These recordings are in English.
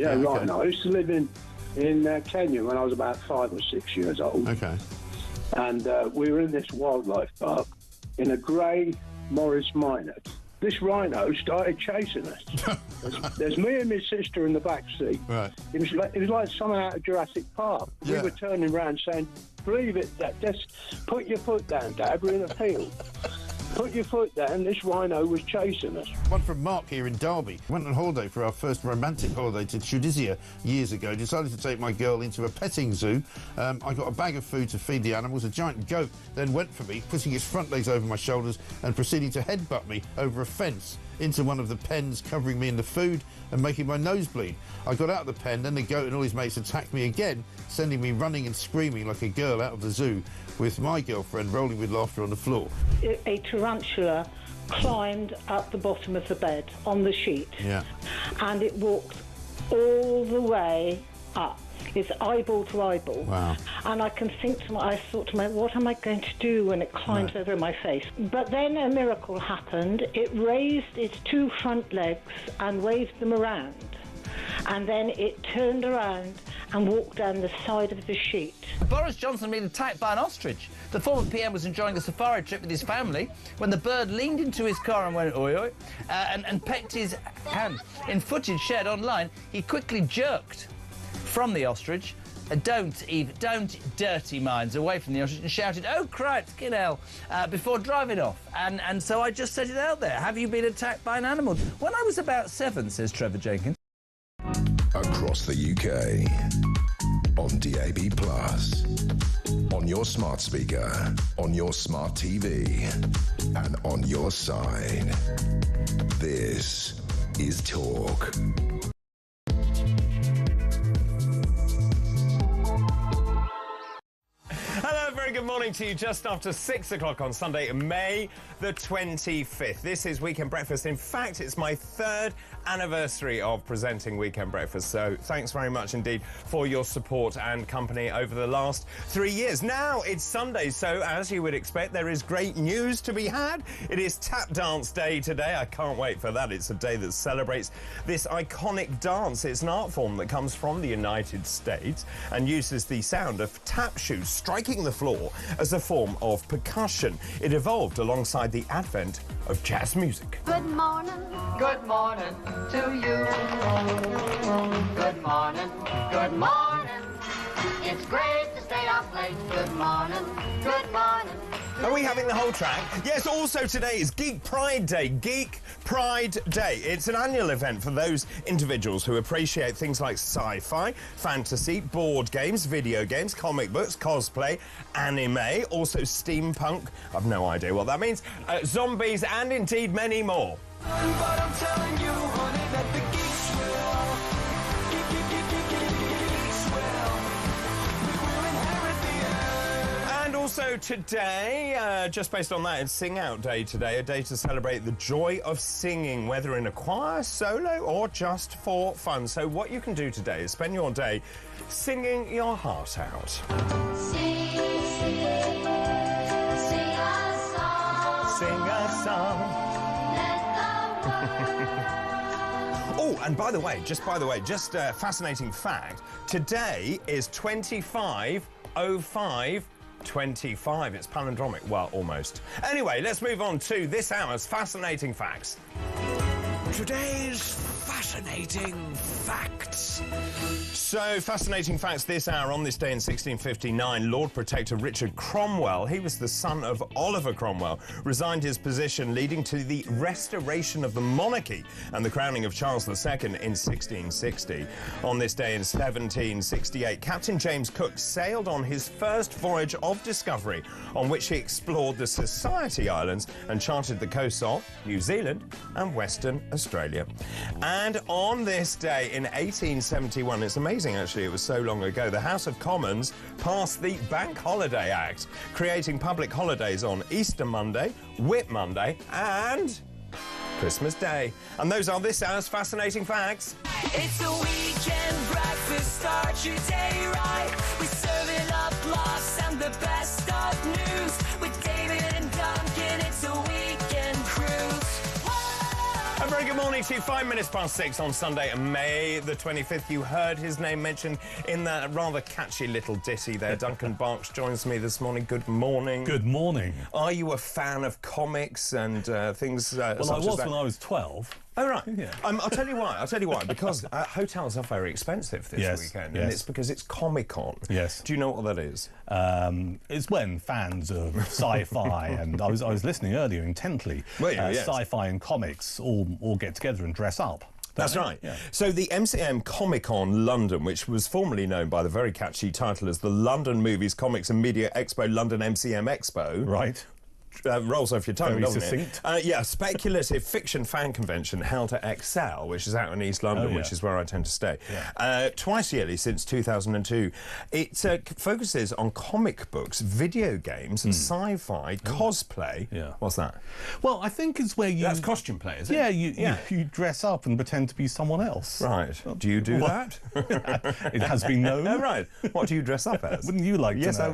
Yeah, right. No, I used to live in Kenya when I was about 5 or 6 years old. Okay. And we were in this wildlife park in a grey Morris Minor. This rhino started chasing us. There's me and my sister in the back seat. Right. It was like something out of Jurassic Park. Yeah. We were turning around saying, "Believe it, Dad. Just put your foot down, Dad. We're in a field. Put your foot down." This rhino was chasing us. One from Mark here in Derby. Went on holiday for our first romantic holiday to Tunisia years ago. Decided to take my girl into a petting zoo. I got a bag of food to feed the animals. A giant goat then went for me, putting its front legs over my shoulders and proceeding to headbutt me over a fence into one of the pens, covering me in the food and making my nose bleed. I got out of the pen, then the goat and all his mates attacked me again, sending me running and screaming like a girl out of the zoo, with my girlfriend rolling with laughter on the floor. A tarantula climbed up the bottom of the bed on the sheet. Yeah. And it walked all the way up. It's eyeball to eyeball. Wow. And I thought to myself, what am I going to do when it climbs over my face? But then a miracle happened. It raised its 2 front legs and waved them around. And then it turned around and walked down the side of the sheet. Boris Johnson been attacked by an ostrich. The former PM was enjoying a safari trip with his family when the bird leaned into his car and went oi oi and pecked his hand. In footage shared online, he quickly jerked from the ostrich. Don't dirty minds away from the ostrich, and shouted, "Oh, Christ, skin hell," before driving off. And so I just set it out there. Have you been attacked by an animal? When I was about 7, says Trevor Jenkins. Across the UK, on DAB+, on your smart speaker, on your smart TV, and on your side. This is Talk. Hello, very good morning to you. Just after 6 o'clock on Sunday, May the 25th. This is Weekend Breakfast. In fact, it's my 3rd anniversary of presenting Weekend Breakfast, so thanks very much indeed for your support and company over the last 3 years. Now it's Sunday, so as you would expect, there is great news to be had. It is Tap Dance Day today. I can't wait for that. It's a day that celebrates this iconic dance. It's an art form that comes from the United States and uses the sound of tap shoes striking the floor as a form of percussion. It evolved alongside the advent of jazz music. Good morning to you. Good morning. It's great to stay up late. Good morning. Are we having the whole track? Yes, also today is Geek Pride Day. Geek Pride Day. It's an annual event for those individuals who appreciate things like sci-fi, fantasy, board games, video games, comic books, cosplay, anime, also steampunk. I've no idea what that means. Zombies, and indeed many more. But I'm telling you, honey, that the geeks will. We will inherit the earth. And also today, just based on that, it's Sing Out Day today, a day to celebrate the joy of singing, whether in a choir, solo, or just for fun. So what you can do today is spend your day singing your heart out. Sing a song. Sing a song. Oh, and by the way, just a fascinating fact. Today is 25:05:25. It's palindromic. Well, almost. Anyway, let's move on to this hour's fascinating facts. Today's fascinating facts. So, fascinating facts this hour. On this day in 1659, Lord Protector Richard Cromwell, he was the son of Oliver Cromwell, resigned his position, leading to the restoration of the monarchy and the crowning of Charles II in 1660. On this day in 1768, Captain James Cook sailed on his first voyage of discovery, on which he explored the Society Islands and charted the coasts of New Zealand and Western Australia. And on this day in 1871, it's amazing actually, it was so long ago, the House of Commons passed the Bank Holiday Act, creating public holidays on Easter Monday, Whit Monday and Christmas Day. And those are this hour's fascinating facts. It's a weekend breakfast, start your day right. We serve it up laughs and the best of news. With David and Duncan, it's a weekend cruise. A very good morning morning to you, 5 minutes past 6 on Sunday, May the 25th. You heard his name mentioned in that rather catchy little ditty there. Duncan Barks joins me this morning. Good morning. Good morning. Are you a fan of comics and things well, such I was as that? when I was 12. Oh, right. Yeah. I'll tell you why. Because hotels are very expensive this weekend. Yes. And it's because it's Comic-Con. Yes. Do you know what that is? It's when fans of sci-fi, and I was listening earlier intently, Well, yeah, yes. sci-fi and comics all get together and dress up. That's right. Yeah. So the MCM Comic-Con London, which was formerly known by the very catchy title as the London Movies, Comics and Media Expo, London MCM Expo. Right. Rolls off your tongue, Very doesn't succinct. it? Yeah, speculative fiction fan convention held at Excel, which is out in East London, yeah. which is where I tend to stay. Yeah. Twice yearly since 2002. It focuses on comic books, video games, sci-fi, cosplay. Yeah. What's that? Well, I think it's where you... That's costume play, is it? Yeah, you dress up and pretend to be someone else. Right. Do you do that? It has been known. Oh, right. What do you dress up as? Wouldn't you like to Yes, know?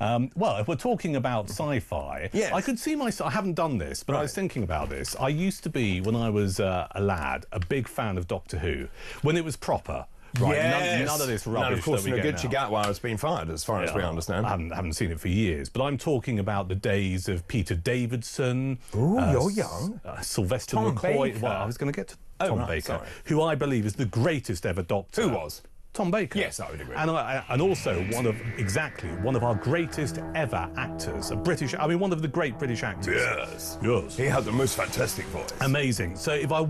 I would. Well, if we're talking about sci-fi, Yes. I could see myself... I haven't done this, but I was thinking about this. I used to be, when I was a lad, a big fan of Doctor Who, when it was proper. Right, Yes. none of this rubbish None, of course, that we get now. Noguchi has been fired, as far as we understand. I haven't seen it for years, but I'm talking about the days of Peter Davidson. Ooh, you're young. Sylvester Tom McCoy. Baker. Well, I was going to get to Tom right, Baker, sorry. who I believe is the greatest ever Doctor. Who was? Tom Baker. Yes, I would agree. And also one of our greatest ever actors, one of the great British actors. Yes. He had the most fantastic voice. Amazing. So if I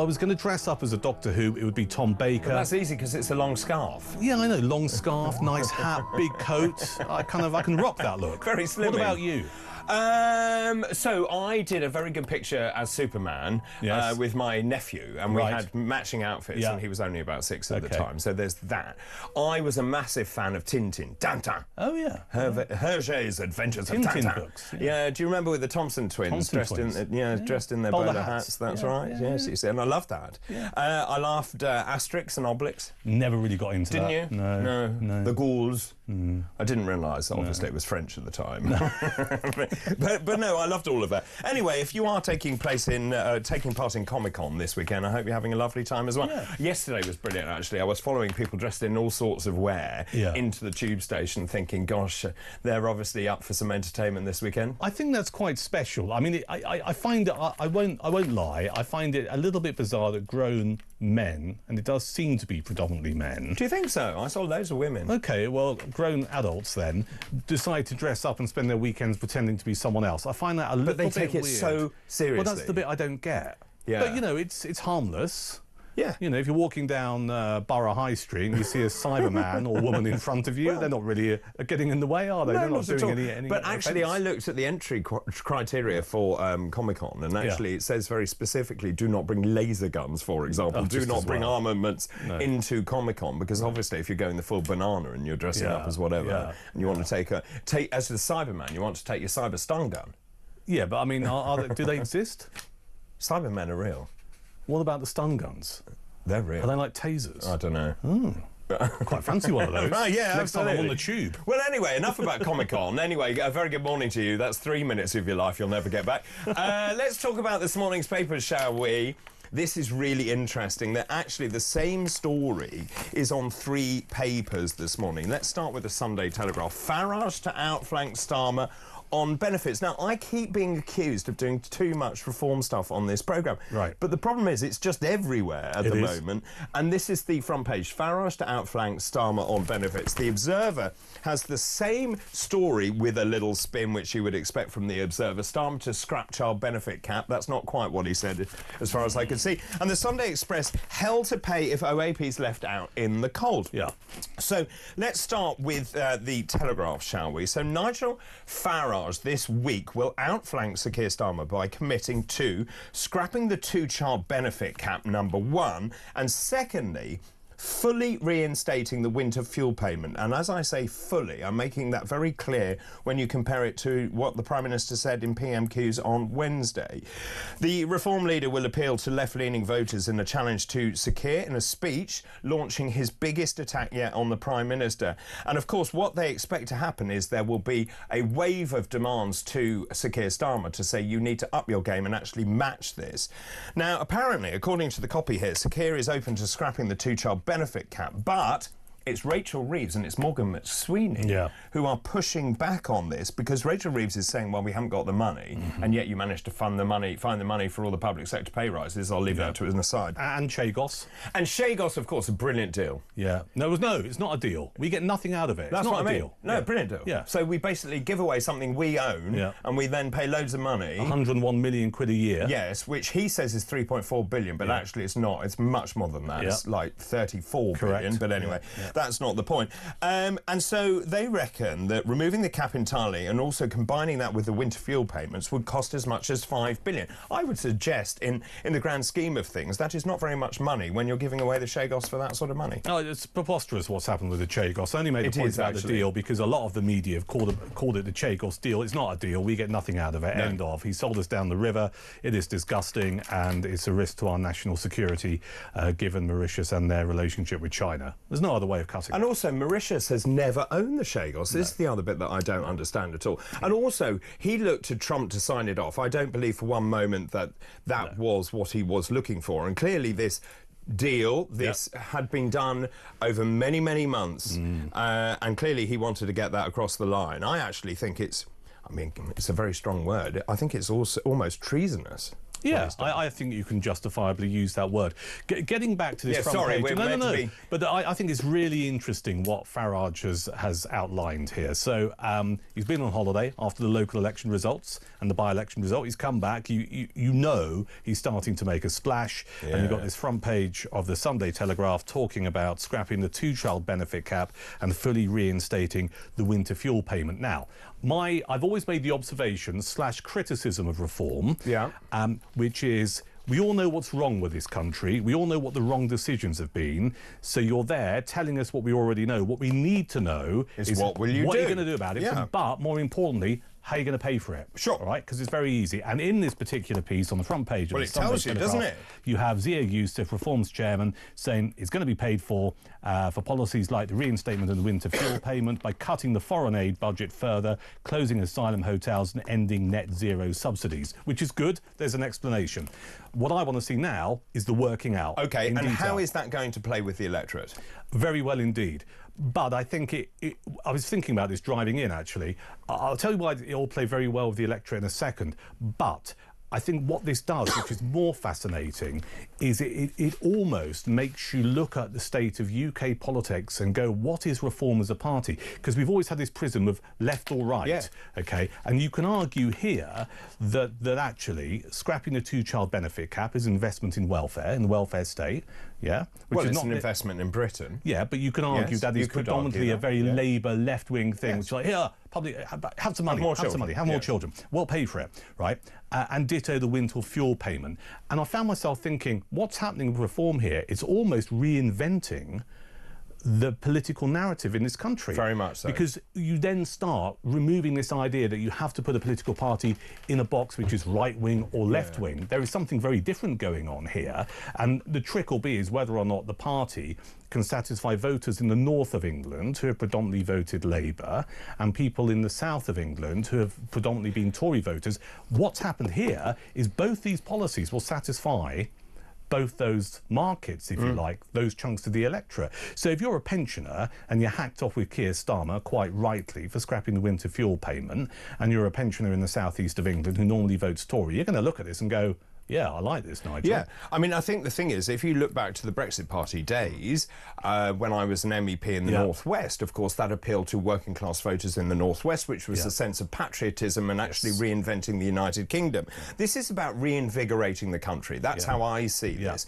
was going to dress up as a Doctor Who, it would be Tom Baker. But that's easy because it's a long scarf. Yeah, I know. Long scarf, nice hat, big coat. I can rock that look. Very slimming. What about you? So I did a very good picture as Superman with my nephew, and we had matching outfits, and he was only about 6 at the time. So there's that. I was a massive fan of Tintin. Tintin. Oh yeah. Hergé's Adventures of Tintin Tintin. books. Yeah. Do you remember with the Thompson twins dressed in their bowler hats? That's right. Yes, you see, and I loved that. Yeah. I laughed Asterix and Obelix. Never really got into that. Didn't you? No. The Gauls. I didn't realise, obviously, it was French at the time. but no, I loved all of that. Anyway, if you are taking part in Comic-Con this weekend, I hope you're having a lovely time as well. Yeah. Yesterday was brilliant, actually. I was following people dressed in all sorts of wear into the tube station, thinking, gosh, they're obviously up for some entertainment this weekend. I think that's quite special. I mean, I find it. I won't lie. I find it a little bit bizarre that grown men, and it does seem to be predominantly men. Do you think so? I saw loads of women. Okay, well, grown adults then decide to dress up and spend their weekends pretending to be someone else. I find that a little bit weird. But they take it so seriously. Well, that's the bit I don't get. Yeah. But, you know, it's harmless. Yeah. You know, if you're walking down Borough High Street and you see a Cyberman or woman in front of you, they're not really getting in the way, are they? No, they're not doing any But actually, offence. I looked at the entry criteria for Comic-Con, and actually it says very specifically, do not bring laser guns, for example. Do not bring armaments into Comic-Con, because obviously if you're going the full banana and you're dressing up as whatever, and you want to take as the Cyberman, you want to take your cyber stun gun. Yeah, but I mean, do they exist? Cybermen are real. What about the stun guns? They're real. Are they like tasers? I don't know. Quite fancy one of those. Right, yeah, Next time I'm on the tube. Well, anyway, enough about Comic-Con. Anyway, a very good morning to you. That's 3 minutes of your life you'll never get back. Let's talk about this morning's papers, shall we? This is really interesting, that actually the same story is on 3 papers this morning. Let's start with the Sunday Telegraph. Farage to outflank Starmer on benefits. Now, I keep being accused of doing too much reform stuff on this programme. Right. But the problem is it's just everywhere at the moment. And this is the front page. Farage to outflank Starmer on benefits. The Observer has the same story with a little spin, which you would expect from the Observer. Starmer to scrap child benefit cap. That's not quite what he said, as far as I could see. And the Sunday Express, hell to pay if OAP's left out in the cold. Yeah. So let's start with the Telegraph, shall we? So Nigel Farage this week will outflank Sir Keir Starmer by committing to scrapping the 2-child benefit cap, number 1, and secondly, fully reinstating the winter fuel payment. And as I say fully, I'm making that very clear when you compare it to what the Prime Minister said in PMQs on Wednesday. The Reform leader will appeal to left-leaning voters in a challenge to Sir Keir in a speech launching his biggest attack yet on the Prime Minister. And of course, what they expect to happen is there will be a wave of demands to Sir Keir Starmer to say you need to up your game and actually match this. Now, apparently, according to the copy here, Sir Keir is open to scrapping the two-child benefit cap, but it's Rachel Reeves and it's Morgan McSweeney who are pushing back on this, because Rachel Reeves is saying, well, we haven't got the money, and yet you managed to find the money for all the public sector pay rises. I'll leave that to an aside. And Chagos. And Chagos, of course, a brilliant deal. Yeah. No, it's not a deal. We get nothing out of it. That's it's not what a I mean. deal. No, brilliant deal. Yeah. So we basically give away something we own, and we then pay loads of money. 101 million quid a year. Yes, which he says is 3.4 billion, but actually it's not. It's much more than that. It's like 34 billion. But anyway, that's not the point. And so they reckon that removing the cap entirely and also combining that with the winter fuel payments would cost as much as 5 billion. I would suggest, in the grand scheme of things, that is not very much money when you're giving away the Chagos for that sort of money. Oh, it's preposterous what's happened with the Chagos. I only made a point about the deal because a lot of the media have called it the Chagos deal. It's not a deal. We get nothing out of it. End of. He sold us down the river. It is disgusting, and it's a risk to our national security, given Mauritius and their relationship with China. There's no other way of cutting it. And also, Mauritius has never owned the Chagos. This is the other bit that I don't understand at all. And also, he looked to Trump to sign it off. I don't believe for one moment that was what he was looking for. And clearly this deal, had been done over many, many months. And clearly he wanted to get that across the line. I actually think it's a very strong word. I think it's also almost treasonous. Yeah, I think you can justifiably use that word. Getting back to this front page... No. But I think it's really interesting what Farage has outlined here. So he's been on holiday after the local election results and the by-election result. He's come back. You know he's starting to make a splash. And you've got this front page of the Sunday Telegraph talking about scrapping the two-child benefit cap and fully reinstating the winter fuel payment. Now, I've always made the observation / criticism of reform, which is we all know what's wrong with this country. We all know what the wrong decisions have been. So you're there telling us what we already know. What we need to know is what you're going to do about it. But more importantly, how are you going to pay for it? Sure. All right, because it's very easy. And in this particular piece on the front page of the Sunday tells you, doesn't it? You have Zia Youssef, Reform's chairman, saying it's going to be paid for policies like the reinstatement of the winter fuel payment by cutting the foreign aid budget further, closing asylum hotels and ending net zero subsidies, which is good. There's an explanation. What I want to see now is the working out. OK, and how is that going to play with the electorate? Very well indeed. But I think I was thinking about this driving in, actually. I'll tell you why it all play very well with the electorate in a second. But I think what this does, which is more fascinating, is it almost makes you look at the state of UK politics and go, what is Reform as a party? Because we've always had this prism of left or right, OK? And you can argue here that actually scrapping the two-child benefit cap is an investment in the welfare state, which is an investment in Britain. Yeah, but you can argue that is predominantly a very Labour left-wing thing, which is like, here, public, have some money, have more children. We'll pay for it, right? And ditto the winter fuel payment. And I found myself thinking, what's happening with Reform here? It's almost reinventing the political narrative in this country. Very much so. Because you then start removing this idea that you have to put a political party in a box which is right-wing or left-wing. There is something very different going on here. And the trick will be is whether or not the party can satisfy voters in the north of England who have predominantly voted Labour and people in the south of England who have predominantly been Tory voters. What's happened here is both these policies will satisfy both those markets, if you like, those chunks of the electorate. So if you're a pensioner and you're hacked off with Keir Starmer, quite rightly, for scrapping the winter fuel payment, and you're a pensioner in the southeast of England who normally votes Tory, you're going to look at this and go, yeah, I like this, Nigel. Yeah, I mean, I think the thing is, if you look back to the Brexit Party days, when I was an MEP in the North West, of course, that appealed to working class voters in the North West, which was a sense of patriotism and actually reinventing the United Kingdom. This is about reinvigorating the country. That's how I see this.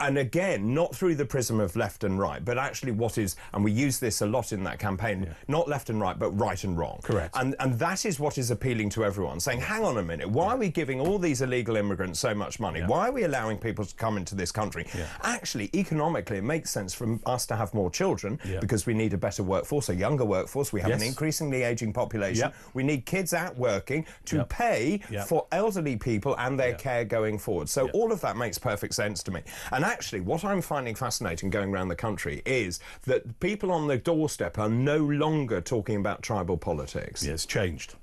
And again, not through the prism of left and right, but actually what is, and we use this a lot in that campaign, not left and right, but right and wrong. Correct. And that is what is appealing to everyone, saying, hang on a minute, why are we giving all these illegal immigrants so much money? Why are we allowing people to come into this country? Actually, economically, it makes sense for us to have more children because we need a better workforce, a younger workforce. We have an increasingly ageing population. We need kids out working to pay for elderly people and their care going forward. So all of that makes perfect sense to me. And actually, what I'm finding fascinating going around the country is that people on the doorstep are no longer talking about tribal politics. Yeah, it's changed.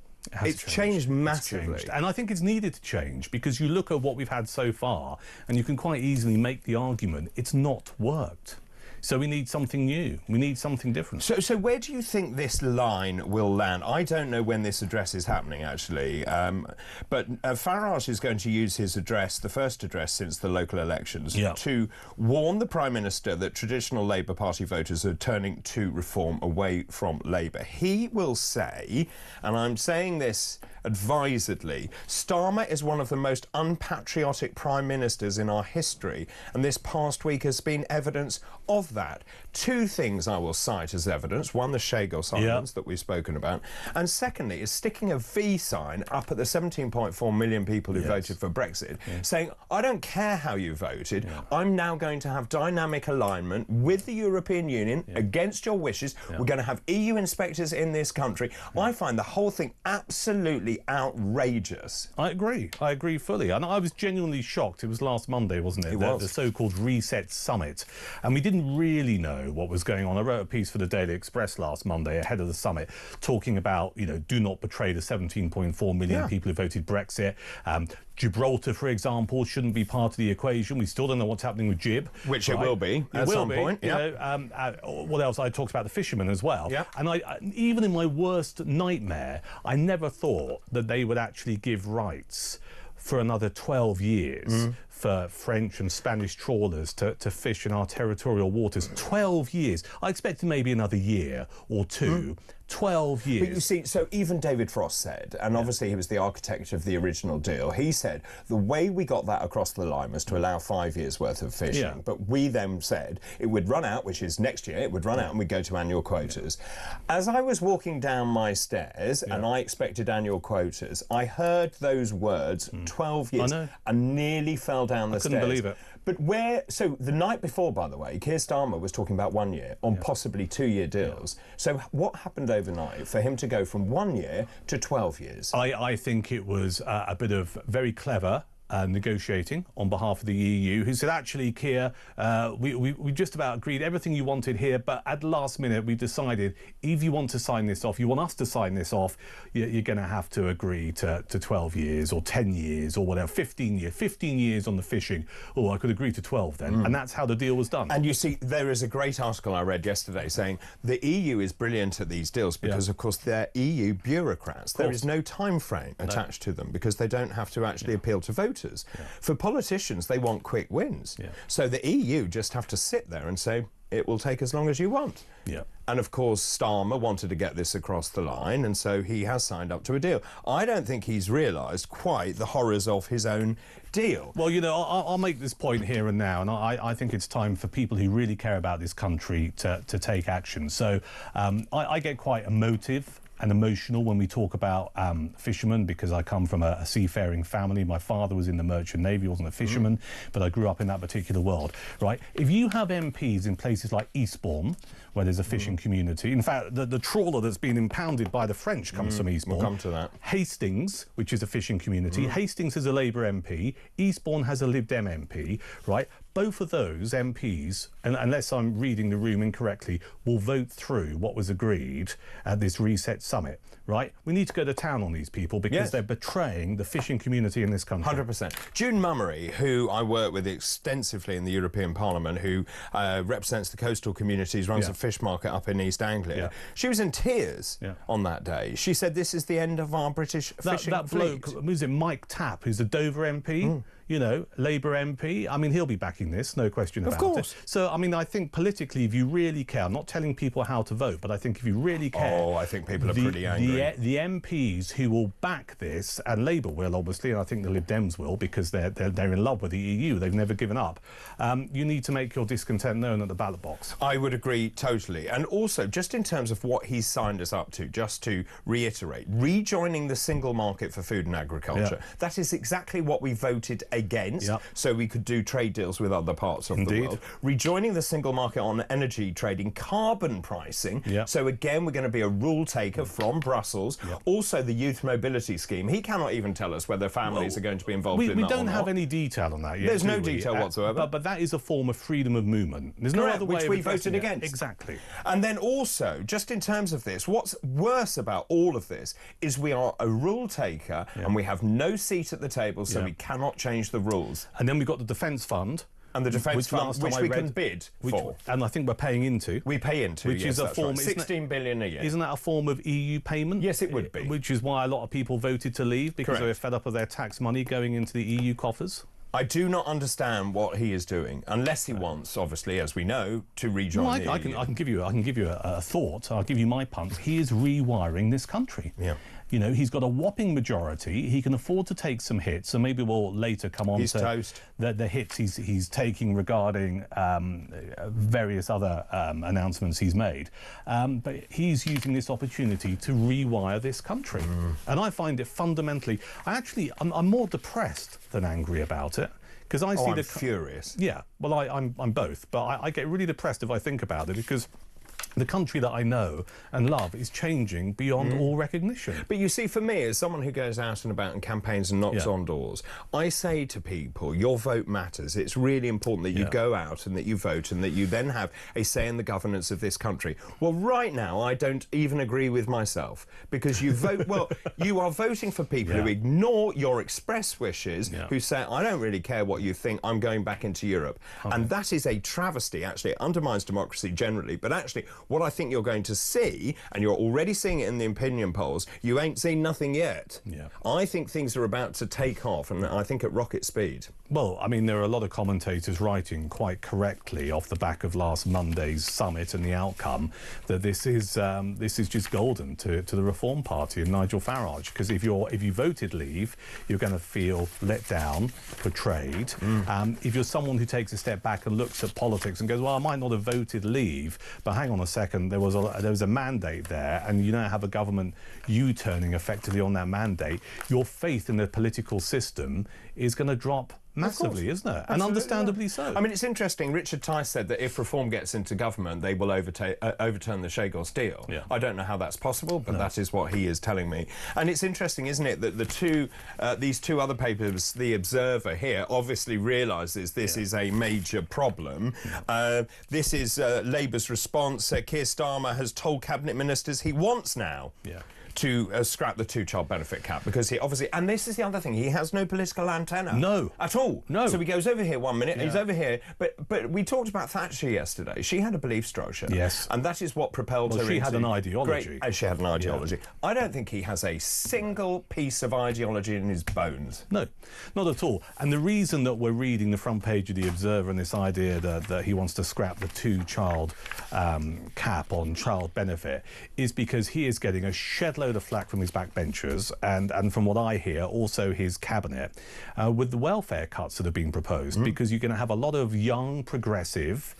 It's changed massively. And I think it's needed to change, because you look at what we've had so far and you can quite easily make the argument it's not worked. So we need something new. We need something different. So where do you think this line will land? I don't know when this address is happening, actually. But Farage is going to use his address, the first address since the local elections, to warn the Prime Minister that traditional Labour Party voters are turning to reform away from Labour. He will say, and I'm saying this advisedly, Starmer is one of the most unpatriotic prime ministers in our history, and this past week has been evidence of that. Two things I will cite as evidence. One, the Chagos Islands that we've spoken about, and secondly is sticking a V sign up at the 17.4 million people who voted for Brexit, saying, I don't care how you voted, I'm now going to have dynamic alignment with the European Union against your wishes. We're going to have EU inspectors in this country. I find the whole thing absolutely outrageous. I agree fully, and I was genuinely shocked. It was last Monday, wasn't it? It was. The so-called Reset Summit, and we didn't really know what was going on. I wrote a piece for the Daily Express last Monday ahead of the summit, talking about, you know, do not betray the 17.4 million people who voted Brexit. Gibraltar, for example, shouldn't be part of the equation. We still don't know what's happening with Gib. Which it will be at some point. You know, what else? I talked about the fishermen as well. And I even in my worst nightmare, I never thought that they would actually give rights for another 12 years for French and Spanish trawlers to fish in our territorial waters. 12 years. I expected maybe another year or two. 12 years. But you see, so even David Frost said, and obviously he was the architect of the original deal, he said the way we got that across the line was to allow 5 years worth of fishing. But we then said it would run out, which is next year, it would run out and we'd go to annual quotas. As I was walking down my stairs and I expected annual quotas, I heard those words, 12 years, and nearly fell down the stairs. I couldn't believe it. But so the night before, by the way, Keir Starmer was talking about 1 year on possibly 2-year deals. So what happened overnight for him to go from 1 year to 12 years? I think it was a bit of very clever negotiating on behalf of the EU, who said, actually, Keir, we just about agreed everything you wanted here, but at the last minute we decided if you want to sign this off, you want us to sign this off, you're going to have to agree to 12 years or 10 years or whatever, 15 years on the fishing. Oh, I could agree to 12 then. And that's how the deal was done. And you see, there is a great article I read yesterday saying the EU is brilliant at these deals because, of course, they're EU bureaucrats. There is no time frame attached to them because they don't have to actually appeal to voters. For politicians, they want quick wins. So the EU just have to sit there and say, it will take as long as you want. And of course, Starmer wanted to get this across the line, and so he has signed up to a deal. I don't think he's realised quite the horrors of his own deal. Well, you know, I'll make this point here and now, and I think it's time for people who really care about this country to take action. So I get quite emotive and emotional when we talk about fishermen, because I come from a seafaring family. My father was in the Merchant Navy, he wasn't a fisherman, but I grew up in that particular world, right? If you have MPs in places like Eastbourne, where there's a fishing community, in fact, the trawler that's been impounded by the French comes from Eastbourne. We'll come to that. Hastings, which is a fishing community, Hastings has a Labour MP, Eastbourne has a Lib Dem MP, right? Both of those MPs, and unless I'm reading the room incorrectly, will vote through what was agreed at this Reset Summit, right? We need to go to town on these people because they're betraying the fishing community in this country. 100%. June Mummery, who I work with extensively in the European Parliament, who represents the coastal communities, runs a fish market up in East Anglia, she was in tears on that day. She said, this is the end of our British fishing that fleet. bloke, was it Mike Tapp, who's a Dover MP? you know, Labour MP, I mean, he'll be backing this, no question about it. Of course. So, I mean, I think politically, if you really care, I'm not telling people how to vote, but I think if you really care... Oh, I think people are pretty angry. The MPs who will back this, and Labour will, obviously, and I think the Lib Dems will, because they're in love with the EU, they've never given up. You need to make your discontent known at the ballot box. I would agree totally. And also, just in terms of what he's signed us up to, just to reiterate, rejoining the single market for food and agriculture, that is exactly what we voted against, so we could do trade deals with other parts of the world. Rejoining the single market on energy trading, carbon pricing, so again we're going to be a rule taker from Brussels. Also the youth mobility scheme, he cannot even tell us whether families are going to be involved in that or not. We don't have any detail on that yet. There's no detail whatsoever. But that is a form of freedom of movement. There's no other way which we voted against. Exactly. And then also, just in terms of this, what's worse about all of this is we are a rule taker and we have no seat at the table, so we cannot change the rules. And then we've got the Defence Fund. And the Defence Fund, which we can bid for. And I think we're paying into. We pay into, which is a form... 16 billion a year. Isn't that a form of EU payment? Yes, it would be. Which is why a lot of people voted to leave, because they were fed up of their tax money going into the EU coffers. I do not understand what he is doing, unless he wants, obviously, as we know, to rejoin the EU. I can give you a thought. I'll give you my punt. He is rewiring this country. Yeah. You know, he's got a whopping majority. He can afford to take some hits, and maybe we'll later come on to the hits he's taking regarding various other announcements he's made. But he's using this opportunity to rewire this country. And I find it fundamentally... I'm more depressed than angry about it. Because I see I'm furious. Yeah, well, I'm both. But I get really depressed if I think about it, because... the country that I know and love is changing beyond all recognition. But you see, for me, as someone who goes out and about in campaigns and knocks on doors, I say to people, your vote matters. It's really important that you go out and that you vote and that you then have a say in the governance of this country. Well, right now, I don't even agree with myself, because you vote... well, you are voting for people who ignore your express wishes, who say, I don't really care what you think, I'm going back into Europe. And that is a travesty, actually. It undermines democracy generally, but actually... what I think you're going to see, and you're already seeing it in the opinion polls, you ain't seen nothing yet. I think things are about to take off, and I think at rocket speed. Well, I mean, there are a lot of commentators writing quite correctly off the back of last Monday's summit and the outcome that this is just golden to the Reform Party and Nigel Farage, because if you voted leave, you're going to feel let down, betrayed. If you're someone who takes a step back and looks at politics and goes, well, I might not have voted leave, but hang on a second, there was a mandate there, and you now have a government U-turning effectively on that mandate, your faith in the political system is going to drop massively, isn't it? And understandably so. I mean, it's interesting. Richard Tice said that if Reform gets into government, they will overturn the Chagos deal. I don't know how that's possible, but that is what he is telling me. And it's interesting, isn't it, that these two other papers, The Observer here, obviously realises this is a major problem. This is Labour's response. Keir Starmer has told cabinet ministers he wants now to scrap the two-child benefit cap, because he obviously... and this is the other thing, he has no political antenna. No. At all. No. So he goes over here 1 minute, he's over here, but we talked about Thatcher yesterday. She had a belief structure. Yes. And that is what propelled her into... she had an ideology. She had an ideology. I don't think he has a single piece of ideology in his bones. No, not at all. And the reason that we're reading the front page of The Observer and this idea that he wants to scrap the two-child cap on child benefit is because he is getting a shed load of flack from his backbenchers and from what I hear, also his cabinet, with the welfare cuts that have been proposed, because you're going to have a lot of young, progressive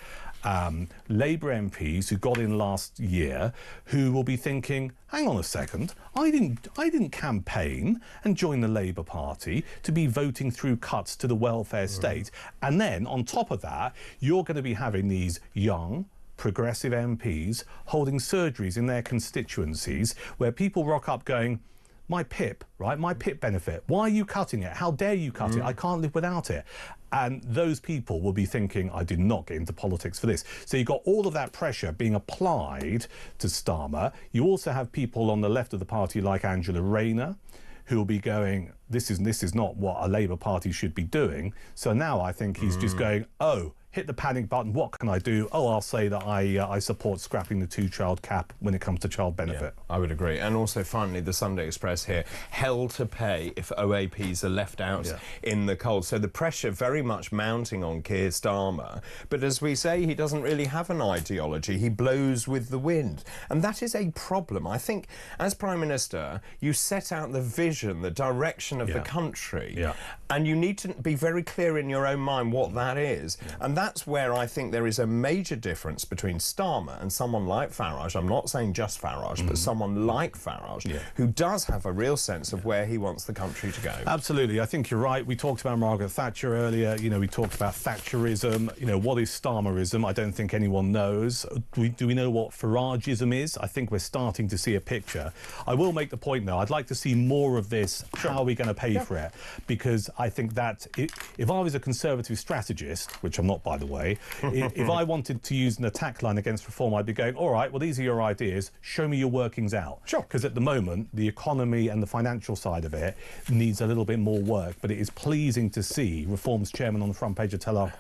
Labour MPs who got in last year who will be thinking, hang on a second, I didn't campaign and join the Labour Party to be voting through cuts to the welfare state. And then, on top of that, you're going to be having these young, progressive MPs holding surgeries in their constituencies where people rock up going, my PIP, right, my PIP benefit, why are you cutting it? How dare you cut it? I can't live without it. And those people will be thinking, I did not get into politics for this. So you've got all of that pressure being applied to Starmer. You also have people on the left of the party like Angela Rayner, who will be going, this is not what a Labour Party should be doing. So now I think he's just going, oh, hit the panic button. What can I do? Oh, I'll say that I support scrapping the 2-child cap when it comes to child benefit. Yeah, I would agree. And also, finally, the Sunday Express here, hell to pay if OAPs are left out in the cold. So the pressure very much mounting on Keir Starmer. But as we say, he doesn't really have an ideology. He blows with the wind. And that is a problem. I think, as Prime Minister, you set out the vision, the direction of the country. And you need to be very clear in your own mind what that is. And that's where I think there is a major difference between Starmer and someone like Farage. I'm not saying just Farage, but someone like Farage, who does have a real sense of where he wants the country to go. Absolutely. I think you're right. We talked about Margaret Thatcher earlier. You know, we talked about Thatcherism. You know, what is Starmerism? I don't think anyone knows. Do we know what Farageism is? I think we're starting to see a picture. I will make the point, though, I'd like to see more of this. How are we going to pay for it? Because I think that if I was a Conservative strategist, which I'm not, by the way, if I wanted to use an attack line against reform, I'd be going, all right, well, these are your ideas. Show me your workings out. Sure. Because at the moment, the economy and the financial side of it needs a little bit more work. But it is pleasing to see Reform's chairman on the front page of Telegraph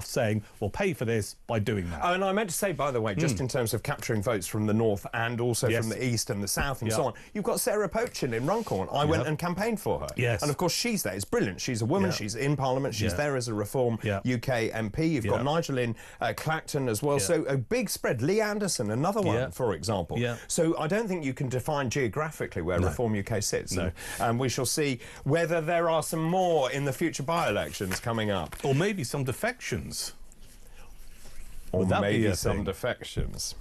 saying, we'll pay for this by doing that. Oh, and I meant to say, by the way, just in terms of capturing votes from the north and also from the east and the south and so on, you've got Sarah Pochin in Runcorn. I went and campaigned for her. Yes. And of course, she's there. It's brilliant. She's a woman. She's in Parliament. She's there as a Reform UK MP. You've got Nigel in Clacton as well. So a big spread. Lee Anderson, another one, for example. So I don't think you can define geographically where Reform UK sits. No. And we shall see whether there are some more in the future by-elections coming up. Or maybe some defections. Or maybe some defections.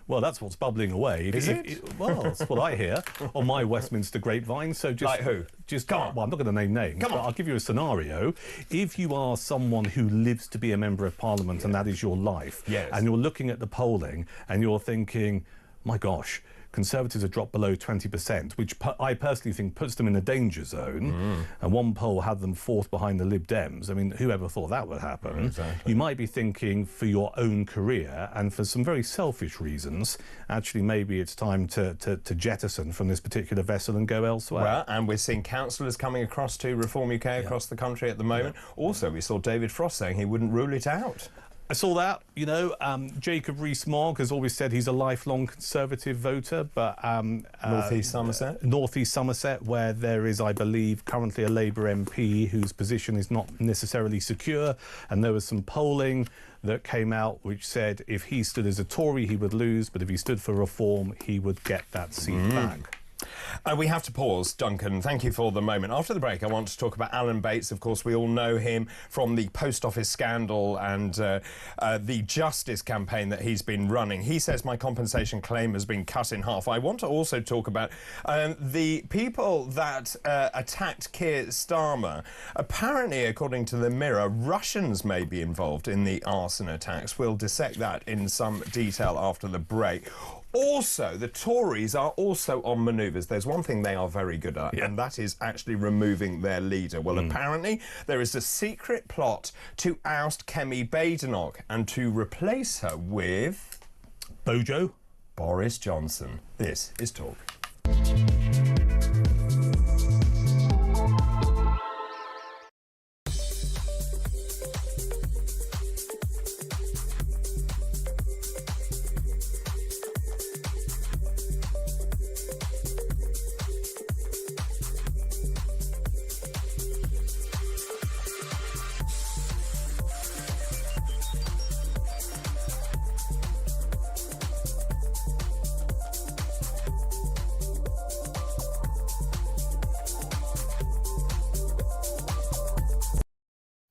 Well, that's what's bubbling away. Is it? Well, that's what I hear on my Westminster grapevine. So just... Like who? Just come on. Well, I'm not going to name names, but I'll give you a scenario. If you are someone who lives to be a member of Parliament and that is your life, and you're looking at the polling and you're thinking, my gosh, Conservatives have dropped below 20%, which I personally think puts them in a danger zone. And one poll had them fourth behind the Lib Dems. I mean, whoever thought that would happen? Exactly. You might be thinking for your own career and for some very selfish reasons, actually maybe it's time to jettison from this particular vessel and go elsewhere. Well, and we're seeing councillors coming across to Reform UK across the country at the moment. Also, we saw David Frost saying he wouldn't rule it out. I saw that, you know, Jacob Rees-Mogg has always said he's a lifelong Conservative voter, but... North East Somerset? North East Somerset, where there is, I believe, currently a Labour MP whose position is not necessarily secure, and there was some polling that came out which said if he stood as a Tory, he would lose, but if he stood for Reform, he would get that seat back. We have to pause, Duncan. Thank you for the moment. After the break, I want to talk about Alan Bates. Of course, we all know him from the post office scandal and the justice campaign that he's been running. He says my compensation claim has been cut in half. I want to also talk about the people that attacked Keir Starmer. Apparently, according to the Mirror, Russians may be involved in the arson attacks. We'll dissect that in some detail after the break. Also, the Tories are also on manoeuvres. There's one thing they are very good at, and that is actually removing their leader. Well, apparently, there is a secret plot to oust Kemi Badenoch and to replace her with... Bojo? Boris Johnson. This is Talk.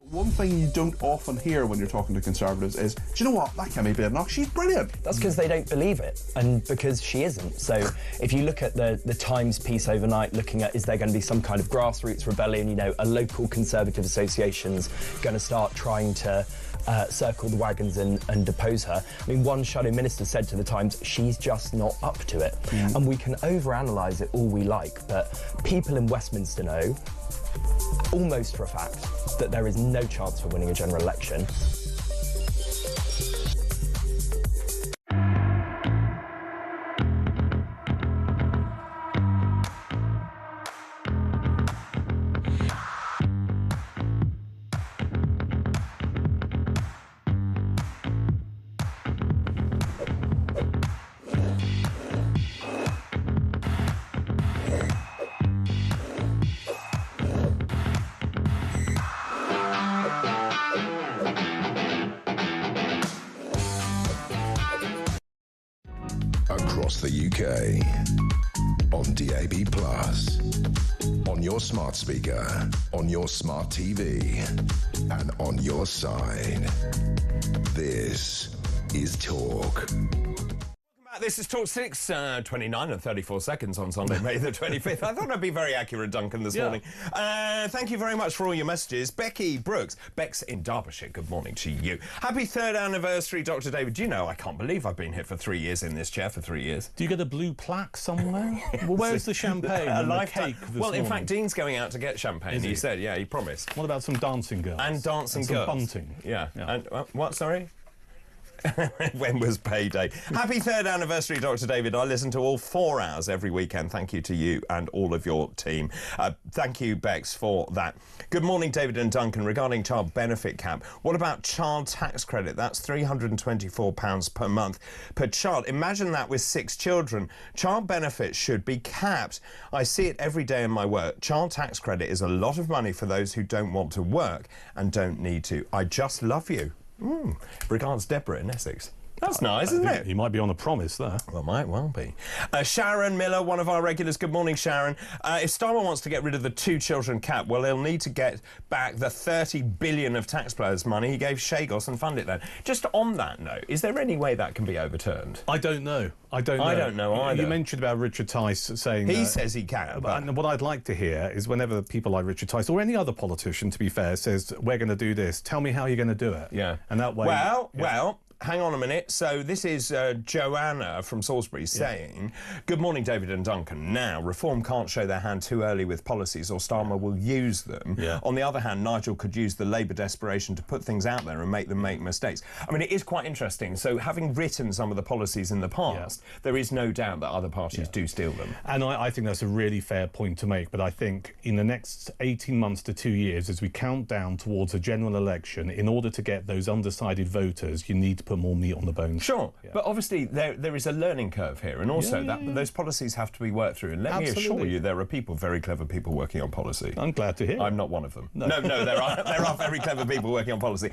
One thing you don't often hear when you're talking to Conservatives is, do you know what, that Kemi Badenoch, she's brilliant. That's because they don't believe it, and because she isn't. So if you look at the Times piece overnight, looking at is there going to be some kind of grassroots rebellion, you know, a local Conservative association's going to start trying to circle the wagons and depose her. I mean, one shadow minister said to the Times, she's just not up to it. And we can overanalyse it all we like, but people in Westminster know, almost for a fact, that there is no chance for winning a general election. Across the UK. On DAB+. On your smart speaker. On your smart TV. And on your side. This is Talk. This is Talk 6, 29 and 34 seconds on Sunday, May the 25th. I thought I'd be very accurate, Duncan, this morning. Thank you very much for all your messages. Becky Brooks, Beck's in Derbyshire, good morning to you. Happy 3rd anniversary, Dr. David. Do you know, I can't believe I've been here for 3 years, in this chair for 3 years. Do you get a blue plaque somewhere? Well, where's the champagne and the cake this Well, in morning? fact, Dean's going out to get champagne, he said. Yeah, he promised. What about some dancing girls? And dancing some girls. bunting. Yeah. And what, sorry? When was payday? Happy 3rd anniversary, Dr. David. I listen to all 4 hours every weekend. Thank you to you and all of your team. Thank you, Bex, for that. Good morning, David and Duncan. Regarding child benefit cap, what about child tax credit? That's £324 per month per child. Imagine that with 6 children. Child benefit should be capped. I see it every day in my work. Child tax credit is a lot of money for those who don't want to work and don't need to. I just love you. Regards, Deborah in Essex. That's nice, isn't it? You might be on a promise there. Well, might well be. Sharon Miller, one of our regulars. Good morning, Sharon. If Starmer wants to get rid of the 2 children cap, well, he'll need to get back the $30 billion of taxpayers' money he gave Chagos and fund it then. Just on that note, is there any way that can be overturned? I don't know. I don't know either. You mentioned about Richard Tice saying... He says he can. And what I'd like to hear is whenever people like Richard Tice, or any other politician, to be fair, says, we're going to do this, tell me how you're going to do it. Yeah. And that way... Well... Hang on a minute. So this is Joanna from Salisbury saying, good morning, David and Duncan. Now, Reform can't show their hand too early with policies or Starmer will use them. On the other hand, Nigel could use the Labour desperation to put things out there and make them make mistakes. I mean, it is quite interesting. So having written some of the policies in the past, there is no doubt that other parties do steal them. And I think that's a really fair point to make. But I think in the next 18 months to 2 years, as we count down towards a general election, in order to get those undecided voters, you need to put more meat on the bones. Sure, but obviously there is a learning curve here, and also those policies have to be worked through. And let me assure you, there are people, very clever people, working on policy. I'm glad to hear. I'm not one of them. No, there are very clever people working on policy.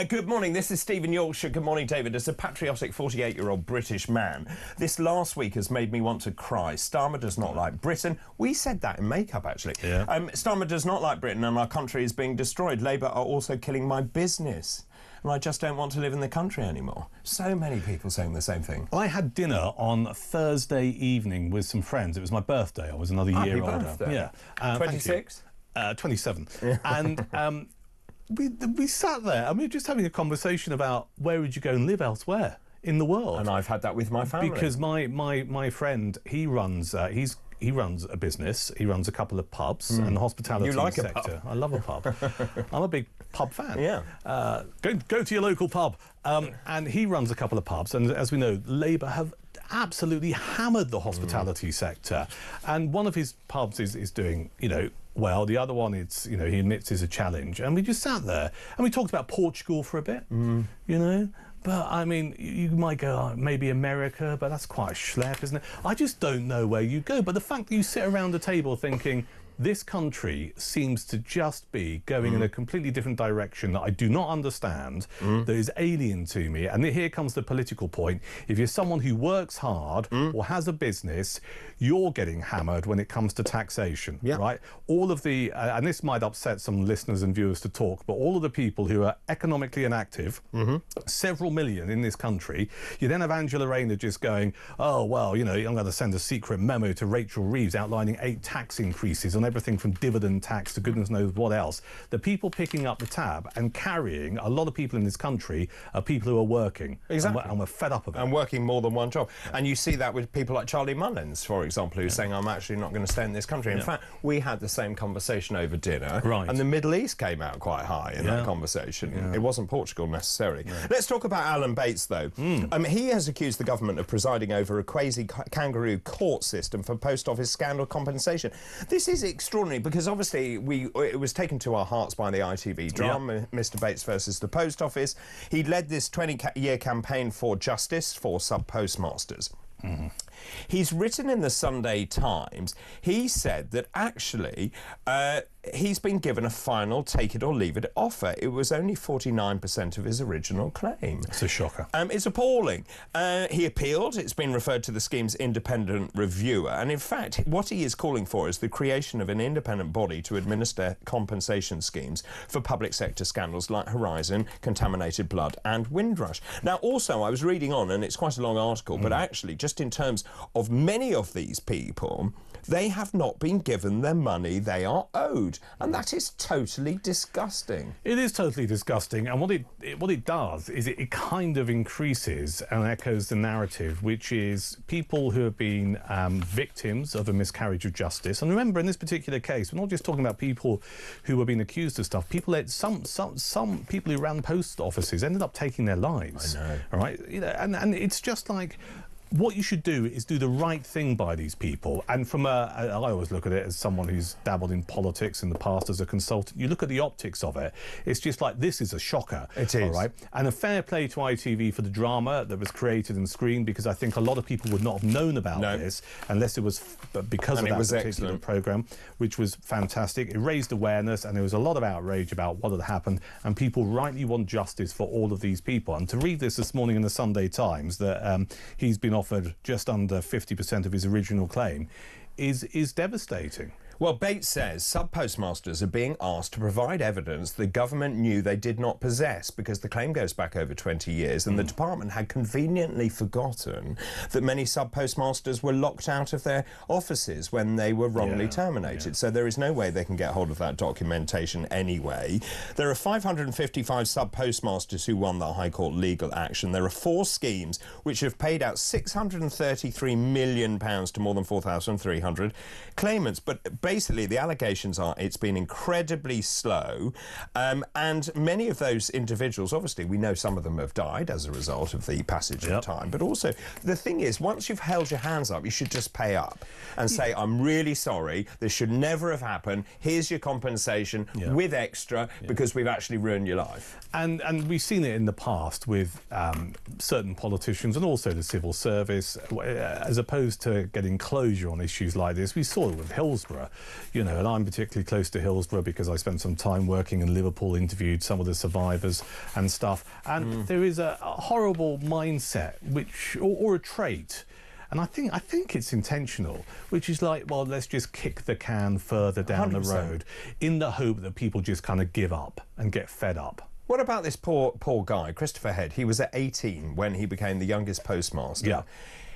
Good morning, this is Stephen Yorkshire. Good morning, David. As a patriotic 48-year-old British man, this last week has made me want to cry. Starmer does not like Britain. We said that in makeup, actually. Starmer does not like Britain, and our country is being destroyed. Labour are also killing my business. And I just don't want to live in the country anymore. So many people saying the same thing. I had dinner on Thursday evening with some friends. It was my birthday. I was another year older. Birthday. Yeah. 26? 27. And we sat there and we were just having a conversation about where would you go and live elsewhere in the world. And I've had that with my family. Because my friend, he runs a business. He runs a couple of pubs and the hospitality sector. A pub. I love a pub. I'm a big pub fan. Yeah. Go to your local pub. And he runs a couple of pubs. And as we know, Labour have absolutely hammered the hospitality sector. And one of his pubs is doing, well. The other one, he admits is a challenge. And we just sat there and we talked about Portugal for a bit, But, I mean, you might go, maybe America, but that's quite a schlep, isn't it? I just don't know where you go. But the fact that you sit around a table thinking, this country seems to just be going in a completely different direction that I do not understand, that is alien to me. And here comes the political point. If you're someone who works hard or has a business, you're getting hammered when it comes to taxation, right? All of the, and this might upset some listeners and viewers to talk, but all of the people who are economically inactive, several million in this country, you then have Angela Rayner just going, oh, well, I'm going to send a secret memo to Rachel Reeves outlining 8 tax increases on everything from dividend tax to goodness knows what else. The people picking up the tab and carrying a lot of people in this country are people who are working. Exactly. And we're fed up of it. And working more than one job. And you see that with people like Charlie Mullins, for example, who's saying, I'm actually not going to stay in this country. In fact, we had the same conversation over dinner. Right. And the Middle East came out quite high in that conversation. It wasn't Portugal necessarily. Let's talk about Alan Bates, though. He has accused the government of presiding over a quasi-kangaroo court system for post office scandal compensation. This is extraordinary because obviously it was taken to our hearts by the ITV drama, Mr. Bates versus the Post Office. He led this 20-year campaign for justice for sub-postmasters. He's written in the Sunday Times, he said that actually he's been given a final take-it-or-leave-it offer. It was only 49% of his original claim. It's a shocker. It's appalling. He appealed. It's been referred to the scheme's independent reviewer. And in fact, what he is calling for is the creation of an independent body to administer compensation schemes for public sector scandals like Horizon, Contaminated Blood and Windrush. Now, also, I was reading on, and it's quite a long article, but actually, just in terms of many of these people, they have not been given their money they are owed. And that is totally disgusting. It is totally disgusting. And what it does is it kind of increases and echoes the narrative, which is people who have been victims of a miscarriage of justice. And remember, in this particular case, we're not just talking about people who were being accused of stuff. Some people who ran post offices ended up taking their lives. I know. All right? You know, and it's just like, what you should do is do the right thing by these people. And from I always look at it as someone who's dabbled in politics in the past as a consultant. You look at the optics of it, it's just like, this is a shocker. It is. All right? And a fair play to ITV for the drama that was created and screened, because I think a lot of people would not have known about this unless it was because of that particular programme, which was fantastic. It raised awareness and there was a lot of outrage about what had happened, and people rightly want justice for all of these people. And to read this morning in the Sunday Times that he's been offered just under 50% of his original claim is devastating. Well, Bates says sub-postmasters are being asked to provide evidence the government knew they did not possess, because the claim goes back over 20 years and the department had conveniently forgotten that many sub-postmasters were locked out of their offices when they were wrongly terminated. So there is no way they can get hold of that documentation anyway. There are 555 sub-postmasters who won the High Court legal action. There are 4 schemes which have paid out £633 million to more than 4,300 claimants. But basically, the allegations are it's been incredibly slow, and many of those individuals, obviously, we know some of them have died as a result of the passage of time, but also, the thing is, once you've held your hands up, you should just pay up and say, I'm really sorry, this should never have happened, here's your compensation with extra, because we've actually ruined your life. And we've seen it in the past with certain politicians and also the civil service, as opposed to getting closure on issues like this. We saw it with Hillsborough. You know, and I'm particularly close to Hillsborough because I spent some time working in Liverpool, interviewed some of the survivors and stuff. And there is a horrible mindset, or a trait, and I think it's intentional, which is like, well, let's just kick the can further down 100%. The road in the hope that people just kind of give up and get fed up. What about this poor guy, Christopher Head? He was at 18 when he became the youngest postmaster. Yeah.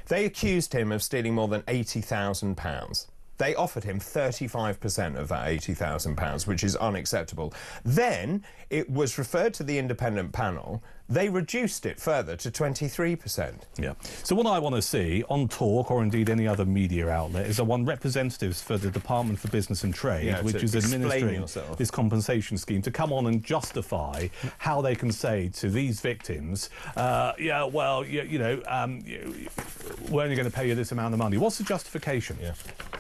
They accused him of stealing more than £80,000. They offered him 35% of that £80,000, which is unacceptable. Then it was referred to the independent panel. They reduced it further to 23%. Yeah. So what I want to see on Talk, or indeed any other media outlet, is I want representatives for the Department for Business and Trade, which is administering this compensation scheme, to come on and justify how they can say to these victims, we're only going to pay you this amount of money. What's the justification? Yeah.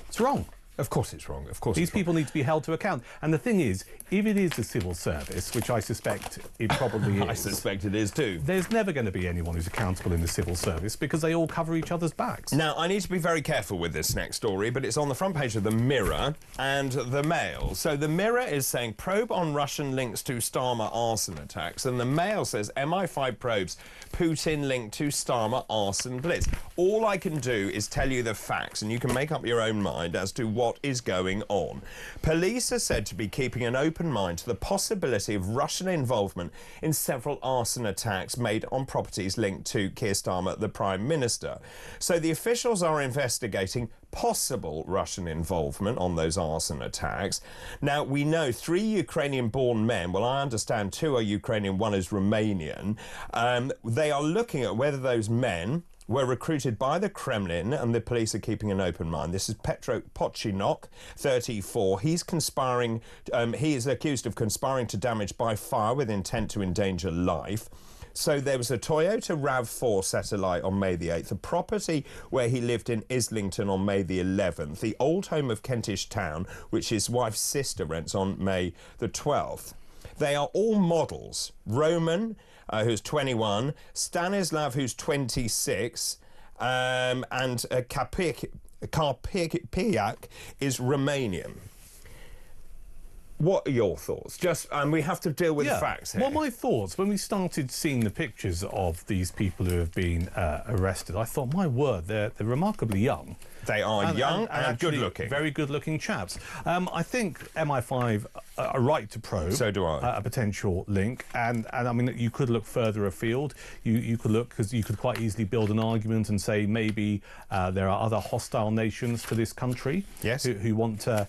It's wrong. Of course it's wrong. Of course these people need to be held to account. And the thing is, if it is the civil service, which I suspect it probably is... I suspect it is too. There's never going to be anyone who's accountable in the civil service because they all cover each other's backs. Now, I need to be very careful with this next story, but it's on the front page of the Mirror and the Mail. So the Mirror is saying probe on Russian links to Starmer arson attacks, and the Mail says MI5 probes Putin linked to Starmer arson blitz. All I can do is tell you the facts, and you can make up your own mind as to what is going on. Police are said to be keeping an open mind to the possibility of Russian involvement in several arson attacks made on properties linked to Keir Starmer, the Prime Minister. So the officials are investigating possible Russian involvement on those arson attacks. Now, we know 3 Ukrainian-born men, well, I understand 2 are Ukrainian, 1 is Romanian. They are looking at whether those men were recruited by the Kremlin, and the police are keeping an open mind. This is Petro Pochinok, 34. He's conspiring. He is accused of conspiring to damage by fire with intent to endanger life. So there was a Toyota RAV4 set alight on May the 8th, a property where he lived in Islington on May the 11th, the old home of Kentish Town, which his wife's sister rents, on May the 12th. They are all models. Roman, who's 21, Stanislav, who's 26, and Karpiak is Romanian. What are your thoughts? We have to deal with the facts here. Well, my thoughts, when we started seeing the pictures of these people who have been arrested, I thought, my word, they're remarkably young. They are young and good-looking. Very good-looking chaps. I think MI5 are right to probe. So do I. A potential link, and I mean, you could look further afield. You could look, because you could quite easily build an argument and say maybe there are other hostile nations to this country who want to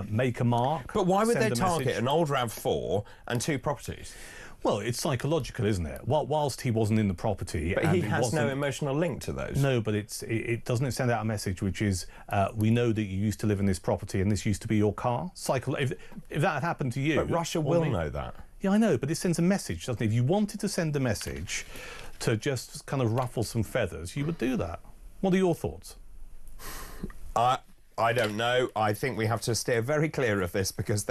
make a mark. But why would they target an old RAV4 and 2 properties? Well, it's psychological, isn't it? Whilst he wasn't in the property... But he has no emotional link to those. No, but it doesn't send out a message which is, we know that you used to live in this property and this used to be your car? If that had happened to you... But Russia will know that. Yeah, I know, but it sends a message, doesn't it? If you wanted to send a message to just kind of ruffle some feathers, you would do that. What are your thoughts? I don't know. I think we have to steer very clear of this because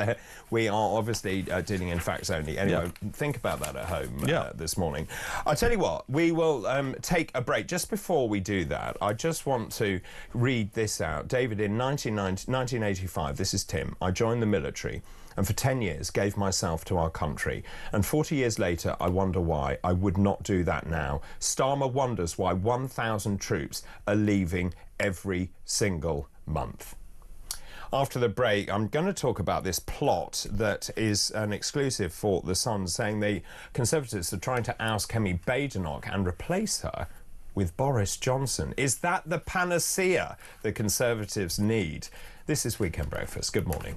we are obviously dealing in facts only. Anyway, think about that at home this morning. I'll tell you what, we will take a break. Just before we do that, I just want to read this out. David, in 1985, this is Tim, I joined the military and for 10 years gave myself to our country. And 40 years later, I wonder why I would not do that now. Starmer wonders why 1,000 troops are leaving every single month. After the break, I'm going to talk about this plot that is an exclusive for The Sun, saying the Conservatives are trying to oust Kemi Badenoch and replace her with Boris Johnson. Is that the panacea the Conservatives need? This is Weekend Breakfast. Good morning.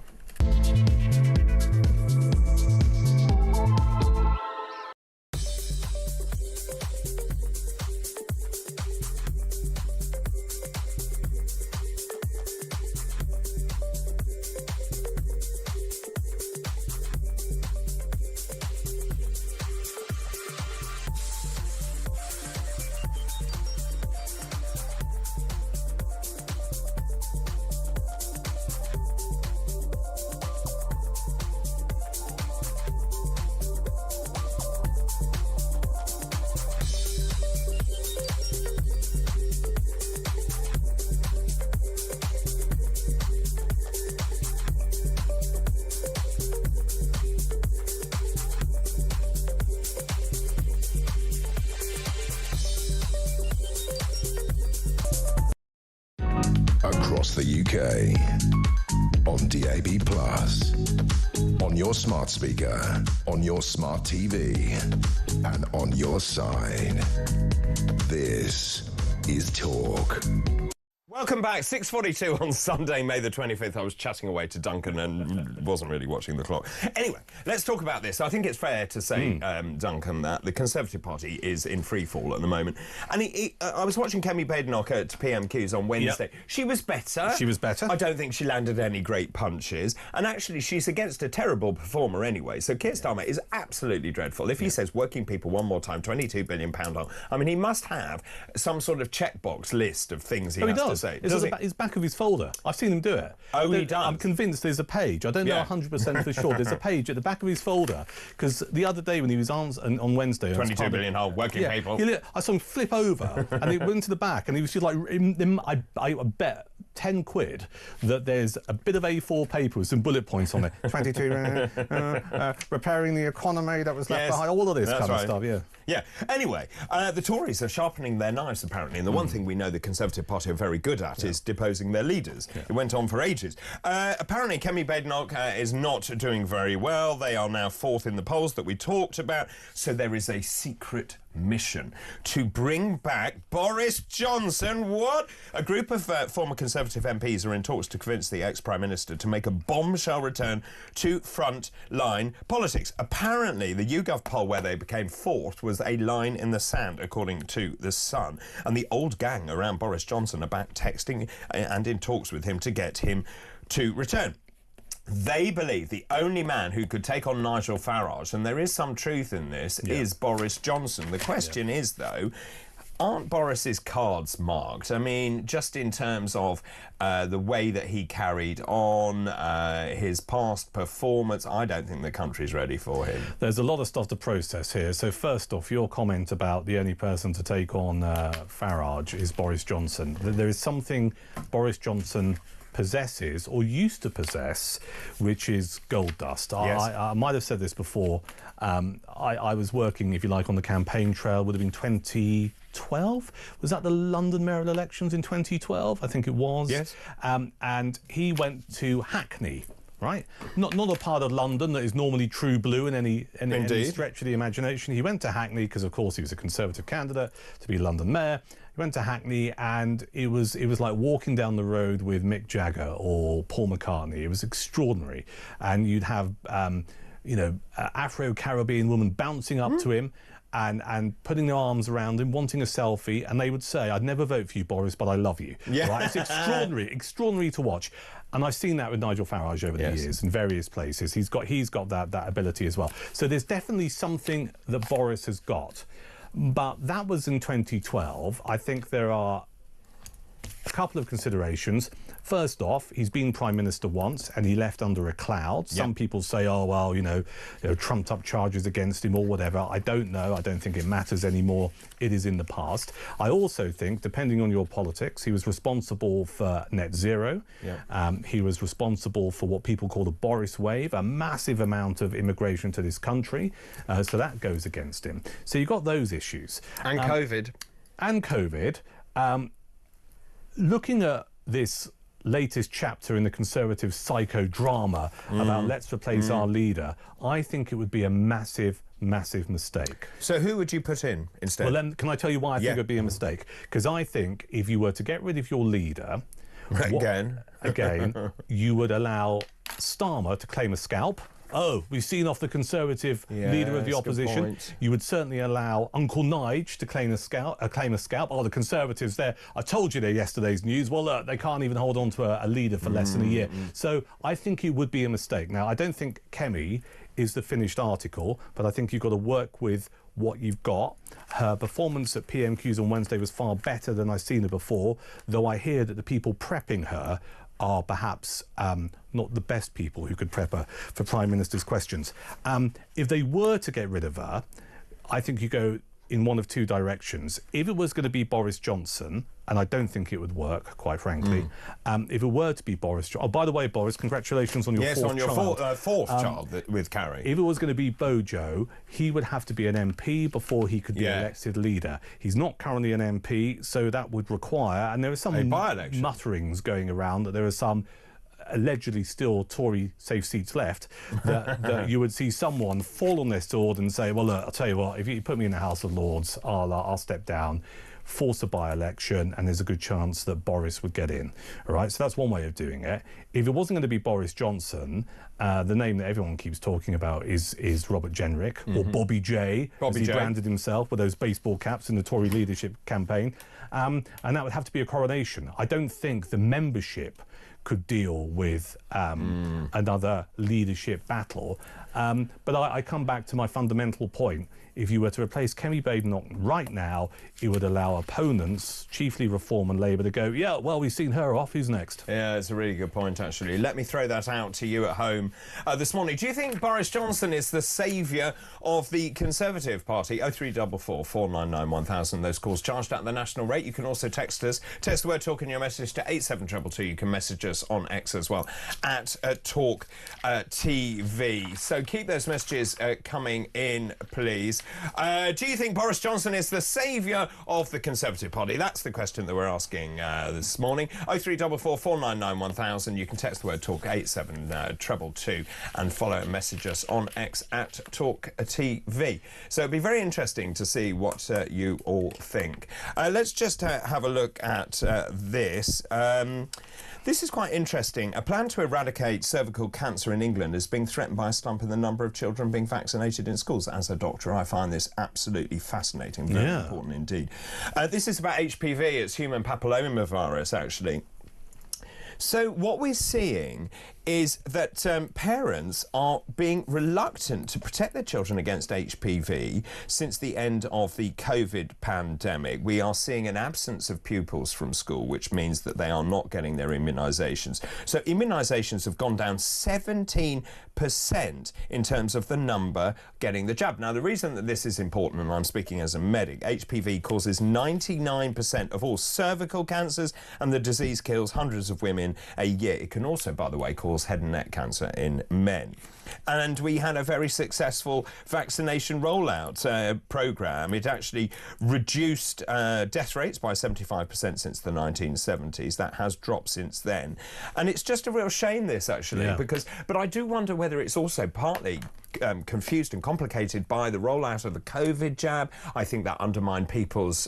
Across the UK, on DAB+, on your smart speaker, on your smart TV, and on your side. This is Talk. Welcome back. 6:42 on Sunday, May the 25th. I was chatting away to Duncan and wasn't really watching the clock. Anyway, let's talk about this. I think it's fair to say, Duncan, that the Conservative Party is in free fall at the moment. And I was watching Kemi Badenoch at PMQs on Wednesday. Yep. She was better. She was better. I don't think she landed any great punches. And actually, she's against a terrible performer anyway. So Keir Starmer is absolutely dreadful. If he says working people one more time, £22 billion on, I mean, he must have some sort of checkbox list of things he has to say. It's back of his folder. I've seen him do it. Oh, he does? I'm convinced there's a page. I don't know 100% for sure. There's a page at the back of his folder. Because the other day when he was on Wednesday... 22 billion whole working people. I saw him flip over and he went to the back and he was just like... I bet 10 quid that there's a bit of A4 paper with some bullet points on it. 22, repairing the economy that was left behind. All of this kind of stuff, Yeah. Anyway, the Tories are sharpening their knives, apparently, and the one thing we know the Conservative Party are very good at is deposing their leaders. It went on for ages. Apparently, Kemi Badenoch is not doing very well. They are now 4th in the polls that we talked about, so there is a secret mission to bring back Boris Johnson. What? A group of former Conservative MPs are in talks to convince the ex-Prime Minister to make a bombshell return to front-line politics. Apparently, the YouGov poll where they became 4th was a line in the sand, according to The Sun. And the old gang around Boris Johnson are back texting and in talks with him to get him to return. They believe the only man who could take on Nigel Farage, and there is some truth in this, is Boris Johnson. The question is, though, aren't Boris's cards marked? I mean, just in terms of the way that he carried on, his past performance, I don't think the country's ready for him. There's a lot of stuff to process here. So first off, your comment about the only person to take on Farage is Boris Johnson. There is something Boris Johnson possesses or used to possess, which is gold dust. Yes. I might have said this before. I was working, if you like, on the campaign trail, would have been 2012. Was that the London mayoral elections in 2012? I think it was. Yes. And he went to Hackney. Right, not a part of London that is normally true blue in any stretch of the imagination. He went to Hackney because, of course, he was a Conservative candidate to be London mayor. He went to Hackney, and it was like walking down the road with Mick Jagger or Paul McCartney. It was extraordinary, and you'd have Afro-Caribbean woman bouncing up to him. And putting their arms around him, wanting a selfie, and they would say, "I'd never vote for you, Boris, but I love you." Yeah. Right? It's extraordinary to watch. And I've seen that with Nigel Farage over the years in various places. He's got that ability as well. So there's definitely something that Boris has got. But that was in 2012. I think there are a couple of considerations. First off, he's been Prime Minister once and he left under a cloud. Some people say, oh, well, trumped up charges against him or whatever. I don't know. I don't think it matters anymore. It is in the past. I also think, depending on your politics, he was responsible for net zero. He was responsible for what people call the Boris wave, a massive amount of immigration to this country. So that goes against him. So you've got those issues. And COVID. And COVID. Looking at this latest chapter in the Conservative psychodrama about let's replace our leader, I think it would be a massive mistake. So who would you put in instead? Well, then, can I tell you why I think it would be a mistake? Because I think if you were to get rid of your leader... Again, you would allow Starmer to claim a scalp. Oh, we've seen off the Conservative leader of the opposition. You would certainly allow Uncle Nige to claim a scalp. Oh, the Conservatives there. I told you they're yesterday's news. Well, look, they can't even hold on to a leader for less than a year. So I think it would be a mistake. Now, I don't think Kemi is the finished article, but I think you've got to work with what you've got. Her performance at PMQs on Wednesday was far better than I've seen her before, though I hear that the people prepping her are perhaps not the best people who could prep her for Prime Minister's questions. If they were to get rid of her, I think you go in one of two directions. If it was going to be Boris Johnson, and I don't think it would work, quite frankly, if it were to be Boris Johnson... Oh, by the way, Boris, congratulations on your fourth child. Yes, on your fourth child with Carrie. If it was going to be Bojo, he would have to be an MP before he could be elected leader. He's not currently an MP, so that would require... And there are some mutterings going around that there are some allegedly still Tory safe seats left, that you would see someone fall on their sword and say, well, look, I'll tell you what, if you put me in the House of Lords, I'll step down, force a by-election, and there's a good chance that Boris would get in. All right, so that's one way of doing it. If it wasn't going to be Boris Johnson, the name that everyone keeps talking about is Robert Jenrick, or Bobby J, as he branded himself with those baseball caps in the Tory leadership campaign. And that would have to be a coronation. I don't think the membership could deal with another leadership battle. But I come back to my fundamental point. If you were to replace Kemi Badenoch right now, it would allow opponents, chiefly Reform and Labour, to go, yeah, well, we've seen her off, who's next? Yeah, it's a really good point, actually. Let me throw that out to you at home this morning. Do you think Boris Johnson is the saviour of the Conservative Party? 0344 499 1000. Those calls charged at the national rate. You can also text us. Text the word talk in your message to 87222. You can message us on X as well, at talkTV. So keep those messages coming in, please. Do you think Boris Johnson is the saviour of the Conservative Party? That's the question that we're asking this morning. 0344 499 1000. You can text the word talk 87222 and follow and message us on X at talkTV. So it'd be very interesting to see what you all think. Let's just have a look at this. This is quite interesting. A plan to eradicate cervical cancer in England is being threatened by a slump in the number of children being vaccinated in schools. As a doctor, I find this absolutely fascinating, very important indeed. This is about HPV. It's human papillomavirus, actually. So what we're seeing is that parents are being reluctant to protect their children against HPV since the end of the COVID pandemic. We are seeing an absence of pupils from school, which means that they are not getting their immunisations. So immunisations have gone down 17% in terms of the number getting the jab. Now, the reason that this is important, and I'm speaking as a medic, HPV causes 99% of all cervical cancers, and the disease kills hundreds of women a year. It can also, by the way, cause head and neck cancer in men. And we had a very successful vaccination rollout programme. It actually reduced death rates by 75% since the 1970s. That has dropped since then. And it's just a real shame, this, actually, but I do wonder whether it's also partly confused and complicated by the rollout of the COVID jab. I think that undermined people's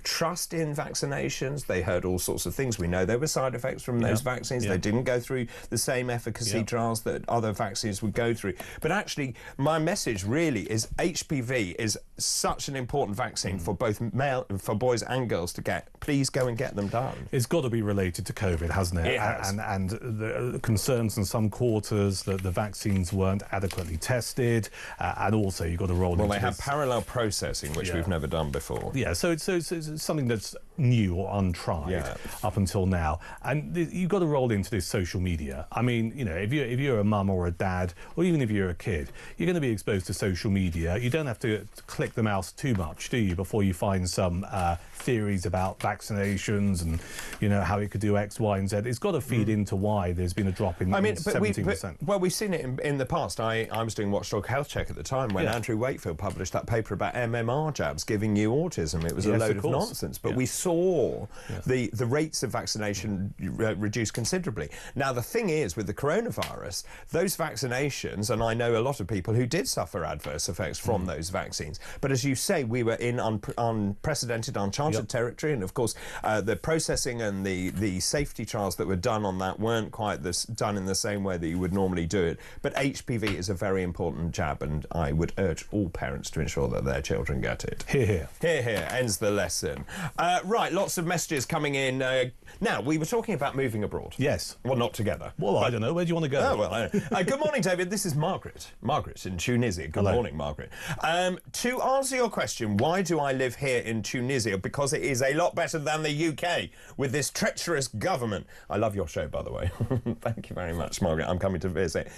trust in vaccinations. They heard all sorts of things. We know there were side effects from those vaccines. They didn't go through the same efficacy trials that other vaccines would go through. But actually, my message really is HPV is such an important vaccine for both for boys and girls to get. Please go and get them done. It's got to be related to COVID, hasn't it? It has. And the concerns in some quarters that the vaccines weren't adequately tested, and also you've got to roll into they have parallel processing, which we've never done before. Yeah, so it's something that's new or untried up until now. And you've got to roll into this social media. I mean, you know, if you're a mum or a dad, or even if you're a kid, you're going to be exposed to social media. You don't have to click the mouse too much, do you, before you find some theories about vaccinations and, you know, how it could do X, Y, and Z. It's got to feed into why there's been a drop in 17%. Well, we've seen it in the past. I was doing Watchdog Health Check at the time when Andrew Wakefield published that paper about MMR jabs giving you autism. It was a load of nonsense. But we saw the rates of vaccination reduce considerably. Now, the thing is, with the coronavirus, those vaccinations, and I know a lot of people who did suffer adverse effects from those vaccines, but as you say, we were in unprecedented, uncharted territory, and of course the processing and the safety trials that were done on that weren't quite done in the same way that you would normally do it. But HPV is a very important jab, and I would urge all parents to ensure that their children get it. Hear, hear. Hear, hear. Ends the lesson. Right, lots of messages coming in. Now, we were talking about moving abroad. Yes. Well, not together. Well, I don't know. Where do you want to go? Oh, well, I don't know. Good morning, David. This is Margaret. Margaret in Tunisia. Good morning, Margaret. To answer your question, why do I live here in Tunisia? Because it is a lot better than the UK with this treacherous government. I love your show, by the way. Thank you very much, Margaret. I'm coming to visit.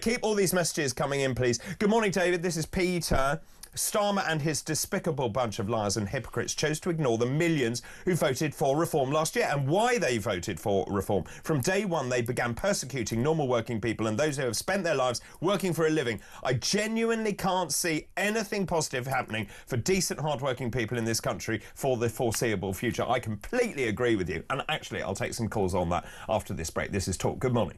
Keep all these messages coming in, please. Good morning, David. This is Peter. Starmer and his despicable bunch of liars and hypocrites chose to ignore the millions who voted for reform last year, and why they voted for reform. From day one, they began persecuting normal working people and those who have spent their lives working for a living. I genuinely can't see anything positive happening for decent, hard-working people in this country for the foreseeable future. I completely agree with you, and actually, I'll take some calls on that after this break. This is Talk. Good morning.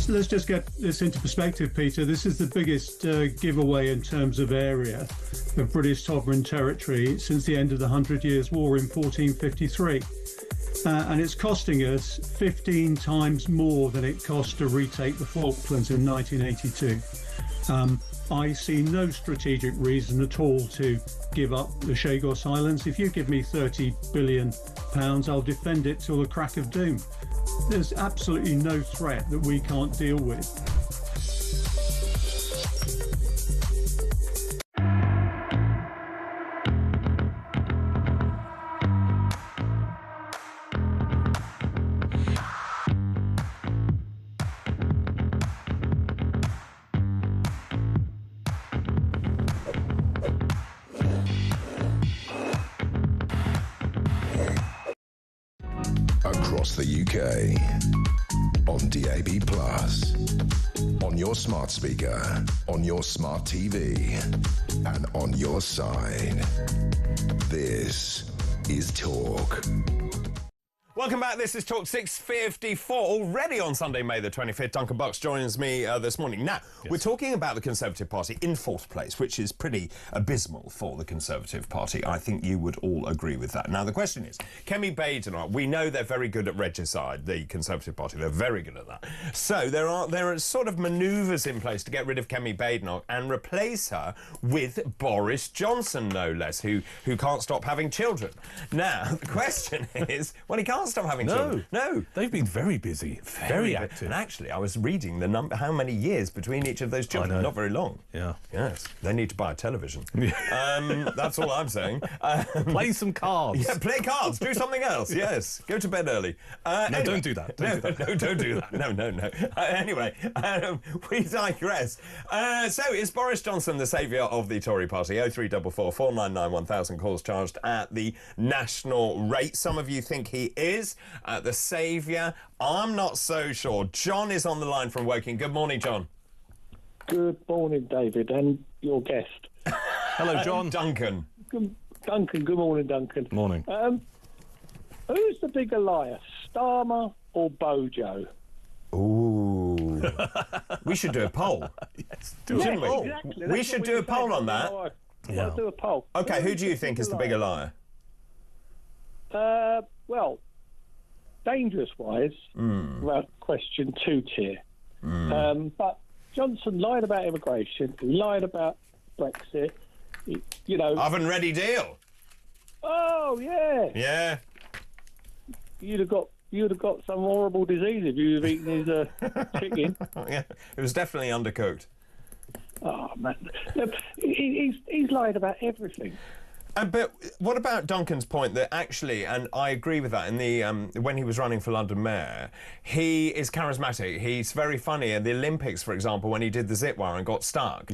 Let's just get this into perspective, Peter. This is the biggest giveaway in terms of area of British sovereign territory since the end of the 100 Years' War in 1453. And it's costing us 15 times more than it cost to retake the Falklands in 1982. I see no strategic reason at all to give up the Chagos Islands. If you give me £30 billion, I'll defend it till the crack of doom. There's absolutely no threat that we can't deal with. across the UK. On DAB+, on your smart speaker, on your smart TV, and on your side. This is Talk. Welcome back. This is Talk 654, already on Sunday, May the 25th. Duncan Bucks joins me this morning. Now, we're talking about the Conservative Party in fourth place, which is pretty abysmal for the Conservative Party. I think you would all agree with that. Now, the question is, Kemi Badenoch, we know they're very good at regicide, the Conservative Party. They're very good at that. So there are sort of manoeuvres in place to get rid of Kemi Badenoch and replace her with Boris Johnson, no less, who can't stop having children. Now, the question is, well, he can't stop having children. No. They've been very busy, very active. And actually, I was reading the number, how many years between each of those children. Not very long. Yeah. Yes. They need to buy a television. That's all I'm saying. Play some cards. Yeah, play cards. Do something else. Yes. Go to bed early. No, anyway. don't do that. Don't do that. No. Anyway, we digress. So, is Boris Johnson the saviour of the Tory party? 0344 499 1000 calls charged at the national rate. Some of you think he is the saviour. I'm not so sure. John is on the line from Woking. Good morning, John. Good morning, David, and your guest. Hello, John. Duncan. Duncan, good morning, Duncan. Morning. Who's the bigger liar, Starmer or Bojo? Ooh. We should do a poll. Yes, shouldn't we? Exactly. We should do a poll on that. Yeah. Do a poll. Okay, who do you think is the bigger liar? Well, dangerous-wise, well, question 2 tier. But Johnson lied about immigration. He lied about Brexit. Oven-ready deal. Oh yeah. Yeah. You'd have got some horrible disease if you had eaten his chicken. Yeah, it was definitely undercooked. Oh man, look, he's lied about everything. But what about Duncan's point that actually, and I agree with that, in the when he was running for London Mayor, he is charismatic. He's very funny. At the Olympics, for example, when he did the zip wire and got stuck,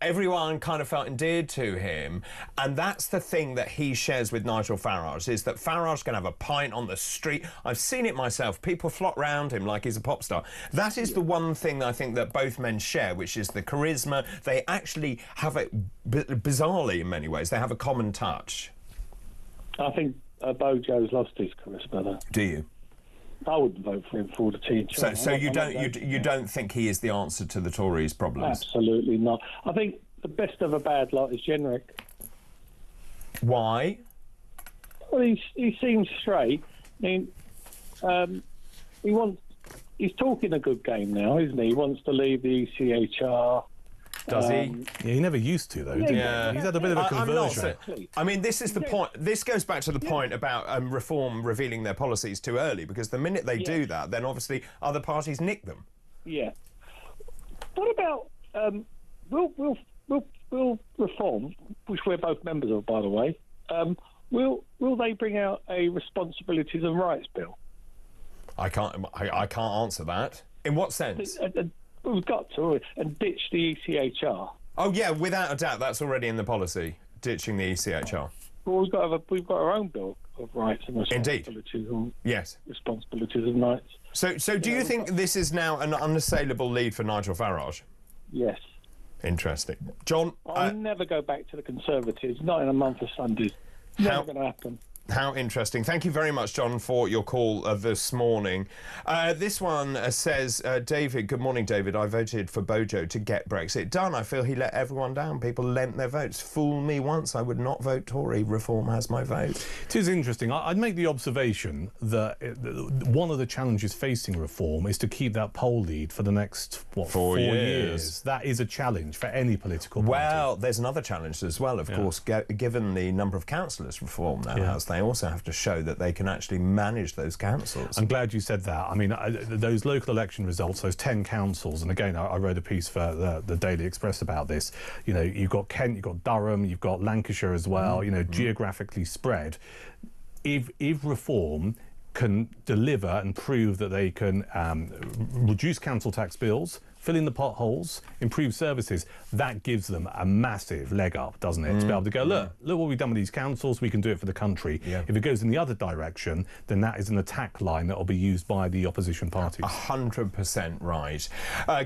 everyone kind of felt endeared to him, and that's the thing that he shares with Nigel Farage, is that Farage can have a pint on the street. I've seen it myself. People flock round him like he's a pop star. That is the one thing I think that both men share, which is the charisma. They actually have it, bizarrely in many ways, they have a common touch. I think Bojo's lost his charisma, though. Do you? I wouldn't vote for him for the team. So you don't think he is the answer to the Tories' problems? Absolutely not. I think the best of a bad lot is Generic. Why? Well, he seems straight. I mean, he's talking a good game now, isn't he? He wants to leave the ECHR. Does he? Yeah, he never used to, though, did he? Yeah. He's had a bit of a conversion. I mean, this is the point. This goes back to the point about Reform revealing their policies too early, because the minute they do that, then obviously other parties nick them. Yeah. What about will Reform, which we're both members of, by the way, will they bring out a responsibilities and rights bill? I can't answer that. In what sense? We've got to and ditch the ECHR. Oh yeah, without a doubt, that's already in the policy. Ditching the ECHR. Well, we've got our own bill of rights and responsibilities. Indeed. Yes. Responsibilities and rights. So do you think this is now an unassailable lead for Nigel Farage? Yes. Interesting, John. I'll never go back to the Conservatives. Not in a month of Sundays. Never going to happen. How interesting. Thank you very much, John, for your call this morning. This one says, David, good morning, David. I voted for Bojo to get Brexit done. I feel he let everyone down. People lent their votes. Fool me once, I would not vote Tory. Reform has my vote. It is interesting. I'd make the observation that one of the challenges facing Reform is to keep that poll lead for the next, 4 years. That is a challenge for any political party. Well, there's another challenge as well, of course, given the number of councillors Reform now has. They also have to show that they can actually manage those councils. I'm glad you said that. I mean, those local election results, those 10 councils, and again, I wrote a piece for the Daily Express about this. You know, you've got Kent, you've got Durham, you've got Lancashire as well, geographically spread. If Reform can deliver and prove that they can reduce council tax bills, fill in the potholes, improve services. That gives them a massive leg up, doesn't it? To be able to go, look what we've done with these councils, we can do it for the country. If it goes in the other direction, then that is an attack line that will be used by the opposition parties. 100% right.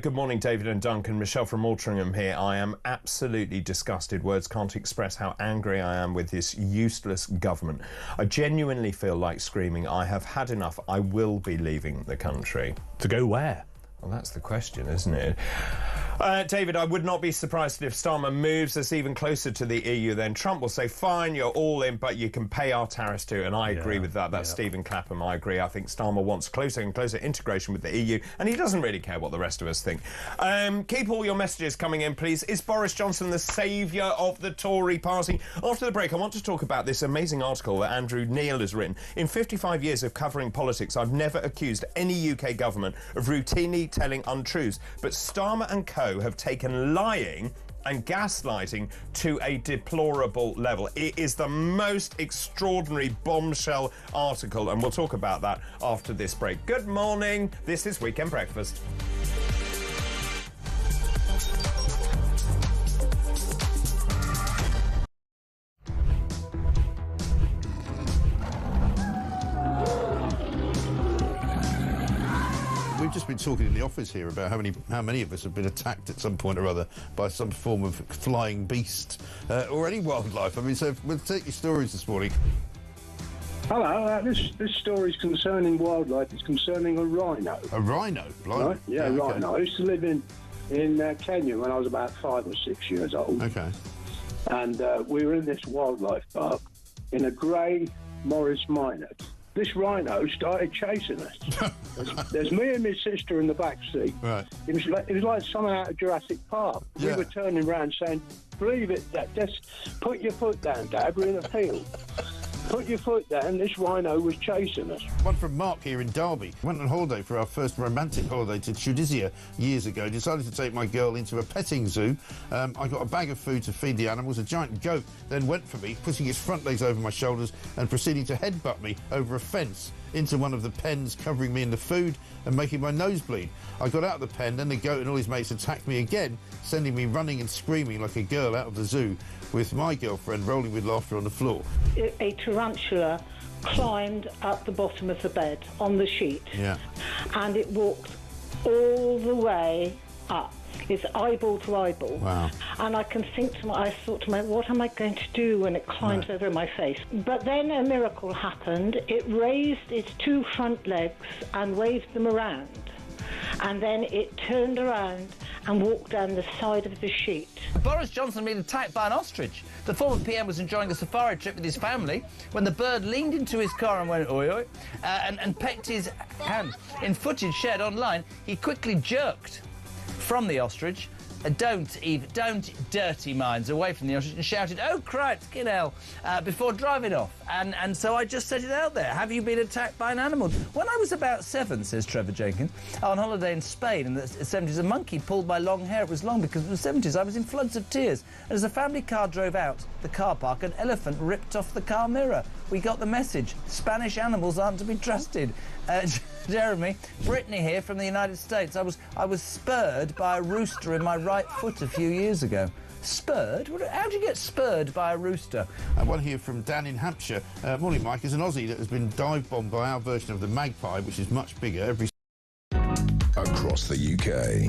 Good morning, David and Duncan. Michelle from Altrincham here. I am absolutely disgusted. Words can't express how angry I am with this useless government. I genuinely feel like screaming, I have had enough. I will be leaving the country. To go where? Well, that's the question, isn't it? David, I would not be surprised if Starmer moves us even closer to the EU. Then Trump will say, fine, you're all in, but you can pay our tariffs too. And I agree with that. That's Stephen Clapham. I agree. I think Starmer wants closer and closer integration with the EU, and he doesn't really care what the rest of us think. Keep all your messages coming in, please. Is Boris Johnson the saviour of the Tory party? After the break, I want to talk about this amazing article that Andrew Neil has written. In 55 years of covering politics, I've never accused any UK government of routinely telling untruths, but Starmer and co have taken lying and gaslighting to a deplorable level. It is the most extraordinary bombshell article, and we'll talk about that after this break. Good morning. This is Weekend Breakfast. We've just been talking in the office here about how many of us have been attacked at some point or other by some form of flying beast or any wildlife. I mean, so we'll take your stories this morning. Hello, this story is concerning wildlife. It's concerning a rhino. A rhino? Right? Yeah, a rhino. I used to live in Kenya when I was about 5 or 6 years old. Okay. And we were in this wildlife park in a grey Morris Minor. This rhino started chasing us. There's me and my sister in the back seat. Right. It was like someone out of Jurassic Park. Yeah. We were turning around saying, "Believe it, Dad. Just put your foot down, Dad. We're in a field. Put your foot down." This rhino was chasing us. One from Mark here in Derby. Went on holiday for our first romantic holiday to Chagos years ago. Decided to take my girl into a petting zoo. I got a bag of food to feed the animals. A giant goat then went for me, putting its front legs over my shoulders and proceeding to headbutt me over a fence into one of the pens, covering me in the food and making my nose bleed. I got out of the pen, then the goat and all his mates attacked me again, sending me running and screaming like a girl out of the zoo, with my girlfriend rolling with laughter on the floor. A tarantula climbed up the bottom of the bed on the sheet. Yeah. And it walked all the way up. It's eyeball to eyeball. Wow. And I thought to myself, what am I going to do when it climbs over my face? But then a miracle happened. It raised its 2 front legs and waved them around. And then it turned around and walked down the side of the sheet. Boris Johnson been attacked by an ostrich. The former PM was enjoying a safari trip with his family when the bird leaned into his car and went oi oi and pecked his hand. In footage shared online, he quickly jerked from the ostrich. Don't dirty minds away from the ostrich, and shouted, "Oh, Christ, get hell," before driving off. And so I just set it out there. Have you been attacked by an animal? When I was about 7, says Trevor Jenkins, on holiday in Spain in the 70s, a monkey pulled my long hair. It was long because it was the 70s. I was in floods of tears. And as the family car drove out the car park, an elephant ripped off the car mirror. We got the message. Spanish animals aren't to be trusted. Jeremy, Brittany here from the United States. I was spurred by a rooster in my right foot a few years ago. Spurred? How do you get spurred by a rooster? And one here from Dan in Hampshire. Morning, Mike. Is an Aussie that has been dive-bombed by our version of the Magpie, which is much bigger. Across the UK,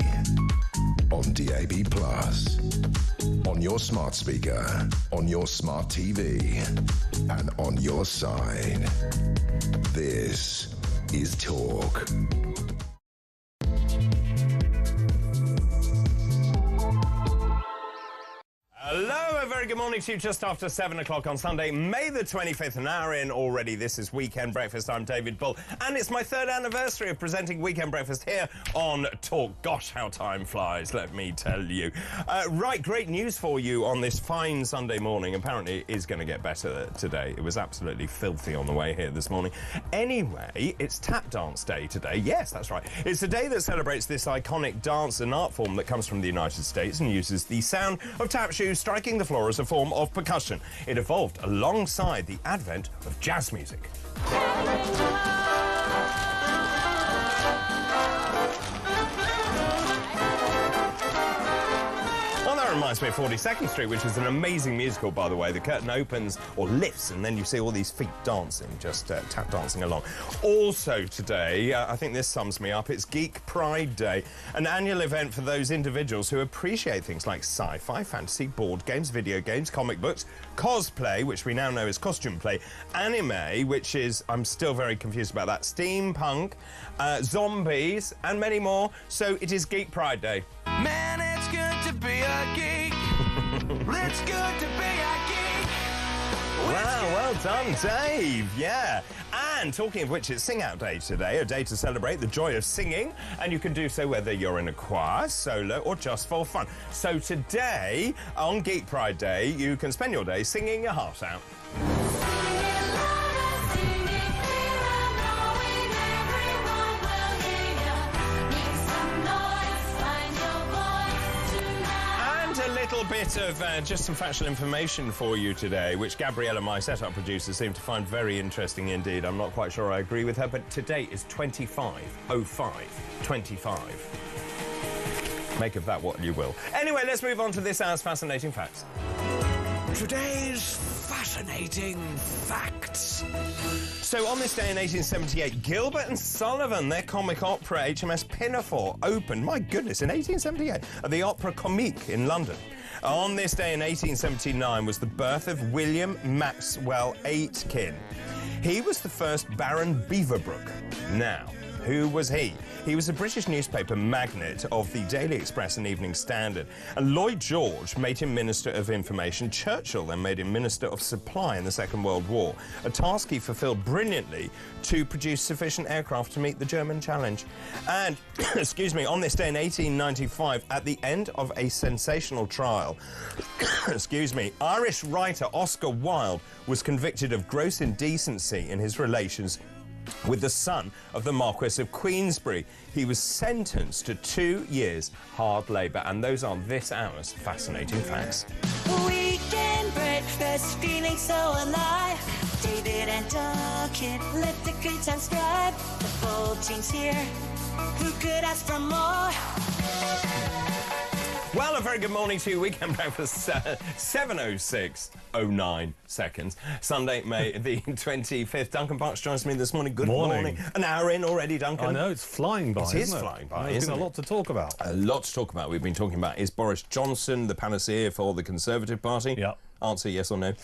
on DAB+, on your smart speaker, on your smart TV, and on your side. This is Talk. Hello, a very good morning to you just after 7 o'clock on Sunday, May the 25th, an hour in already. This is Weekend Breakfast. I'm David Bull, and it's my 3rd anniversary of presenting Weekend Breakfast here on Talk. Gosh, how time flies, let me tell you. Right, great news for you on this fine Sunday morning. Apparently it is going to get better today. It was absolutely filthy on the way here this morning. Anyway, it's Tap Dance Day today. Yes, that's right. It's a day that celebrates this iconic dance and art form that comes from the United States and uses the sound of tap shoes striking the floor as a form of percussion. It evolved alongside the advent of jazz music. Hammersmith 42nd Street, which is an amazing musical, by the way. The curtain opens or lifts, and then you see all these feet dancing, just tap dancing along. Also today, I think this sums me up, it's Geek Pride Day, an annual event for those individuals who appreciate things like sci-fi, fantasy, board games, video games, comic books, cosplay, which we now know is costume play, anime, which is, I'm still very confused about that, steampunk, zombies, and many more. So it is Geek Pride Day. Man, it's good to be a geek. It's good to be a geek. Wow, well done, Dave. Yeah. And talking of which, it's Sing Out Day today, a day to celebrate the joy of singing, and you can do so whether you're in a choir, solo, or just for fun. So today, on Geek Pride Day, you can spend your day singing your heart out. A bit of just some factual information for you today, which Gabriella, my setup producer, seemed to find very interesting indeed. I'm not quite sure I agree with her, but today is 25/05/25. Make of that what you will. Anyway, let's move on to this hour's fascinating facts. Today's fascinating facts. So on this day in 1878, Gilbert and Sullivan, their comic opera HMS Pinafore, opened, my goodness, in 1878 at the Opera Comique in London. On this day in 1879 was the birth of William Maxwell Aitken. He was the first Baron Beaverbrook. Now, who was he? He was a British newspaper magnate of the Daily Express and Evening Standard. And Lloyd George made him Minister of Information. Churchill then made him Minister of Supply in the Second World War, a task he fulfilled brilliantly to produce sufficient aircraft to meet the German challenge. And, excuse me, on this day in 1895, at the end of a sensational trial, excuse me, Irish writer Oscar Wilde was convicted of gross indecency in his relations with the son of the Marquess of Queensberry. He was sentenced to 2 years hard labour, and those are this hour's fascinating facts. Weekend breakfast, feeling so alive. David and Duncan, let the good times thrive. The full team's here. Who could ask for more? Well, a very good morning to you. Weekend breakfast, 7:06:09 seconds. Sunday, May the 25th. Duncan Parks joins me this morning. Good morning. An hour in already, Duncan. I know, it's flying by, It is flying by, There's isn't been it? a lot to talk about. A lot to talk about. We've been talking about, is Boris Johnson the panacea for the Conservative Party? Yeah. Answer yes or no?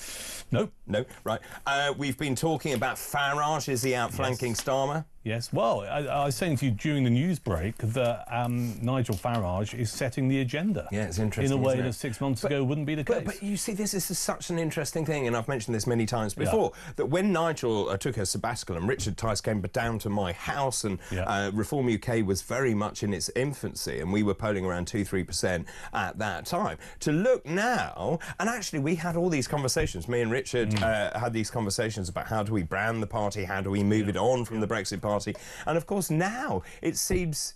Nope. No, right. We've been talking about Farage. Is he outflanking Starmer? Yes. Well, I was saying to you during the news break that Nigel Farage is setting the agenda. Yeah, it's interesting, in a way isn't it? that 6 months ago wouldn't be the case. But you see, this is such an interesting thing, and I've mentioned this many times before, that when Nigel took a sabbatical and Richard Tice came down to my house, and Reform UK was very much in its infancy, and we were polling around 2-3% at that time. To look now, and actually we had all these conversations, me and Richard had these conversations about how do we brand the party, how do we move it on from the Brexit party, and of course now it seems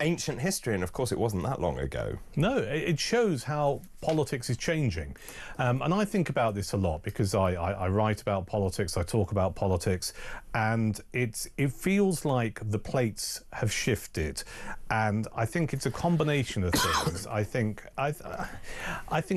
ancient history, and of course it wasn't that long ago. No, it shows how politics is changing. And I think about this a lot because I write about politics, I talk about politics, and it feels like the plates have shifted. And I think it's a combination of things. I think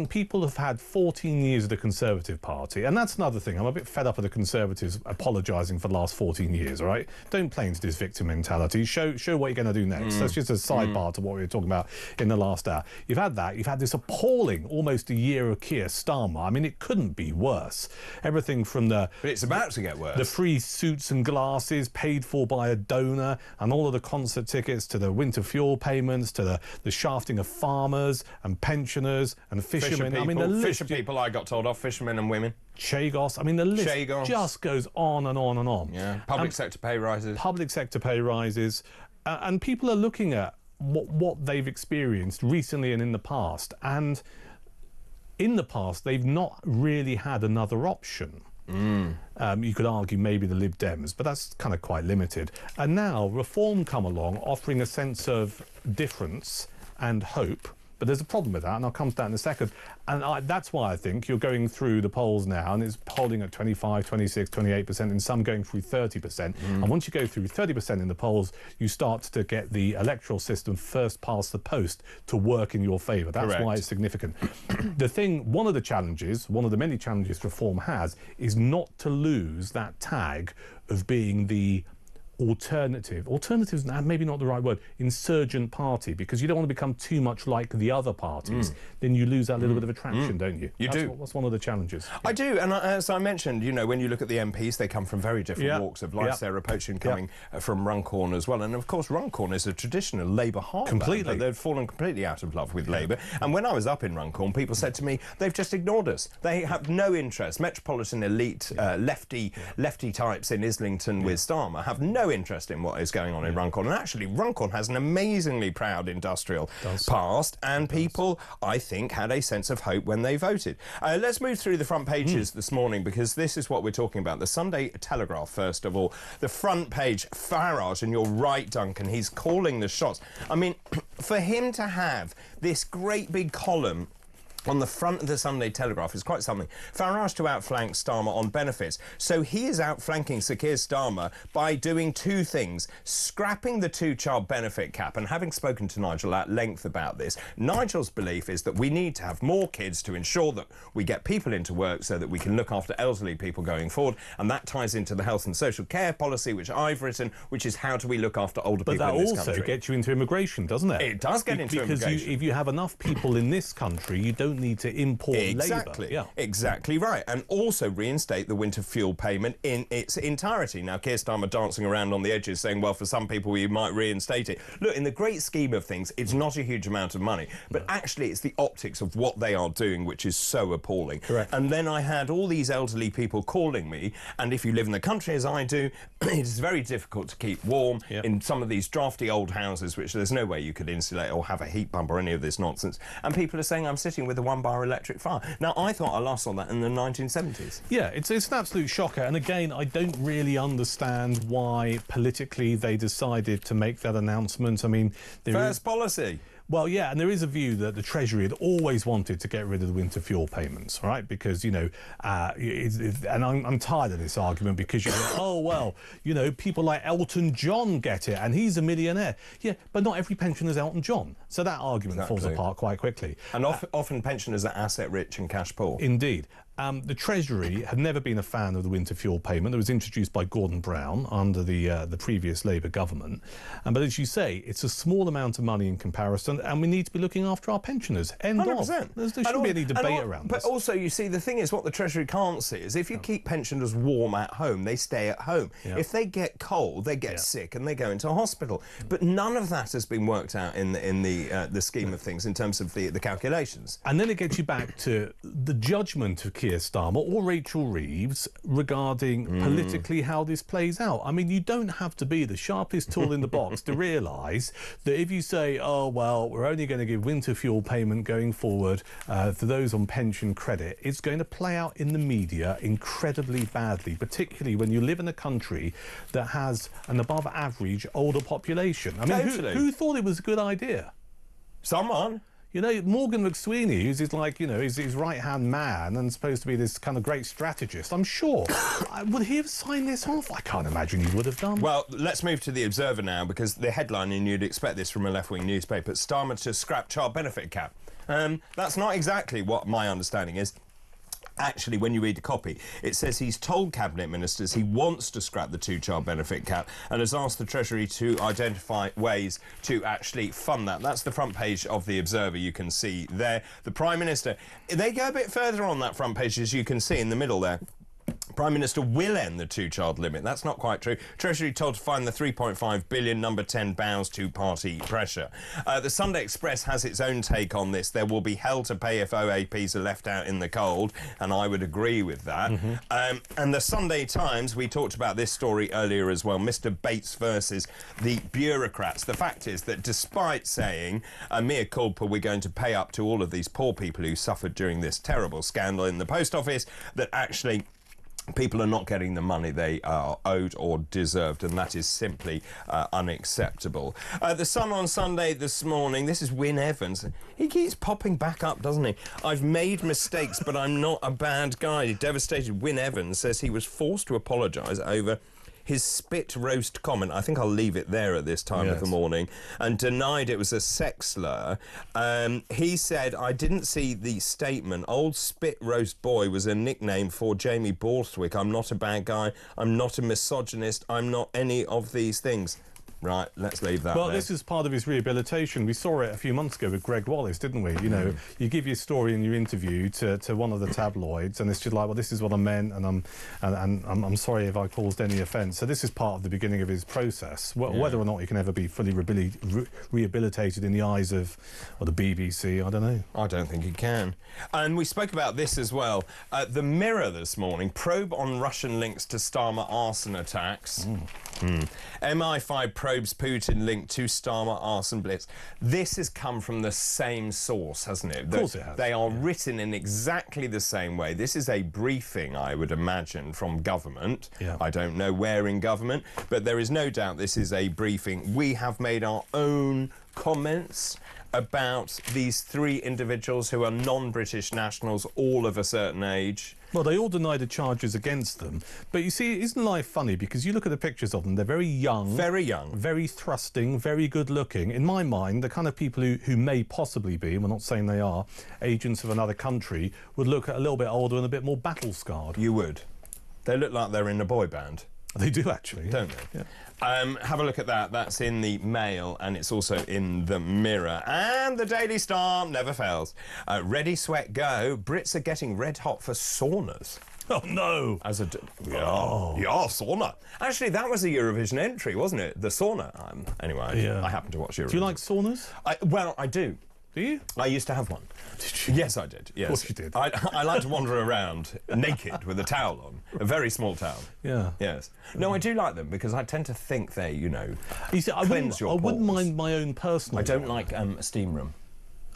people have had 14 years of the Conservative Party, and that's another thing. I'm a bit fed up of the Conservatives apologising for the last 14 years, all right? Don't play into this victim mentality. Show what you're going to do next. That's just a sidebar to what we were talking about in the last hour. You've had that. You've had this appalling almost a year of Keir Starmer. I mean, it couldn't be worse. Everything from the... But it's about to get worse. The free suits and glasses paid for by a donor, and all of the concert tickets, to the winter fuel payments, to the shafting of farmers and pensioners and fishermen. Fisher I mean, the list... Fisher people, I got told off, fishermen and women. Chagos. I mean, the list just goes on and on and on. Yeah. Public sector pay rises. Public sector pay rises. And people are looking at what they've experienced recently and in the past. And in the past, they've not really had another option. You could argue maybe the Lib Dems, but that's kind of quite limited. And now Reform come along, offering a sense of difference and hope But there's a problem with that, and I'll come to that in a second. And that's why I think you're going through the polls now, and it's polling at 25, 26, 28%, and some going through 30%. And once you go through 30% in the polls, you start to get the electoral system first past the post to work in your favour. That's why it's significant. One of the many challenges reform has, is not to lose that tag of being the alternative's maybe not the right word, insurgent party, because you don't want to become too much like the other parties. Then you lose that little bit of attraction, don't you? That's one of the challenges. I do, and as I mentioned, you know, when you look at the MPs, they come from very different walks of life. Sarah Pochen coming from Runcorn as well, and of course Runcorn is a traditional Labour heartland. Completely. They've fallen completely out of love with Labour, and when I was up in Runcorn, people said to me, they've just ignored us. They have no interest. Metropolitan elite, lefty types in Islington with Starmer have no interest in what is going on in Runcorn. And actually, Runcorn has an amazingly proud industrial past, and people, I think, had a sense of hope when they voted. Let's move through the front pages this morning, because this is what we're talking about. The Sunday Telegraph, first of all. The front page, Farage, and you're right, Duncan, he's calling the shots. I mean, for him to have this great big column on the front of the Sunday Telegraph is quite something. Farage to outflank Starmer on benefits. So he is outflanking Sir Keir Starmer by doing two things: scrapping the two-child benefit cap. And having spoken to Nigel at length about this, Nigel's belief is that we need to have more kids to ensure that we get people into work so that we can look after elderly people going forward. And that ties into the health and social care policy, which I've written, which is how do we look after older people in this country. But that also gets you into immigration, doesn't it? It does get into immigration. Because if you have enough people in this country, you don't need to import labour. Exactly right. And also reinstate the winter fuel payment in its entirety. Now, Keir Starmer dancing around on the edges saying, well, for some people we might reinstate it. Look, in the great scheme of things, it's not a huge amount of money, but actually it's the optics of what they are doing which is so appalling. Correct. And then I had all these elderly people calling me, and if you live in the country as I do, it is very difficult to keep warm in some of these drafty old houses, which there's no way you could insulate or have a heat pump or any of this nonsense. And people are saying, I'm sitting with a one-bar electric fire. Now, I thought I last saw that in the 1970s. Yeah, it's an absolute shocker. And again, I don't really understand why politically they decided to make that announcement. I mean, first policy. Well, yeah, and there is a view that the Treasury had always wanted to get rid of the winter fuel payments, right? Because, you know, and I'm tired of this argument, because you go, oh, well, you know, people like Elton John get it, and he's a millionaire. Yeah, but not every pensioner is Elton John. So that argument falls apart quite quickly. And often pensioners are asset-rich and cash-poor. Indeed. The Treasury had never been a fan of the winter fuel payment. It was introduced by Gordon Brown under the previous Labour government. But as you say, it's a small amount of money in comparison, and we need to be looking after our pensioners. End 100%. of. There shouldn't be any debate around this. But also, you see, the thing is, what the Treasury can't see is if you keep pensioners warm at home, they stay at home. Yeah. If they get cold, they get sick and they go into a hospital. But none of that has been worked out in the scheme of things in terms of the calculations. And then it gets you back to the judgment of Keir Starmer or Rachel Reeves regarding politically how this plays out. I mean, you don't have to be the sharpest tool in the box to realise that if you say, oh, well, we're only going to give winter fuel payment going forward for those on pension credit, it's going to play out in the media incredibly badly, particularly when you live in a country that has an above average older population. I mean, who thought it was a good idea? Someone. You know, Morgan McSweeney, who's his right-hand man and supposed to be this kind of great strategist, I'm sure. Would he have signed this off? I can't imagine he would have done. Well, let's move to the Observer now, because the headline, and you'd expect this from a left-wing newspaper, Starmer to scrap child benefit cap. That's not exactly what my understanding is. Actually, when you read the copy, it says he's told Cabinet Ministers he wants to scrap the two-child benefit cap and has asked the Treasury to identify ways to actually fund that. That's the front page of the Observer, you can see there. The Prime Minister, they go a bit further on that front page, as you can see in the middle there. Prime Minister will end the two-child limit. That's not quite true. Treasury told to find the 3.5 billion. Number 10 bows to party pressure. The Sunday Express has its own take on this. There will be hell to pay if OAPs are left out in the cold, and I would agree with that. And the Sunday Times, we talked about this story earlier as well, Mr Bates versus the bureaucrats. The fact is that despite saying, mea culpa, we're going to pay up to all of these poor people who suffered during this terrible scandal in the post office, that actually People are not getting the money they are owed or deserved, and that is simply unacceptable. The Sun on Sunday this morning, this is Wyn Evans. He keeps popping back up, doesn't he? I've made mistakes, but I'm not a bad guy. Devastated Wyn Evans says he was forced to apologise over his spit roast comment, I think I'll leave it there at this time of the morning, and denied it was a sex slur. He said, I didn't see the statement. Old spit roast boy was a nickname for Jamie Borthwick. I'm not a bad guy. I'm not a misogynist. I'm not any of these things. Right, let's leave that Well, there. this is part of his rehabilitation. We saw it a few months ago with Greg Wallace, didn't we? You know, you give your story in your interview to one of the tabloids, and it's just like, well, this is what I meant, and I'm sorry if I caused any offence. So this is part of the beginning of his process. Whether or not he can ever be fully rehabilitated in the eyes of the BBC, I don't know. I don't think he can. And we spoke about this as well. The Mirror this morning, probe on Russian links to Starmer arson attacks. MI5 probes Putin linked to Starmer arson blitz. This has come from the same source, hasn't it? Of course it has. They are written in exactly the same way. This is a briefing, I would imagine, from government. I don't know where in government, but there is no doubt this is a briefing. We have made our own comments about these three individuals who are non-British nationals, all of a certain age. Well, they all deny the charges against them. But you see, isn't life funny? Because you look at the pictures of them, they're very young. Very young. Very thrusting, very good looking. In my mind, the kind of people who may possibly be, and we're not saying they are, agents of another country, would look a little bit older and a bit more battle-scarred. You would. They look like they're in a boy band. They do, actually. Don't they? Have a look at that. That's in the Mail, and it's also in the Mirror. And the Daily Star never fails. Ready, sweat, go. Brits are getting red hot for saunas. Oh, no. Yeah, sauna. Actually, that was a Eurovision entry, wasn't it? The sauna. Anyway, I happen to watch Eurovision. Do you like saunas? Well, I do. Do you? I used to have one. Did you? Yes, I did. Yes. Of course you did. I like to wander around naked with a towel on, a very small towel. Yeah. Yes. No, I do like them because I tend to think they, you see, cleanse your pores. I wouldn't mind my own personal. I don't like a steam room.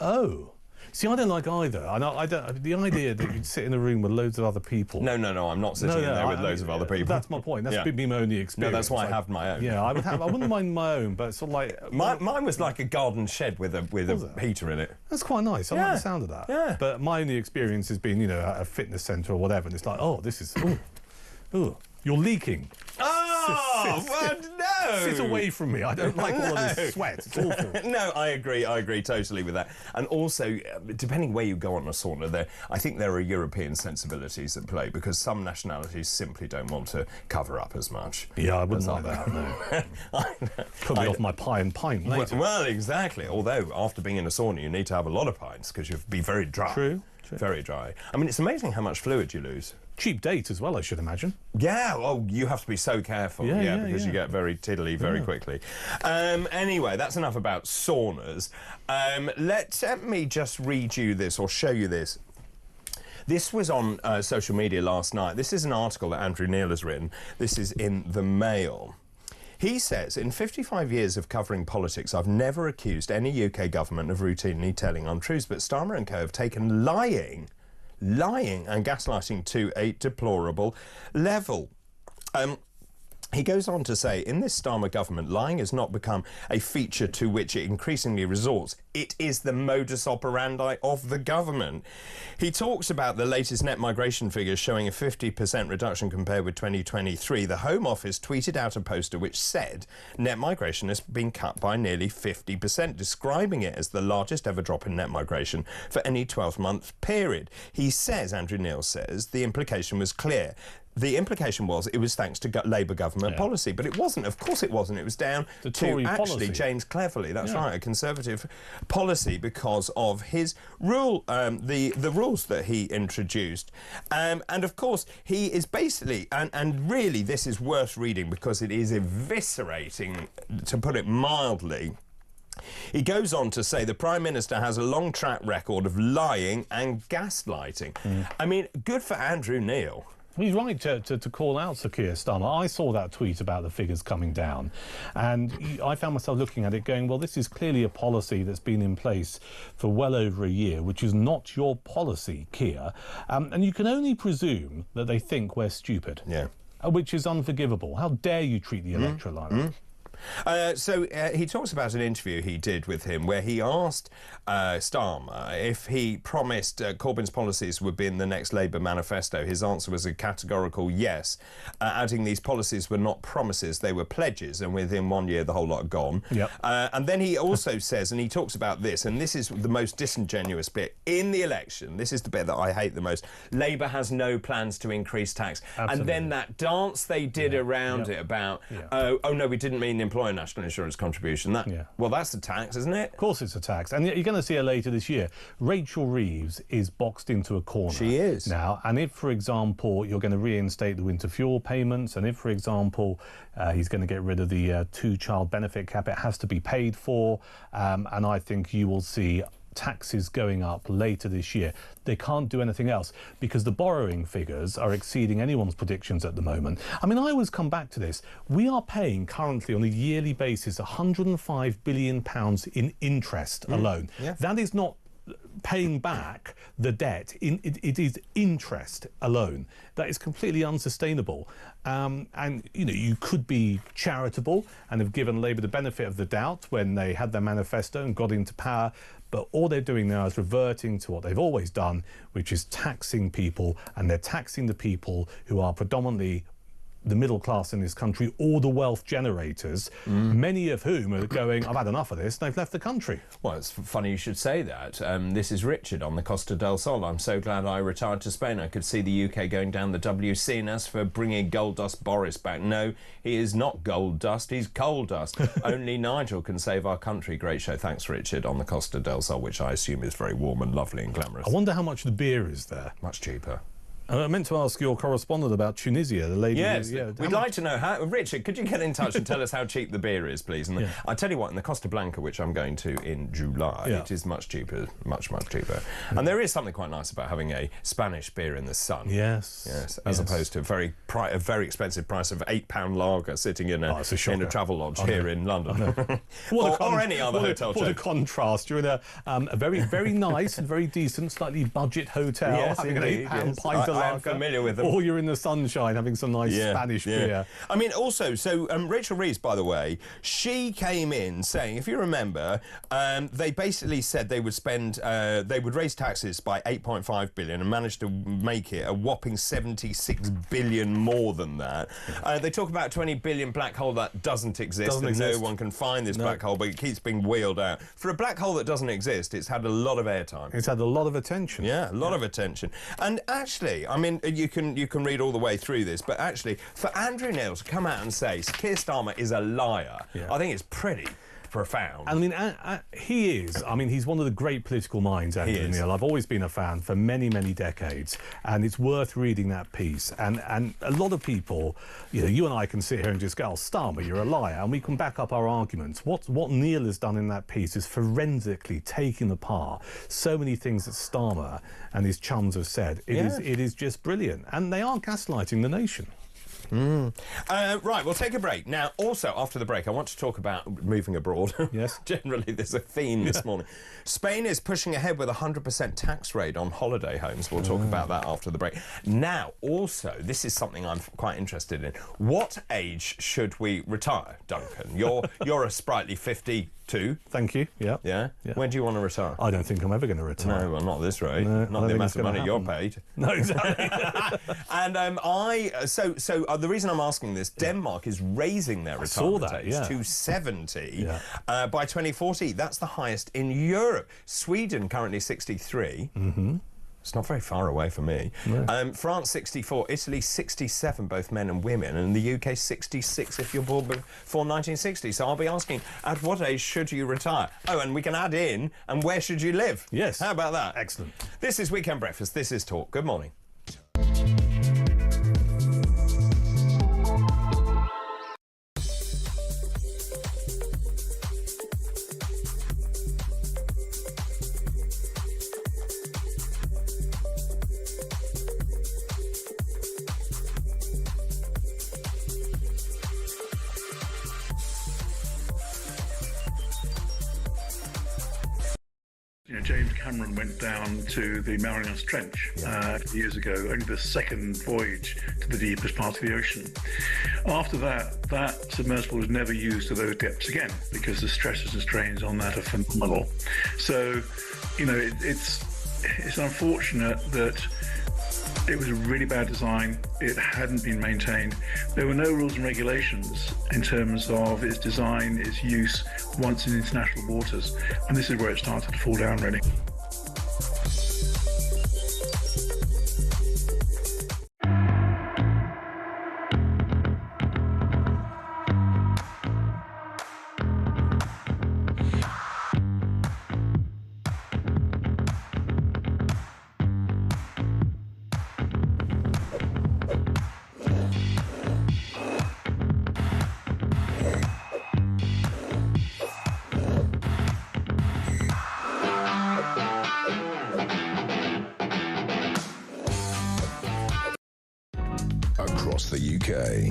Oh. See, I don't like either. I don't. The idea that you'd sit in a room with loads of other people. No, I'm not sitting in there with loads of other people. That's my point. That's been my only experience. No, that's why I have my own. Yeah, I wouldn't mind my own, but sort of like mine was like a garden shed with a heater in it. That's quite nice. I like the sound of that. Yeah. But my only experience has been, at a fitness centre or whatever, and it's like, oh, this is, ooh, you're leaking. Oh, well, no! Sit away from me. I don't like all of this sweat. It's awful. No, I agree totally with that. And also, depending where you go on a sauna, I think there are European sensibilities at play because some nationalities simply don't want to cover up as much. Yeah, I wouldn't like that, no. Put me off my pie and pint later. Well, exactly. Although, after being in a sauna, you need to have a lot of pints because you'll be very dry. True. Very dry. I mean, it's amazing how much fluid you lose. Cheap date as well, I should imagine. Yeah, well, you have to be so careful, because you get very tiddly very quickly. Anyway, that's enough about saunas. Let me just read you this, or show you this. This was on social media last night. This is an article that Andrew Neil has written. This is in the Mail. He says, in 55 years of covering politics, I've never accused any UK government of routinely telling untruths, but Starmer and co have taken lying and gaslighting to a deplorable level. He goes on to say, in this Starmer government, lying has not become a feature to which it increasingly resorts. It is the modus operandi of the government. He talks about the latest net migration figures showing a 50% reduction compared with 2023. The Home Office tweeted out a poster which said net migration has been cut by nearly 50%, describing it as the largest ever drop in net migration for any 12-month period. He says, Andrew Neil says, the implication was clear. The implication was it was thanks to Labour government policy, but it wasn't. Of course it wasn't. It was down to Tory policy. James Cleverly. That's right, a Conservative policy because of his rule, the rules that he introduced. And of course, he is basically, and really this is worth reading because it is eviscerating, to put it mildly. He goes on to say the Prime Minister has a long track record of lying and gaslighting. I mean, good for Andrew Neil. He's right to call out Sir Keir Starmer. I saw that tweet about the figures coming down, and I found myself looking at it going, well, this is clearly a policy that's been in place for well over a year, which is not your policy, Keir. And you can only presume that they think we're stupid. Yeah. Which is unforgivable. How dare you treat the electorate like that? So he talks about an interview he did with him where he asked Starmer if he promised Corbyn's policies would be in the next Labour manifesto. His answer was a categorical yes, adding these policies were not promises, they were pledges, and within 1 year the whole lot are gone. Yep. And then he also says, and he talks about this, and this is the most disingenuous bit, in the election, this is the bit that I hate the most, Labour has no plans to increase tax. Absolutely. And then that dance they did around it about, oh no, we didn't mean employer national insurance contribution. Well, that's a tax, isn't it? Of course it's a tax. And you're going to see her later this year. Rachel Reeves is boxed into a corner. She is. Now, and if, for example, you're going to reinstate the winter fuel payments, and if, for example, he's going to get rid of the two-child benefit cap, it has to be paid for, and I think you will see taxes going up later this year. They can't do anything else because the borrowing figures are exceeding anyone's predictions at the moment. I mean, I always come back to this. We are paying currently on a yearly basis £105 billion in interest alone. Yeah. That is not paying back the debt. It is interest alone. That is completely unsustainable. And, you know, you could be charitable and have given Labour the benefit of the doubt when they had their manifesto and got into power. But all they're doing now is reverting to what they've always done, which is taxing people, and they're taxing the people who are predominantly the middle class in this country, or the wealth generators, many of whom are going, I've had enough of this, and they've left the country. Well, it's funny you should say that. This is Richard on the Costa del Sol. I'm so glad I retired to Spain. I could see the UK going down the WC. And as for bringing gold dust Boris back, no, he is not gold dust, he's coal dust. Only Nigel can save our country. Great show. Thanks, Richard, on the Costa del Sol, which I assume is very warm and lovely and glamorous. I wonder how much the beer is there. Much cheaper. I meant to ask your correspondent about Tunisia, the lady... Yes, we'd like to know how... Richard, could you get in touch and tell us how cheap the beer is, please? And I tell you what, in the Costa Blanca, which I'm going to in July, it is much cheaper, much, much cheaper. And there is something quite nice about having a Spanish beer in the sun. Yes. As opposed to a very expensive price of £8 lager sitting in a travel lodge here in London. or any other hotel chain. What a contrast. You're in a very, very nice and very decent, slightly budget hotel, having an £8 pint of I'm familiar with them. Or you're in the sunshine having some nice Spanish beer. I mean, also, so Rachel Reeves, by the way, she came in saying, if you remember, they basically said they would spend, they would raise taxes by $8.5 billion and managed to make it a whopping $76 billion more than that. They talk about a $20 billion black hole that doesn't exist. No one can find this black hole, but it keeps being wheeled out. For a black hole that doesn't exist, it's had a lot of airtime. It's had a lot of attention. Yeah, a lot of attention. And actually, I mean, you can read all the way through this, but actually, for Andrew Neil to come out and say Keir Starmer is a liar, I think it's pretty profound. I mean, he is. I mean, he's one of the great political minds, Andrew Neil. I've always been a fan for many, many decades, and it's worth reading that piece. And a lot of people, you know, you and I can sit here and just go, oh, Starmer, you're a liar, and we can back up our arguments. What Neil has done in that piece is forensically taking apart so many things that Starmer and his chums have said. It is just brilliant, and they are gaslighting the nation. Right, we'll take a break. Now, also, after the break, I want to talk about moving abroad. Yes. Generally, there's a theme this morning. Spain is pushing ahead with a 100% tax rate on holiday homes. We'll talk about that after the break. Now, also, this is something I'm quite interested in. What age should we retire, Duncan? You're a sprightly 52. Thank you. Yeah? When do you want to retire? I don't think I'm ever going to retire. No, well, not this rate. No, not the amount of money you're paid. No, exactly. And the reason I'm asking this, Denmark is raising their retirement age to 70 by 2040. That's the highest in Europe. Sweden currently 63. It's not very far away for me. No. France 64, Italy 67, both men and women, and the UK 66 if you're born before 1960. So I'll be asking, at what age should you retire? Oh, and we can add in, and where should you live? Yes. How about that? Excellent. This is Weekend Breakfast. This is Talk. Good morning. James Cameron went down to the Marianas Trench years ago, only the second voyage to the deepest part of the ocean. After that submersible was never used to those depths again because the stresses and strains on that are phenomenal. So, it's unfortunate that it was a really bad design. It hadn't been maintained. There were no rules and regulations in terms of its design, its use once in international waters. And this is where it started to fall down, really. Across the UK,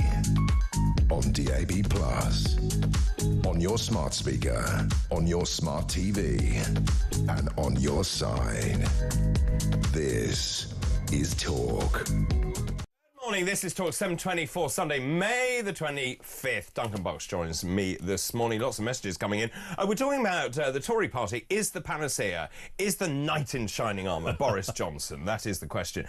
on DAB+, on your smart speaker, on your smart TV, and on your side. This is Talk. Good morning, this is Talk 7:24, Sunday, May the 25th. Duncan Box joins me this morning. Lots of messages coming in. We're talking about the Tory party. Is the panacea? Is the knight in shining armour Boris Johnson? That is the question.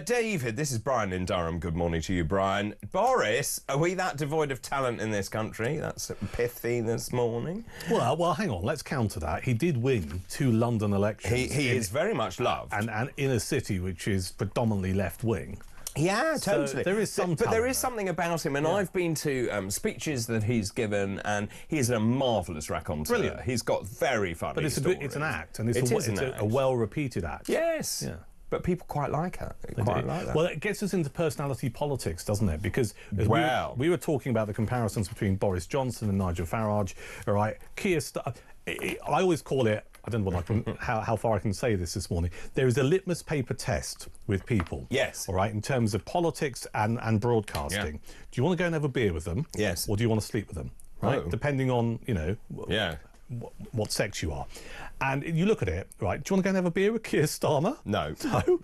David, this is Brian in Durham. Good morning to you, Brian. Boris, are we that devoid of talent in this country? That's pithy this morning. Well, hang on. Let's counter that. He did win 2 London elections. He is very much loved. And in a city which is predominantly left-wing. Yeah, totally. So there is some but there is something about him, and I've been to speeches that he's given, and he's a marvellous raconteur. Brilliant. He's got very funny But it's an act, and it's a well-repeated act. Yes. Yeah. But people quite like it. Like that. Well, it gets us into personality politics, doesn't it? Because we were talking about the comparisons between Boris Johnson and Nigel Farage. All right, I always call it, I don't know how far I can say this morning. There is a litmus paper test with people. Yes. All right, in terms of politics and broadcasting. Yeah. Do you want to go and have a beer with them? Yes. Or do you want to sleep with them? Right. Oh. Depending on, what sex you are. And you look at it, right, do you want to go and have a beer with Keir Starmer? No. No?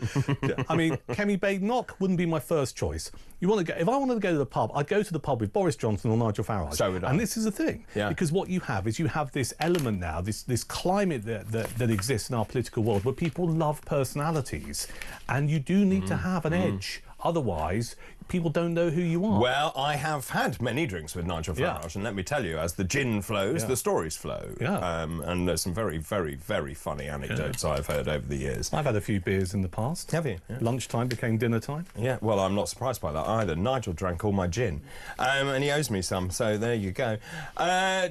I mean, Kemi Badenoch wouldn't be my first choice. If I wanted to go to the pub, I'd go to the pub with Boris Johnson or Nigel Farage. So would I. And this is the thing. Yeah. Because what you have is this element now, this climate that exists in our political world where people love personalities. And you do need to have an edge. Otherwise, people don't know who you are. Well, I have had many drinks with Nigel Farage, and let me tell you, as the gin flows, the stories flow. Yeah. And there's some very, very, very funny anecdotes I've heard over the years. I've had a few beers in the past. Have you? Yeah. Lunchtime became dinner time. Yeah, well, I'm not surprised by that either. Nigel drank all my gin, and he owes me some, so there you go.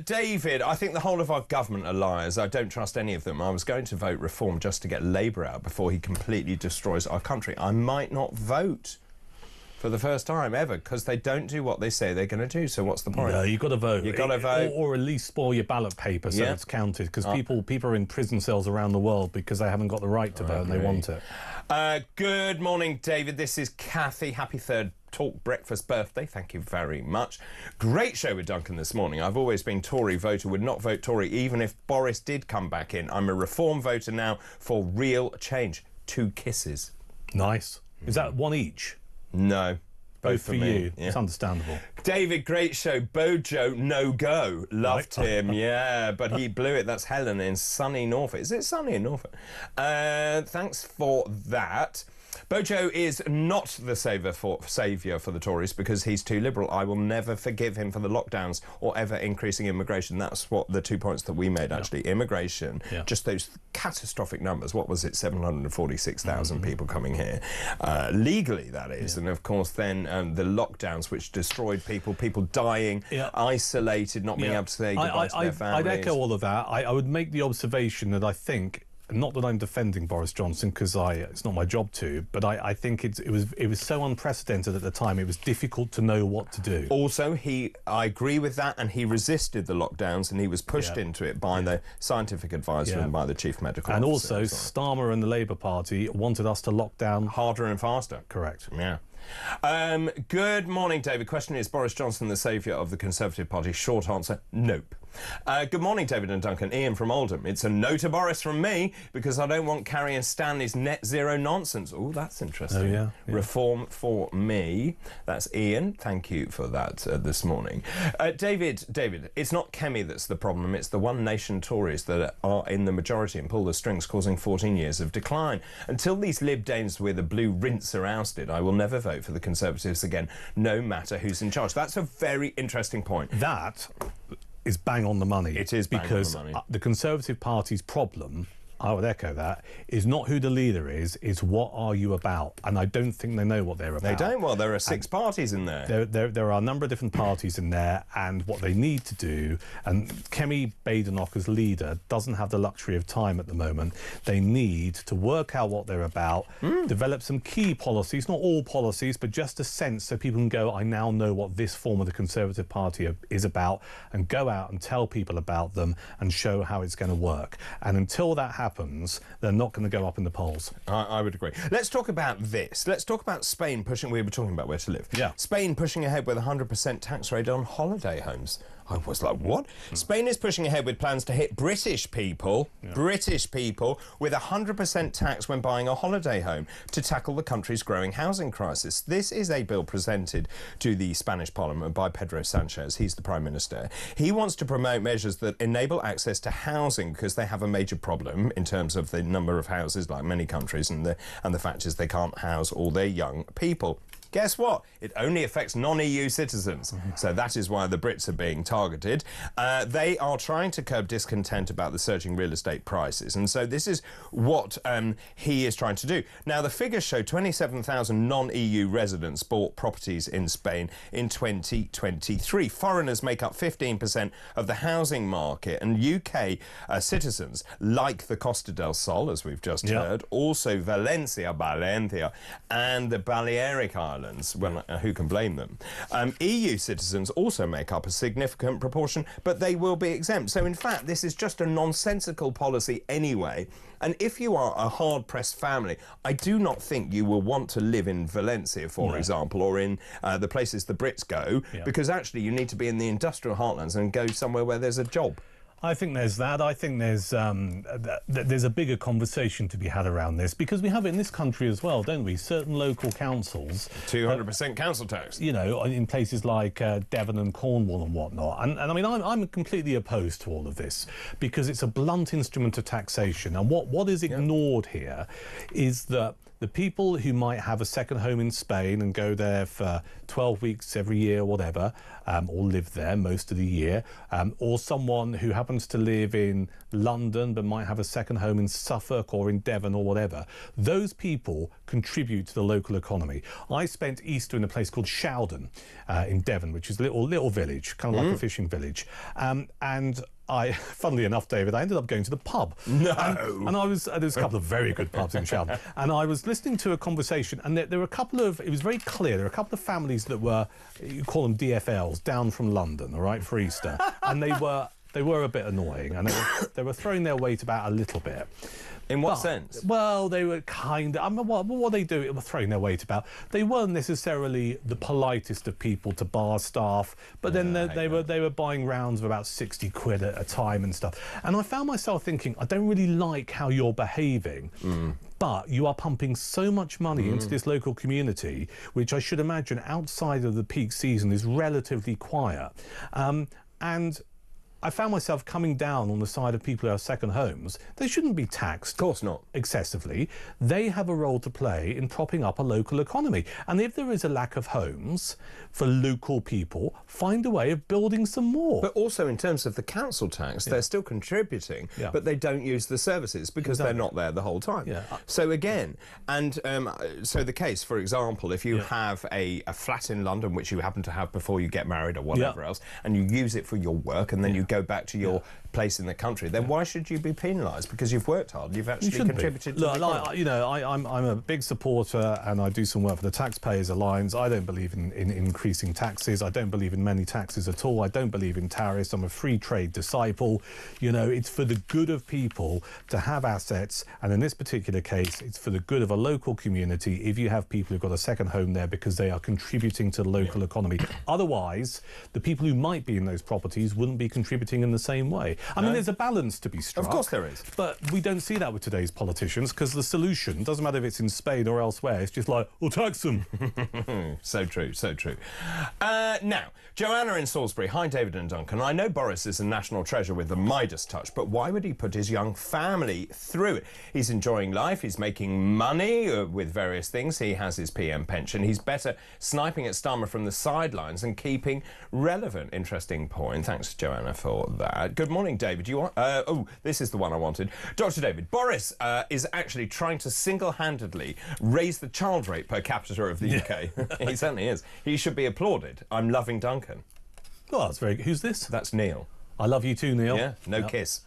David, I think the whole of our government are liars. I don't trust any of them. I was going to vote Reform just to get Labour out before he completely destroys our country. I might not vote for the first time ever, because they don't do what they say they're going to do. So what's the point? No, you've got to vote. You've got to vote. Or at least spoil your ballot paper so it's counted, because people are in prison cells around the world because they haven't got the right to vote and they want it. Good morning, David. This is Kathy. Happy third Talk Breakfast birthday. Thank you very much. Great show with Duncan this morning. I've always been Tory voter, would not vote Tory even if Boris did come back in. I'm a Reform voter now for real change. 2 kisses. Nice. Is that one each? No. Both for me. you. Yeah. It's understandable. David, great show. Bojo, no go. Loved him, yeah, but he blew it. That's Helen in sunny Norfolk. Is it sunny in Norfolk? Thanks for that. Bojo is not the saviour for the Tories because he's too liberal. I will never forgive him for the lockdowns or ever increasing immigration. That's what the 2 points that we made, actually. Immigration, just those catastrophic numbers. What was it? 746,000 people coming here. Legally, that is. And, of course, then the lockdowns, which destroyed people dying, isolated, not being able to say goodbye to their families. I'd echo all of that. I would make the observation that I think, not that I'm defending Boris Johnson, because it's not my job to, but I think it was so unprecedented at the time. It was difficult to know what to do. Also, I agree with that, and he resisted the lockdowns, and he was pushed into it by the scientific advisor and by the chief medical officer. And also, Starmer and the Labour Party wanted us to lock down harder and faster. Correct. Yeah. Good morning, David. Question is, Boris Johnson the saviour of the Conservative Party? Short answer, nope. Good morning, David and Duncan. Ian from Oldham. It's a no to Boris from me because I don't want Carrie and Stanley's net zero nonsense. Oh, that's interesting. Oh, yeah. Reform for me. That's Ian. Thank you for that this morning. David, it's not Kemi that's the problem. It's the One Nation Tories that are in the majority and pull the strings, causing 14 years of decline. Until these Lib Dems with a blue rinse are ousted, I will never vote for the Conservatives again, no matter who's in charge. That's a very interesting point. That is bang on the money. It is bang because on the money. The Conservative Party's problem, I would echo that, is not who the leader is what are you about? And I don't think they know what they're about. They don't? Well, there are 6 parties in there. There are a number of different parties in there, and what they need to do, and Kemi Badenoch as leader doesn't have the luxury of time at the moment. They need to work out what they're about, develop some key policies, not all policies, but just a sense so people can go, I now know what this form of the Conservative Party is about, and go out and tell people about them and show how it's going to work. And until that happens, they're not going to go up in the polls. I would agree. Let's talk about this. Let's talk about Spain pushing... We were talking about where to live. Yeah. Spain pushing ahead with a 100% tax rate on holiday homes. I was like, what? Spain is pushing ahead with plans to hit British people with a 100% tax when buying a holiday home to tackle the country's growing housing crisis. This is a bill presented to the Spanish Parliament by Pedro Sanchez. He's the Prime Minister. He wants to promote measures that enable access to housing because they have a major problem in terms of the number of houses, like many countries, and the fact is they can't house all their young people. Guess what? It only affects non-EU citizens. So that is why the Brits are being targeted. They are trying to curb discontent about the surging real estate prices. And so this is what he is trying to do. Now, the figures show 27,000 non-EU residents bought properties in Spain in 2023. Foreigners make up 15% of the housing market. And UK citizens, like the Costa del Sol, as we've just heard, also Valencia, and the Balearic Islands. Well, who can blame them? EU citizens also make up a significant proportion, but they will be exempt. So, in fact, this is just a nonsensical policy anyway. And if you are a hard-pressed family, I do not think you will want to live in Valencia, for example, or in the places the Brits go, because actually you need to be in the industrial heartlands and go somewhere where there's a job. I think there's that. I think there's a bigger conversation to be had around this, because we have it in this country as well, don't we? Certain local councils... 200% council tax. You know, in places like Devon and Cornwall and whatnot. And I mean, I'm completely opposed to all of this, because it's a blunt instrument of taxation. And what is ignored here is that the people who might have a second home in Spain and go there for 12 weeks every year or whatever, or live there most of the year, or someone who happens to live in London but might have a second home in Suffolk or in Devon or whatever, those people contribute to the local economy. I spent Easter in a place called Showden in Devon, which is a little village, kind of like a fishing village. And funnily enough, David, I ended up going to the pub. No. And I was, there was a couple of very good pubs in Showden. And I was listening to a conversation, and there were a couple of, it was very clear, there were a couple of families that were, you call them DFLs, down from London, all right, for Easter. And they were a bit annoying, and they were throwing their weight about a little bit. In what sense? Well, they were kind of... I mean, what they do, were throwing their weight about. They weren't necessarily the politest of people to bar staff, but then they were buying rounds of about 60 quid at a time and stuff. And I found myself thinking, I don't really like how you're behaving, but you are pumping so much money into this local community, which I should imagine outside of the peak season is relatively quiet. And I found myself coming down on the side of people who have second homes. They shouldn't be taxed. Of course not. Excessively. They have a role to play in propping up a local economy. And if there is a lack of homes for local people, find a way of building some more. But also in terms of the council tax, they're still contributing, but they don't use the services because they're not there the whole time. So again, and so the case, for example, if you have a flat in London, which you happen to have before you get married or whatever else, and you use it for your work, and then you go back to your place in the country, then why should you be penalised? Because you've worked hard, you've actually contributed to the economy. You know, I'm a big supporter and I do some work for the Taxpayers Alliance. I don't believe in increasing taxes. I don't believe in many taxes at all. I don't believe in tariffs. I'm a free trade disciple. You know, it's for the good of people to have assets, and in this particular case, it's for the good of a local community if you have people who've got a second home there because they are contributing to the local economy. Otherwise, the people who might be in those properties wouldn't be contributing in the same way. I mean, there's a balance to be struck. Of course there is. But we don't see that with today's politicians, because the solution, doesn't matter if it's in Spain or elsewhere, it's just like, we'll tax them. So true, so true. Now, Joanna in Salisbury. Hi, David and Duncan. I know Boris is a national treasure with the Midas touch, but why would he put his young family through it? He's enjoying life, he's making money with various things, he has his PM pension, he's better sniping at Starmer from the sidelines and keeping relevant. Interesting point. Thanks, Joanna, for that. Good morning, David. You want... oh, this is the one I wanted. Dr. David, Boris is actually trying to single-handedly raise the child rate per capita of the UK. He certainly is. He should be applauded. I'm loving Duncan. Oh, that's very good. Who's this? That's Neil. I love you too, Neil. Yeah, no kiss.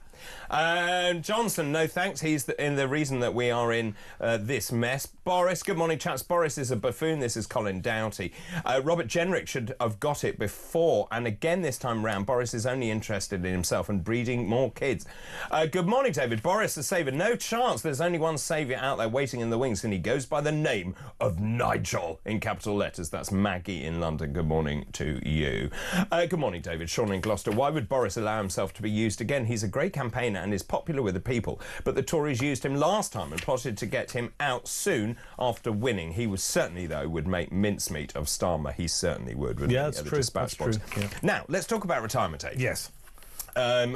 Johnson, no thanks. He's the reason that we are in this mess. Boris, good morning, chaps. Boris is a buffoon. This is Colin Doughty. Robert Jenrick should have got it before, and again this time round, Boris is only interested in himself and breeding more kids. Good morning, David. Boris, the saviour. No chance. There's only one saviour out there waiting in the wings, and he goes by the name of Nigel in capital letters. That's Maggie in London. Good morning to you. Good morning, David. Sean in Gloucester. Why would Boris allow himself to be used again? He's a great campaigner and is popular with the people, but the Tories used him last time and plotted to get him out soon after winning. He was certainly, though, would make mincemeat of Starmer. He certainly would, wouldn't he? Yeah, that's true. That's true. Yeah. Now, let's talk about retirement age. Yes.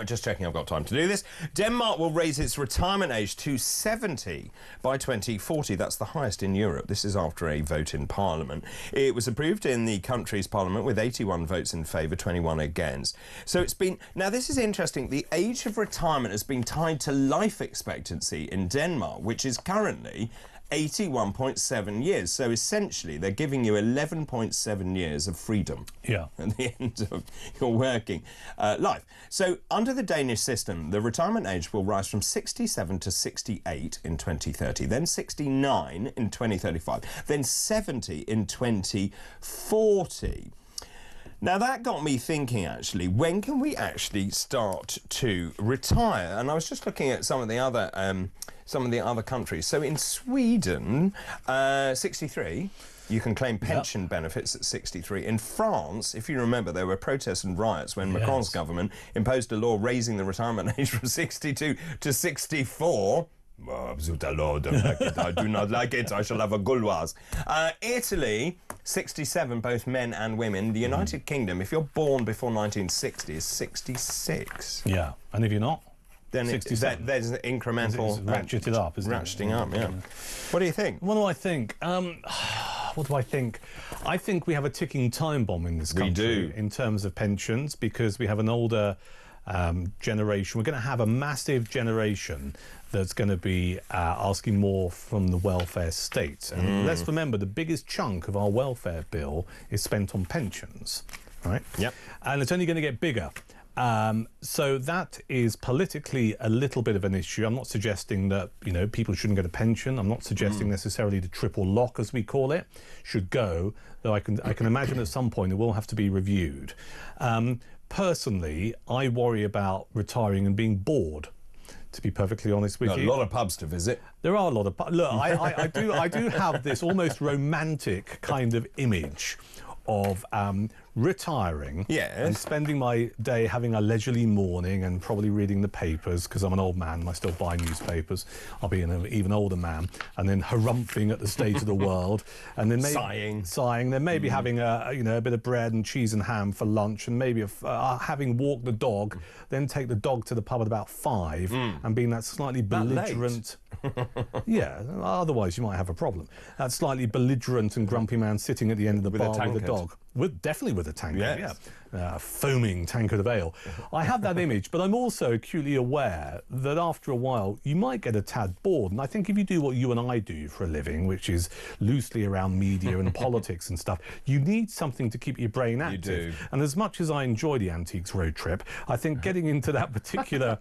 Just checking I've got time to do this. Denmark will raise its retirement age to 70 by 2040. That's the highest in Europe. This is after a vote in Parliament. It was approved in the country's Parliament with 81 votes in favour, 21 against. So it's been... Now, this is interesting. The age of retirement has been tied to life expectancy in Denmark, which is currently 81.7 years. So essentially, they're giving you 11.7 years of freedom at the end of your working life. So under the Danish system, the retirement age will rise from 67 to 68 in 2030, then 69 in 2035, then 70 in 2040. Now, that got me thinking, actually, when can we actually start to retire? And I was just looking at some of the other countries. So in Sweden, 63, you can claim pension benefits at 63. In France, if you remember, there were protests and riots when Macron's government imposed a law raising the retirement age from 62 to 64. Oh, I do not like it. I shall have a Gauloise. Italy, 67, both men and women. The United Kingdom, if you're born before 1960, is 66. Yeah, and if you're not, then there's an incremental... It's ratcheted up, isn't it? Ratcheting up, yeah. What do you think? What do I think? What do I think? I think we have a ticking time bomb in this country in terms of pensions, because we have an older generation. We're going to have a massive generation that's going to be asking more from the welfare state. And let's remember, the biggest chunk of our welfare bill is spent on pensions, right? Yep. And it's only going to get bigger. So that is politically a little bit of an issue. I'm not suggesting that, you know, people shouldn't get a pension. I'm not suggesting necessarily the triple lock, as we call it, should go, though I can imagine at some point it will have to be reviewed. Personally, I worry about retiring and being bored, to be perfectly honest with you. A lot of pubs to visit. There are a lot of pubs. Look, I do have this almost romantic kind of image of retiring and spending my day having a leisurely morning and probably reading the papers, because I'm an old man and I still buy newspapers. I'll be an even older man, and then harumphing at the state of the world, and then maybe sighing, then maybe having a bit of bread and cheese and ham for lunch, and maybe having walked the dog, then take the dog to the pub at about 5 and being that slightly belligerent. Yeah, otherwise you might have a problem. That slightly belligerent and grumpy man sitting at the end of the bar with a dog. definitely with a tankard, foaming tankard of ale. I have that image, but I'm also acutely aware that after a while you might get a tad bored. And I think if you do what you and I do for a living, which is loosely around media and politics and stuff, you need something to keep your brain active. You do. And as much as I enjoy the Antiques road trip, I think getting into that particular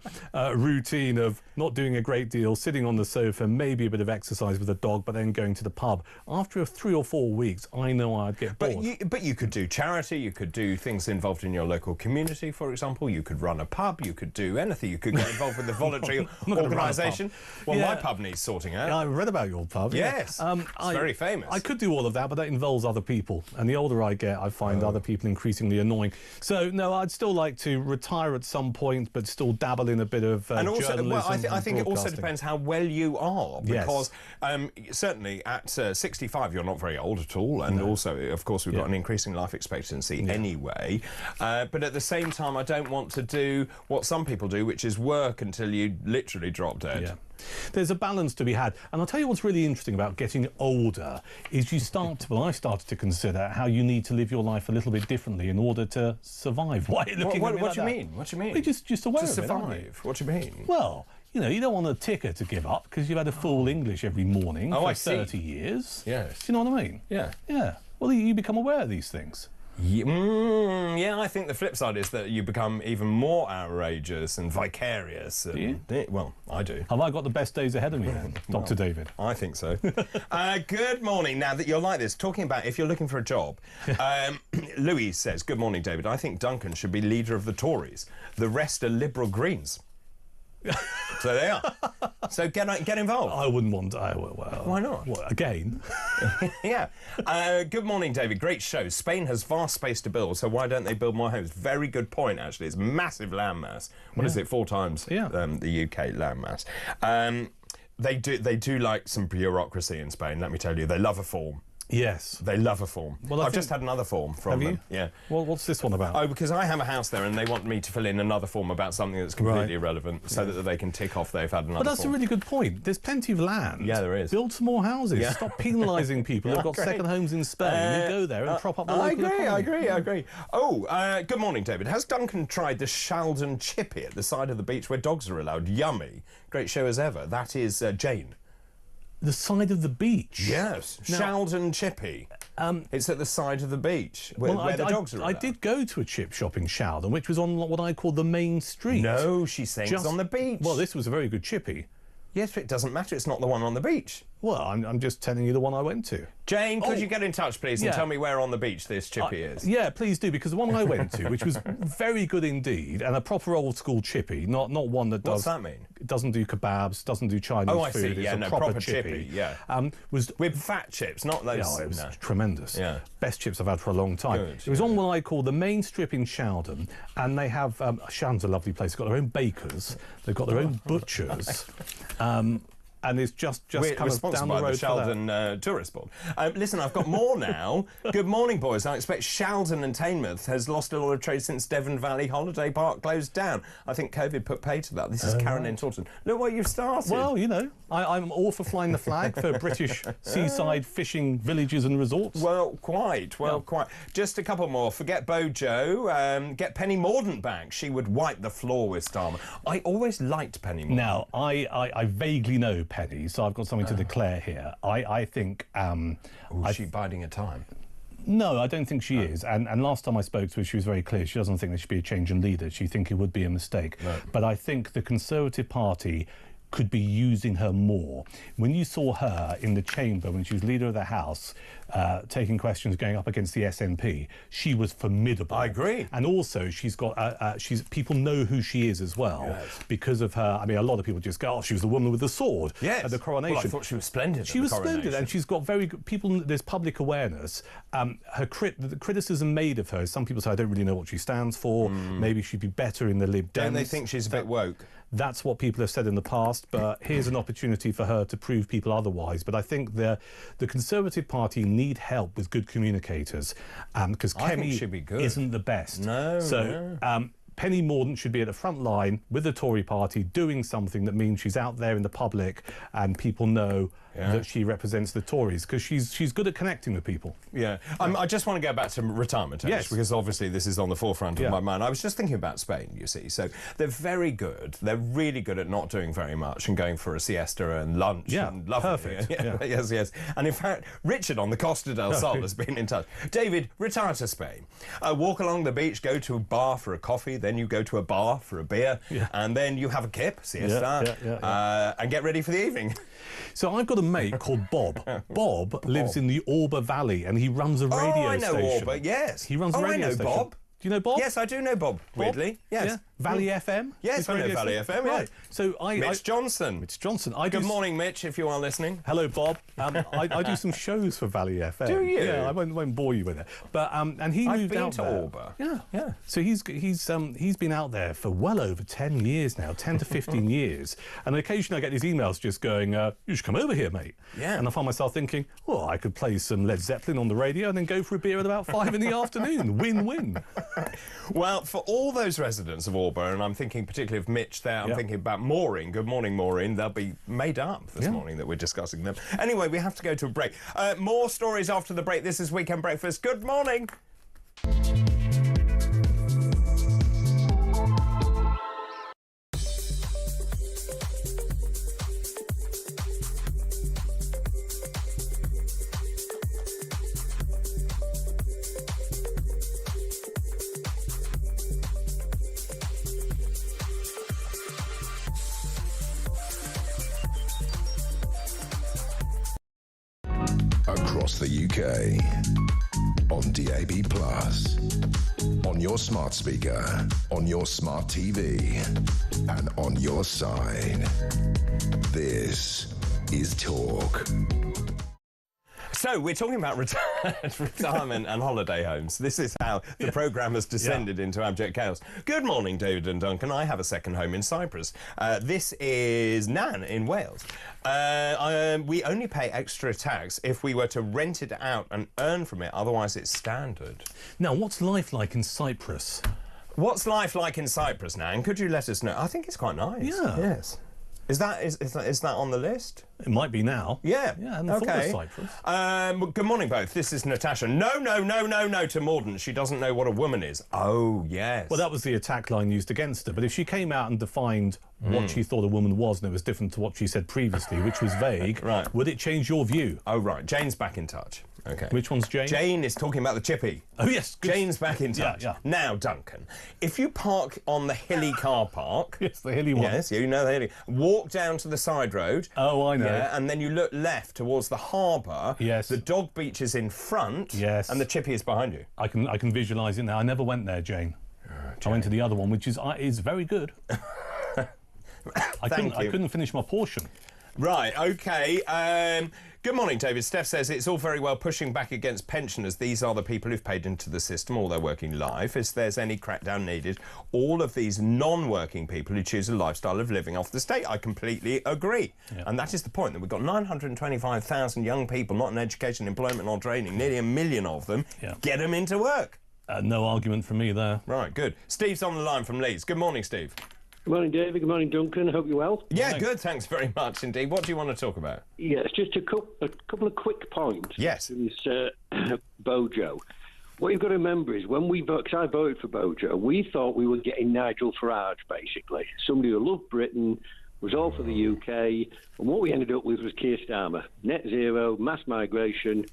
routine of not doing a great deal, sitting on the sofa, maybe a bit of exercise with a dog, but then going to the pub, after 3 or 4 weeks, I know I'd get bored. But you could do charity, you could do things involved in your local community, for example. You could run a pub, you could do anything. You could get involved with the voluntary organisation. Well, my pub needs sorting out. Yeah, I read about your pub. Yes, it's very famous. I could do all of that, but that involves other people. And the older I get, I find other people increasingly annoying. So, no, I'd still like to retire at some point, but still dabble in a bit of and also, journalism. well, I think it also depends how well you are, because Yes. Certainly at 65 you're not very old at all, and also, of course, we've got an increasing life expectancy anyway. But at the same time, I don't want to do what some people do, which is work until you literally drop dead. Yeah. There's a balance to be had. And I'll tell you what's really interesting about getting older is you start to, well, I started to consider how you need to live your life a little bit differently in order to survive. Why are you looking at me what like do you that? mean? What do you mean? Well, just aware to of it, aren't you? survive. What do you mean? Well, you know, you don't want a ticker to give up because you've had a full English every morning for I see. 30 years. Yes. Do you know what I mean? Yeah. Yeah. Well, you become aware of these things. Yeah, I think the flip side is that you become even more outrageous and vicarious. And well, I do. Have I got the best days ahead of me then, Dr. David? I think so. Good morning. Now that you're like this, talking about if you're looking for a job, Louise says, good morning, David. I think Duncan should be leader of the Tories. The rest are Liberal Greens. So they are. So get involved. I wouldn't want to. Well, why not? What, again? Yeah. Good morning, David. Great show. Spain has vast space to build, so why don't they build more homes? Very good point, actually. It's massive landmass. What is it? 4 times the UK landmass. They do like some bureaucracy in Spain, let me tell you. They love a form. Yes. They love a form. Well, I've just had another form from them. Yeah. Well, what's this one about? Oh, because I have a house there and they want me to fill in another form about something that's completely irrelevant so that they can tick off they've had another But that's form. a really good point. There's plenty of land. Yeah, there is. Build some more houses. Yeah. Stop penalising people who've got second homes in Spain and go there and prop up the local economy. I agree. Oh, good morning, David. Has Duncan tried the Sheldon Chippy at the side of the beach where dogs are allowed? Yummy. Great show as ever. That is Jane. The side of the beach? Yes. Now, Sheldon Chippy. It's at the side of the beach where the dogs are allowed. I did go to a chip shop in Sheldon, which was on what I call the main street. No, she's saying it's on the beach. Well, this was a very good chippy. Yes, but it doesn't matter. It's not the one on the beach. Well, I'm just telling you the one I went to. Jane, could you get in touch, please, and tell me where on the beach this chippy is? Yeah, please do, because the one I went to, which was very good indeed, and a proper old-school chippy, not one that does... What's that mean? It doesn't do kebabs, doesn't do Chinese food. Oh, I see. It's Yeah, a no, proper chippy. Yeah. Was with fat chips, not those... Yeah, it was tremendous. Yeah. Best chips I've had for a long time. Good, it was on what I call the main strip in Sheldon, and they have... Sheldon's a lovely place. They've got their own bakers. They've got their own butchers. And it's just kind of down the road the Sheldon Tourist Board. Listen, I've got more now. Good morning, boys. I expect Sheldon and Teignmouth has lost a lot of trade since Devon Valley Holiday Park closed down. I think COVID put pay to that. This is Karen in Taunton. Look what you've started. Well, you know, I'm all for flying the flag for British seaside fishing villages and resorts. Well, quite. Just a couple more. Forget Bojo. Get Penny Mordaunt back. She would wipe the floor with Starmer. I always liked Penny Mordaunt. Now, I vaguely know Penny, so I've got something to declare here. I think... is she biding her time? No, I don't think she is. And last time I spoke to her, she was very clear. She doesn't think there should be a change in leader. She thinks it would be a mistake. No. But I think the Conservative Party could be using her more. When you saw her in the chamber when she was leader of the House, taking questions, going up against the SNP, she was formidable. I agree. And also, she's got people know who she is as well because of her. I mean, a lot of people just go, "Oh, she was the woman with the sword at the coronation." Well, I thought she was splendid. She was splendid, and she's got very good people. There's public awareness. The criticism made of her. Some people say, "I don't really know what she stands for. Maybe she'd be better in the Lib Dems." Don't they think she's a bit woke? That's what people have said in the past, but here's an opportunity for her to prove people otherwise. But I think the Conservative Party need help with good communicators because Kemi be good. isn't the best. No. Penny Mordaunt should be at the front line with the Tory party doing something that means she's out there in the public and people know that she represents the Tories, because she's good at connecting with people. Yeah. I just want to go back to retirement, because obviously this is on the forefront of my mind. I was just thinking about Spain, you see. So they're very good. They're really good at not doing very much and going for a siesta and lunch. Yeah, and lovely. perfect. Yeah. Yes. And in fact, Richard on the Costa del Sol has been in touch. David, retire to Spain. Walk along the beach, go to a bar for a coffee, then you go to a bar for a beer, and then you have a kip, siesta, and get ready for the evening. So I've got a mate called Bob. Bob lives in the Orba Valley and he runs a radio station. Oh, I know Orba, yes. He runs a radio station. Bob. Do you know Bob? Yes, I do know Bob, weirdly. Yes. Yeah. Valley FM? Yes, I know Valley FM, right. So Mitch Johnson. Mitch Johnson. Good morning, Mitch, if you are listening. Hello, Bob. I do some shows for Valley FM. Do you? Yeah, I won't bore you with it. But and he moved out there. I've been to Orba. Yeah. So he's been out there for well over 10 years now, 10 to 15 years. And occasionally I get these emails just going, you should come over here, mate. Yeah. And I find myself thinking, well, I could play some Led Zeppelin on the radio and then go for a beer at about 5 in the afternoon. Win-win. Well, for all those residents of Orba, and I'm thinking particularly of Mitch there, I'm thinking about Maureen. Good morning, Maureen. They'll be made up this morning that we're discussing them. Anyway, we have to go to a break. More stories after the break. This is Weekend Breakfast. Good morning. Across the UK, on DAB+, on your smart speaker, on your smart TV, and on your side. This is Talk. So, we're talking about retirement and holiday homes. This is how the programme has descended into abject chaos. Good morning, David and Duncan. I have a second home in Cyprus. This is Nan in Wales. We only pay extra tax if we were to rent it out and earn from it. Otherwise, it's standard. Now, what's life like in Cyprus? What's life like in Cyprus, Nan? Could you let us know? I think it's quite nice. Yeah. Yes. Is that on the list? It might be now. Yeah. Yeah, and the okay. Cyprus. Good morning, both. This is Natasha. No to Mordaunt. She doesn't know what a woman is. Oh, yes. Well, that was the attack line used against her. But if she came out and defined what she thought a woman was, and it was different to what she said previously, which was vague, right, would it change your view? Oh, right. Jane's back in touch. Okay. Which one's Jane? Jane is talking about the chippy. Oh, yes. Good. Jane's back in touch. Yeah. Now, Duncan, if you park on the hilly car park... Yes, the hilly one. Yes, you know the hilly... Walk down to the side road. Oh, I know. Yeah, and then you look left towards the harbour. Yes. The dog beach is in front. Yes. And the chippy is behind you. I can visualise it now. I never went there, Jane. I went to the other one, which is very good. I couldn't finish my portion. Right, OK. Good morning, David. Steph says it's all very well pushing back against pensioners. These are the people who've paid into the system all their working life. If there's any crackdown needed, all of these non-working people who choose a lifestyle of living off the state. I completely agree. Yeah. And that is the point, that we've got 925,000 young people not in education, employment or training, nearly 1 million of them. Yeah. Get them into work. No argument from me there. Right, good. Steve's on the line from Leeds. Good morning, Steve. Good morning, David. Good morning, Duncan. Hope you're well. Yeah, good. Thanks very much indeed. What do you want to talk about? Yeah, it's just a couple of quick points. Yes. Bojo. What you've got to remember is when we voted, because I voted for Bojo, we thought we were getting Nigel Farage, basically. Somebody who loved Britain, was all for the UK, and what we ended up with was Keir Starmer. Net zero, mass migration.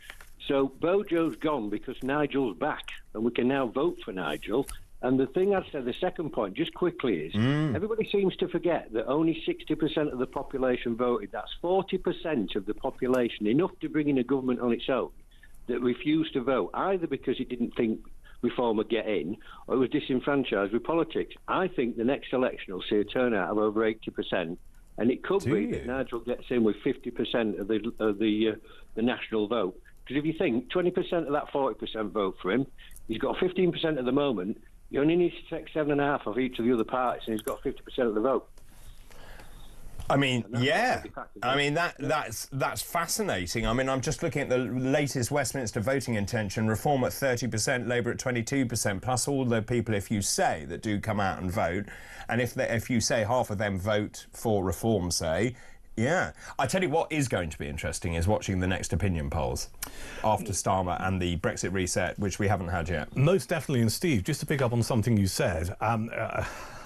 So Bojo's gone because Nigel's back, and we can now vote for Nigel. And the thing I'd say, the second point, just quickly, is everybody seems to forget that only 60% of the population voted. That's 40% of the population, enough to bring in a government on its own, that refused to vote, either because it didn't think reform would get in, or it was disenfranchised with politics. I think the next election will see a turnout of over 80%, and it could be that Nigel gets in with 50% of the national vote. Because if you think 20% of that 40% vote for him, he's got 15% at the moment. He only needs to take 7.5 of each of the other parties, and he's got 50% of the vote. I mean, yeah. I mean, that's fascinating. I mean, I'm just looking at the latest Westminster voting intention, Reform at 30%, Labour at 22%, plus all the people, if you say, that do come out and vote. And if you say half of them vote for Reform, say, yeah. I tell you what is going to be interesting is watching the next opinion polls after Starmer and the Brexit reset, which we haven't had yet. Most definitely. And Steve, just to pick up on something you said,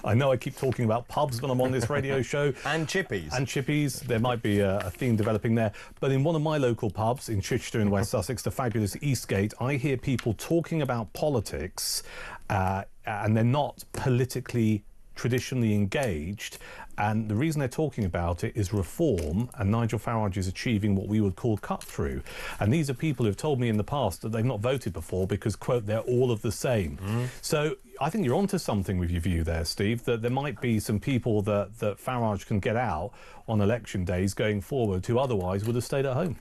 I know I keep talking about pubs when I'm on this radio show. And chippies. And chippies. There might be a theme developing there. But in one of my local pubs in Chichester in West Sussex, the fabulous Eastgate, I hear people talking about politics and they're not politically traditionally engaged, and the reason they're talking about it is reform, and Nigel Farage is achieving what we would call cut-through. And these are people who've told me in the past that they've not voted before because, quote, they're all of the same. So I think you're onto something with your view there, Steve, that there might be some people that Farage can get out on election days going forward who otherwise would have stayed at home.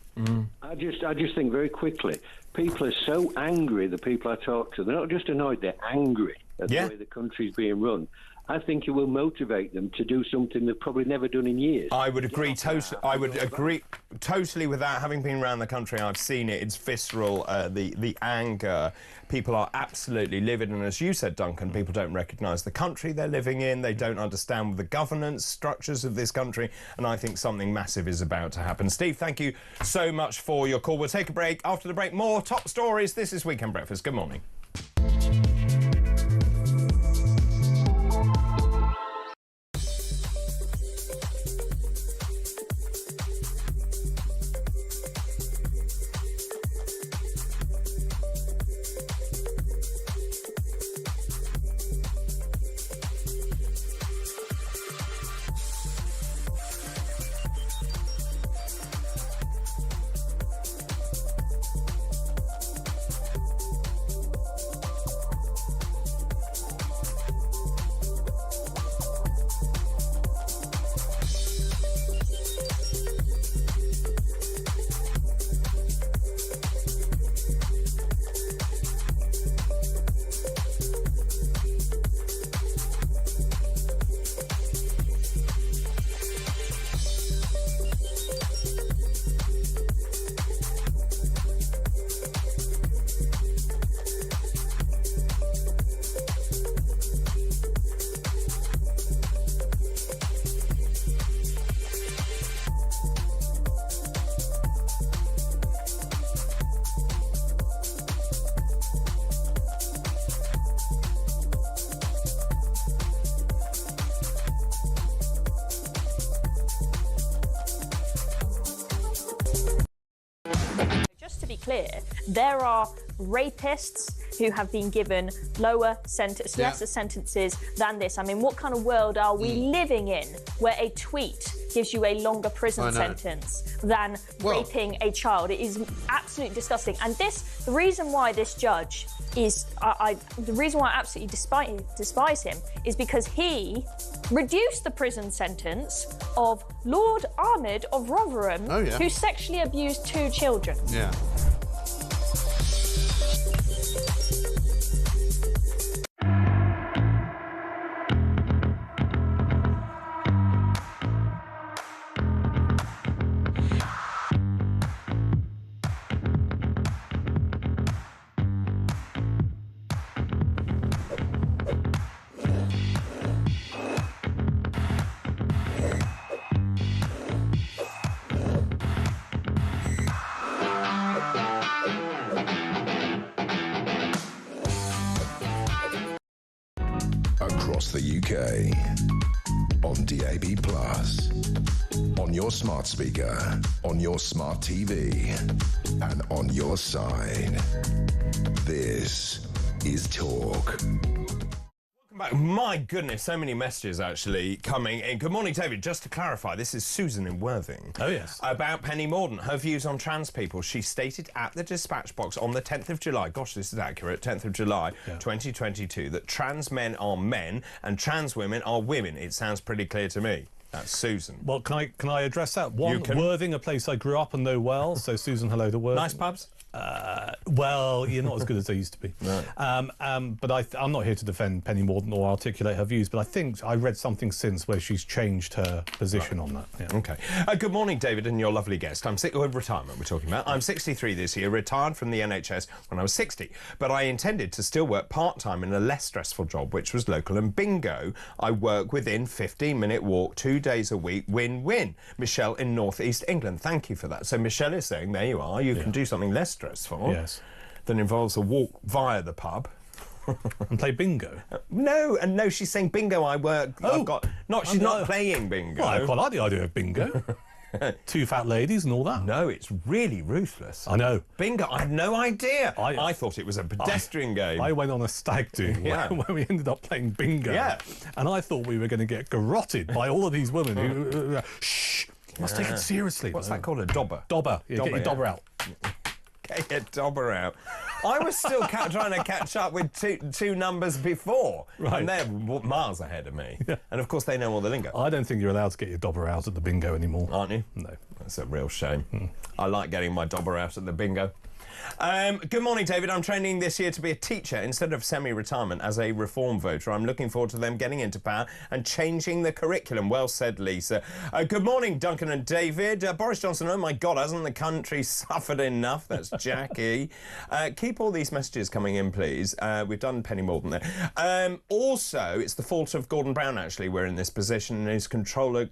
I just think very quickly, people are so angry, the people I talk to, they're not just annoyed, they're angry at the way the country's being run. I think it will motivate them to do something they've probably never done in years. I would agree totally. I would agree totally with that. Having been around the country, I've seen it. It's visceral. The anger. People are absolutely livid, and as you said, Duncan, people don't recognise the country they're living in. They don't understand the governance structures of this country, and I think something massive is about to happen. Steve, thank you so much for your call. We'll take a break. After the break, more top stories. This is Weekend Breakfast. Good morning. Clear, there are rapists who have been given lower lesser sentences than this. I mean, what kind of world are we living in where a tweet gives you a longer prison sentence than raping a child? It is absolutely disgusting. And the reason why this judge is, the reason why I absolutely despise him is because he reduced the prison sentence of Lord Ahmed of Rotherham, who sexually abused 2 children. Yeah. Across the UK, on DAB+, on your smart speaker, on your smart TV, and on your side. This is Talk. My goodness, so many messages actually coming in. Good morning, David. Just to clarify, this is Susan in Worthing. Oh, yes. About Penny Mordaunt, her views on trans people. She stated at the dispatch box on the 10th of July, gosh, this is accurate, 10th of July, 2022, that trans men are men and trans women are women. It sounds pretty clear to me. That's Susan. Well, can I address that? Worthing, a place I grew up and know well. So, Susan, hello to Worthing. Nice pubs? Well, you're not as good as they used to be. No. But I'm not here to defend Penny Mordaunt or articulate her views, but I think I read something since where she's changed her position on that. Yeah. OK. Good morning, David, and your lovely guest. Retirement we're talking about. I'm 63 this year, retired from the NHS when I was 60, but I intended to still work part-time in a less stressful job, which was local and bingo. I work within 15-minute walk 2 days a week, win-win. Michelle in North East England. Thank you for that. So Michelle is saying, there you are, you can do something less stressful. Yes. That involves a walk via the pub. And play bingo? No, she's saying bingo I work. Oh, she's not playing bingo. Well, I quite like the idea of bingo. 2 fat ladies and all that. No, it's really ruthless. I know. Bingo, I had no idea. I thought it was a pedestrian game. I went on a stag do when we ended up playing bingo. Yeah. And I thought we were going to get garroted by all of these women who... shh! You must take it seriously. What's that called? A dobber? Dobber. Yeah, get your dobber out. Get your dobber out. I was still trying to catch up with two numbers before. Right. And they're miles ahead of me. Yeah. And, of course, they know all the lingo. I don't think you're allowed to get your dobber out at the bingo anymore. Aren't you? No. That's a real shame. I like getting my dobber out at the bingo. Good morning, David. I'm training this year to be a teacher instead of semi-retirement as a Reform voter. I'm looking forward to them getting into power and changing the curriculum. Well said, Lisa. Good morning, Duncan and David. Boris Johnson, oh my God, hasn't the country suffered enough? That's Jackie. Keep all these messages coming in, please. We've done Penny Mordaunt there. Also, it's the fault of Gordon Brown, actually. We're in this position, and his controller,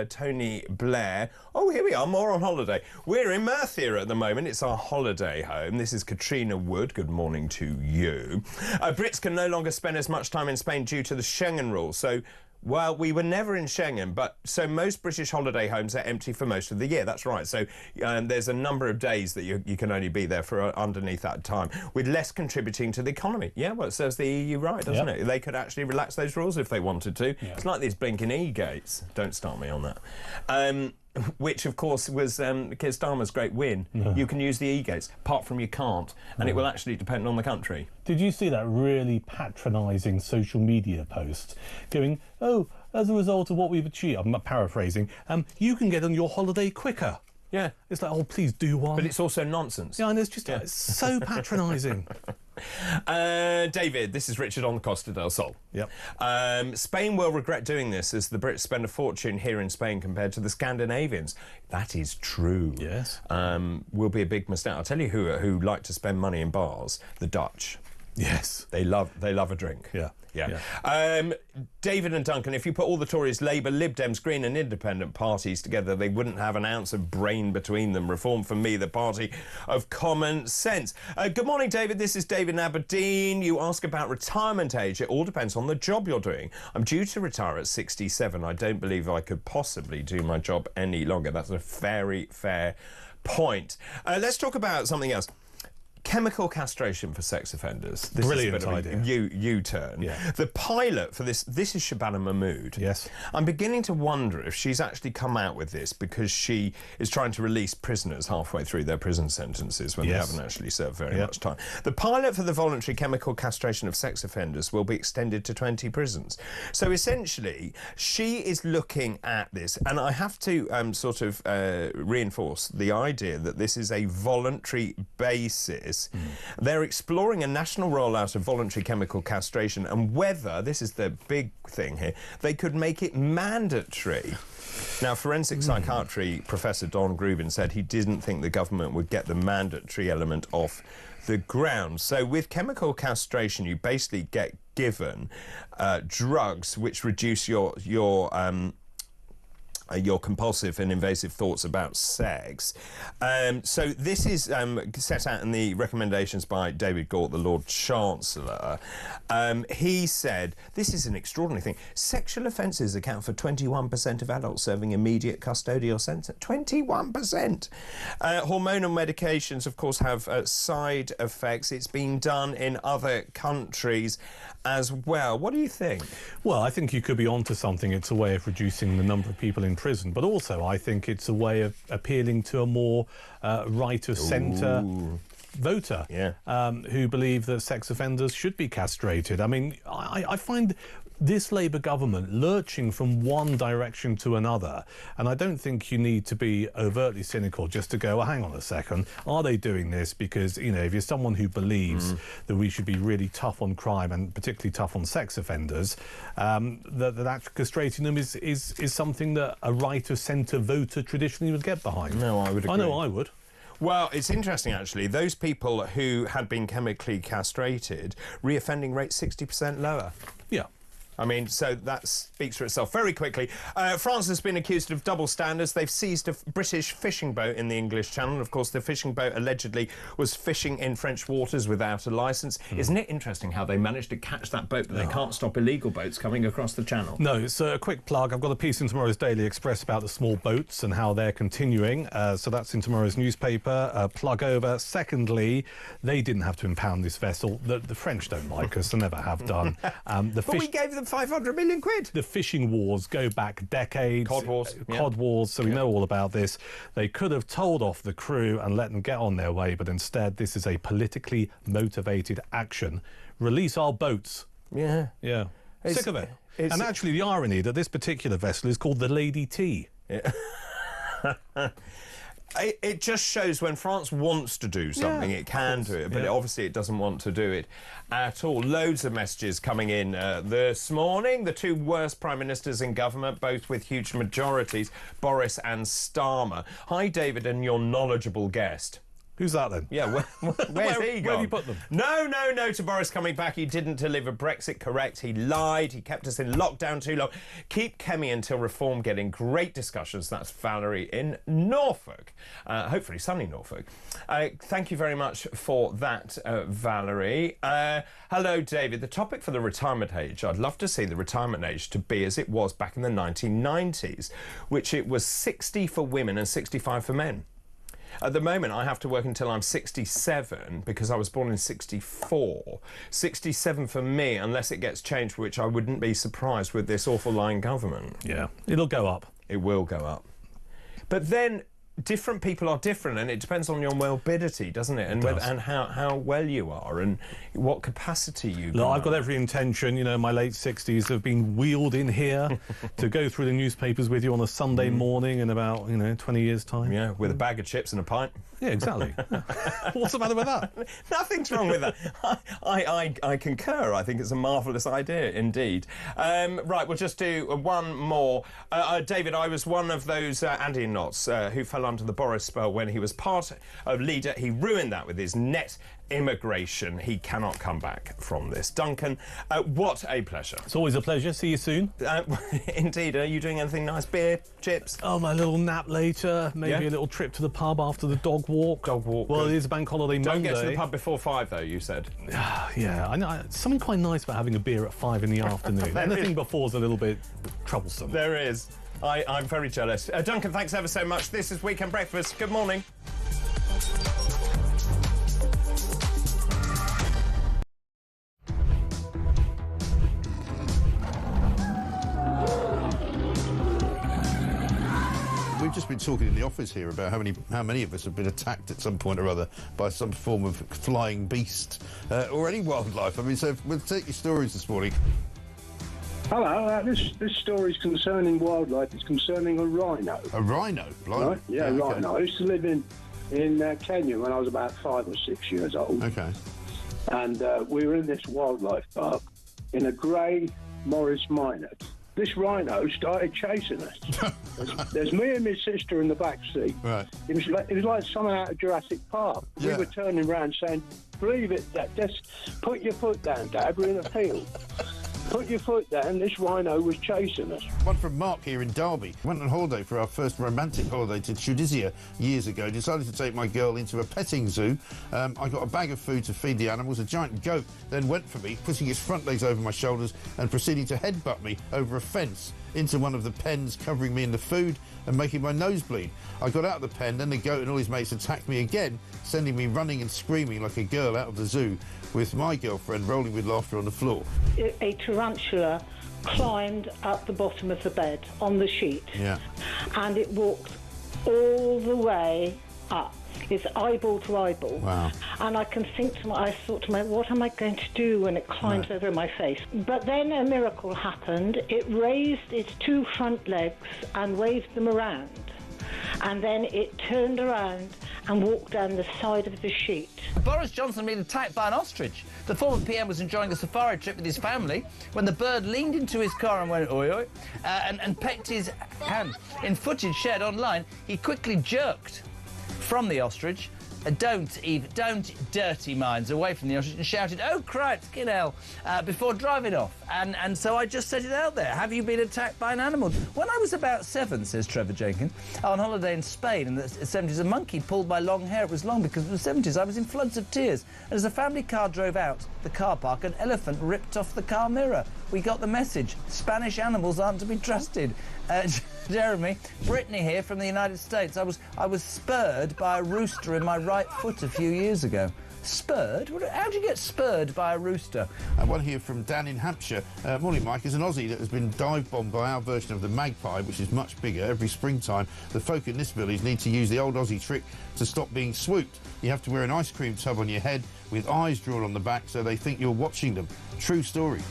Tony Blair. Oh, here we are, more on holiday. We're in Murcia at the moment. It's our holiday home. This is Katrina Wood. Good morning to you. Brits can no longer spend as much time in Spain due to the Schengen rules. So, well, we were never in Schengen, but so most British holiday homes are empty for most of the year. That's right. So there's a number of days that you can only be there for underneath that time, with less contributing to the economy. Yeah, well, it serves the EU right, doesn't it? They could actually relax those rules if they wanted to. Yeah. It's like these blinking e-gates. Don't start me on that. Which, of course, was Keir Starmer's great win. No. You can use the e-gates, apart from you can't, and it will actually depend on the country. Did you see that really patronising social media post going, oh, as a result of what we've achieved, I'm paraphrasing, you can get on your holiday quicker. Yeah. It's like, oh, please do one. But it's also nonsense. Yeah, and it's just it's so patronising. David, this is Richard on the Costa del Sol. Yep. Spain will regret doing this as the Brits spend a fortune here in Spain compared to the Scandinavians. That is true. Yes. Will be a big mistake. I'll tell you who like to spend money in bars. The Dutch. Yes. They love a drink. Yeah. Yeah. David and Duncan, if you put all the Tories, Labour, Lib Dems, Green and Independent parties together, they wouldn't have an ounce of brain between them. Reform, for me, the party of common sense. Good morning, David. This is David in Aberdeen. You ask about retirement age. It all depends on the job you're doing. I'm due to retire at 67. I don't believe I could possibly do my job any longer. That's a very fair point. Let's talk about something else. Chemical castration for sex offenders. This Brilliant is a bit of a U-turn. Yeah. The pilot for this is Shabana Mahmood. Yes. I'm beginning to wonder if she's actually come out with this because she is trying to release prisoners halfway through their prison sentences when they haven't actually served very much time. The pilot for the voluntary chemical castration of sex offenders will be extended to 20 prisons. So essentially, she is looking at this, and I have to reinforce the idea that this is a voluntary basis. They're exploring a national rollout of voluntary chemical castration and whether, this is the big thing here, they could make it mandatory. Now, forensic psychiatry Professor Don Grubin said he didn't think the government would get the mandatory element off the ground. So with chemical castration, you basically get given drugs which reduce your compulsive and invasive thoughts about sex. So this is set out in the recommendations by David Gort, the Lord Chancellor. He said, this is an extraordinary thing. Sexual offences account for 21% of adults serving immediate custodial sentence. 21%! Hormonal medications, of course, have side effects. It's been done in other countries as well. What do you think? Well, I think you could be onto something. It's a way of reducing the number of people in prison, but also I think it's a way of appealing to a more right-of-centre voter who believe that sex offenders should be castrated. I mean, I find this Labour government lurching from one direction to another, and I don't think you need to be overtly cynical just to go, well, hang on a second, are they doing this because, you know, if you're someone who believes that we should be really tough on crime and particularly tough on sex offenders, that castrating them is something that a right of centre voter traditionally would get behind. No, I would agree. I know I would. Well, it's interesting, actually. Those people who had been chemically castrated, reoffending rate 60% lower. Yeah. I mean, so that speaks for itself. Very quickly, France has been accused of double standards. They've seized a British fishing boat in the English Channel. Of course, the fishing boat allegedly was fishing in French waters without a licence. Isn't it interesting how they managed to catch that boat, but they can't stop illegal boats coming across the channel? No, so a quick plug. I've got a piece in tomorrow's Daily Express about the small boats and how they're continuing. So that's in tomorrow's newspaper. Plug over. Secondly, they didn't have to impound this vessel. The French don't like us. They never have done. But we gave them 500 million quid. The fishing wars go back decades. Cod wars. Cod wars, so we know all about this. They could have told off the crew and let them get on their way, but instead this is a politically motivated action. Release our boats. Yeah. Yeah. Sick of it. And actually the irony that this particular vessel is called the Lady T. Yeah. It just shows when France wants to do something, it can do it, but obviously it doesn't want to do it at all. Loads of messages coming in this morning. The two worst prime ministers in government, both with huge majorities, Boris and Starmer. Hi, David, and your knowledgeable guest. Who's that then? Yeah, where's he gone? Where have you put them? No, to Boris coming back. He didn't deliver Brexit correct. He lied. He kept us in lockdown too long. Keep Kemi until reform. Getting great discussions. That's Valerie in Norfolk. Hopefully sunny Norfolk. Thank you very much for that, Valerie. Hello, David. The topic for the retirement age. I'd love to see the retirement age to be as it was back in the 1990s, which it was 60 for women and 65 for men. At the moment, I have to work until I'm 67 because I was born in 64. 67 for me, unless it gets changed, which I wouldn't be surprised with this awful lying government. Yeah, it'll go up. It will go up. But then different people are different, and it depends on your mobility, doesn't it? And and how well you are and what capacity you got. Look, I've got every intention, you know, my late 60s of being wheeled in here to go through the newspapers with you on a Sunday morning in about, 20 years' time. Yeah, with a bag of chips and a pint. Yeah, exactly. What's the matter with that? Nothing's wrong with that. I concur. I think it's a marvellous idea indeed. Right, we'll just do one more. David, I was one of those Andean knots who fell under the Boris spell when he was part of leader. He ruined that with his net immigration. He cannot come back from this. Duncan, what a pleasure. It's always a pleasure. See you soon. Indeed. Are you doing anything nice? Beer, chips? Oh, my little nap later. Maybe a little trip to the pub after the dog walk. Dog walk. Well, it is a bank holiday Monday. Don't get to the pub before 5, though, you said. Yeah, I know. Something quite nice about having a beer at 5 in the afternoon. Anything before is a little bit troublesome. There is. I'm very jealous. Duncan, thanks ever so much. This is Weekend Breakfast. Good morning. We've just been talking in the office here about how many of us have been attacked at some point or other by some form of flying beast or any wildlife. I mean, so we'll take your stories this morning. Hello, this story is concerning wildlife. It's concerning a rhino. A rhino? Right? Yeah, rhino. I used to live in Kenya when I was about 5 or 6 years old. Okay. And we were in this wildlife park in a grey Morris Minor. This rhino started chasing us. There's me and my sister in the back seat. Right. It was like something out of Jurassic Park. Yeah. We were turning around saying, "Believe it, Dad. Just put your foot down, Dad. We're in a field." Put your foot down, this rhino was chasing us. One from Mark here in Derby. Went on holiday for our first romantic holiday to Tunisia years ago. Decided to take my girl into a petting zoo. I got a bag of food to feed the animals. A giant goat then went for me, putting its front legs over my shoulders and proceeding to headbutt me over a fence into one of the pens, covering me in the food and making my nose bleed. I got out of the pen, then the goat and all his mates attacked me again, sending me running and screaming like a girl out of the zoo, with my girlfriend rolling with laughter on the floor. A tarantula climbed up the bottom of the bed on the sheet. Yeah. And it walked all the way up. It's eyeball to eyeball. Wow. And I can think to I thought to myself, what am I going to do when it climbs over my face? But then a miracle happened. It raised its two front legs and waved them around. And then it turned around and walked down the side of the sheet. Boris Johnson been attacked by an ostrich. The former PM was enjoying a safari trip with his family when the bird leaned into his car and went oi oi and pecked his hand. In footage shared online, he quickly jerked from the ostrich. Don't dirty minds away from the ostrich, and shouted, "Oh, Christ, skin hell," before driving off. And so I just set it out there. Have you been attacked by an animal? When I was about 7, says Trevor Jenkins, on holiday in Spain in the 70s, a monkey pulled my long hair. It was long because it was the 70s. I was in floods of tears. And as a family car drove out the car park, an elephant ripped off the car mirror. We got the message. Spanish animals aren't to be trusted. Jeremy, Brittany here from the United States. I was spurred by a rooster in my right foot a few years ago. Spurred? How do you get spurred by a rooster? One here from Dan in Hampshire. Morning, Mike. As an Aussie that has been dive-bombed by our version of the magpie, which is much bigger, every springtime, the folk in this village need to use the old Aussie trick to stop being swooped. You have to wear an ice cream tub on your head with eyes drawn on the back so they think you're watching them. True story.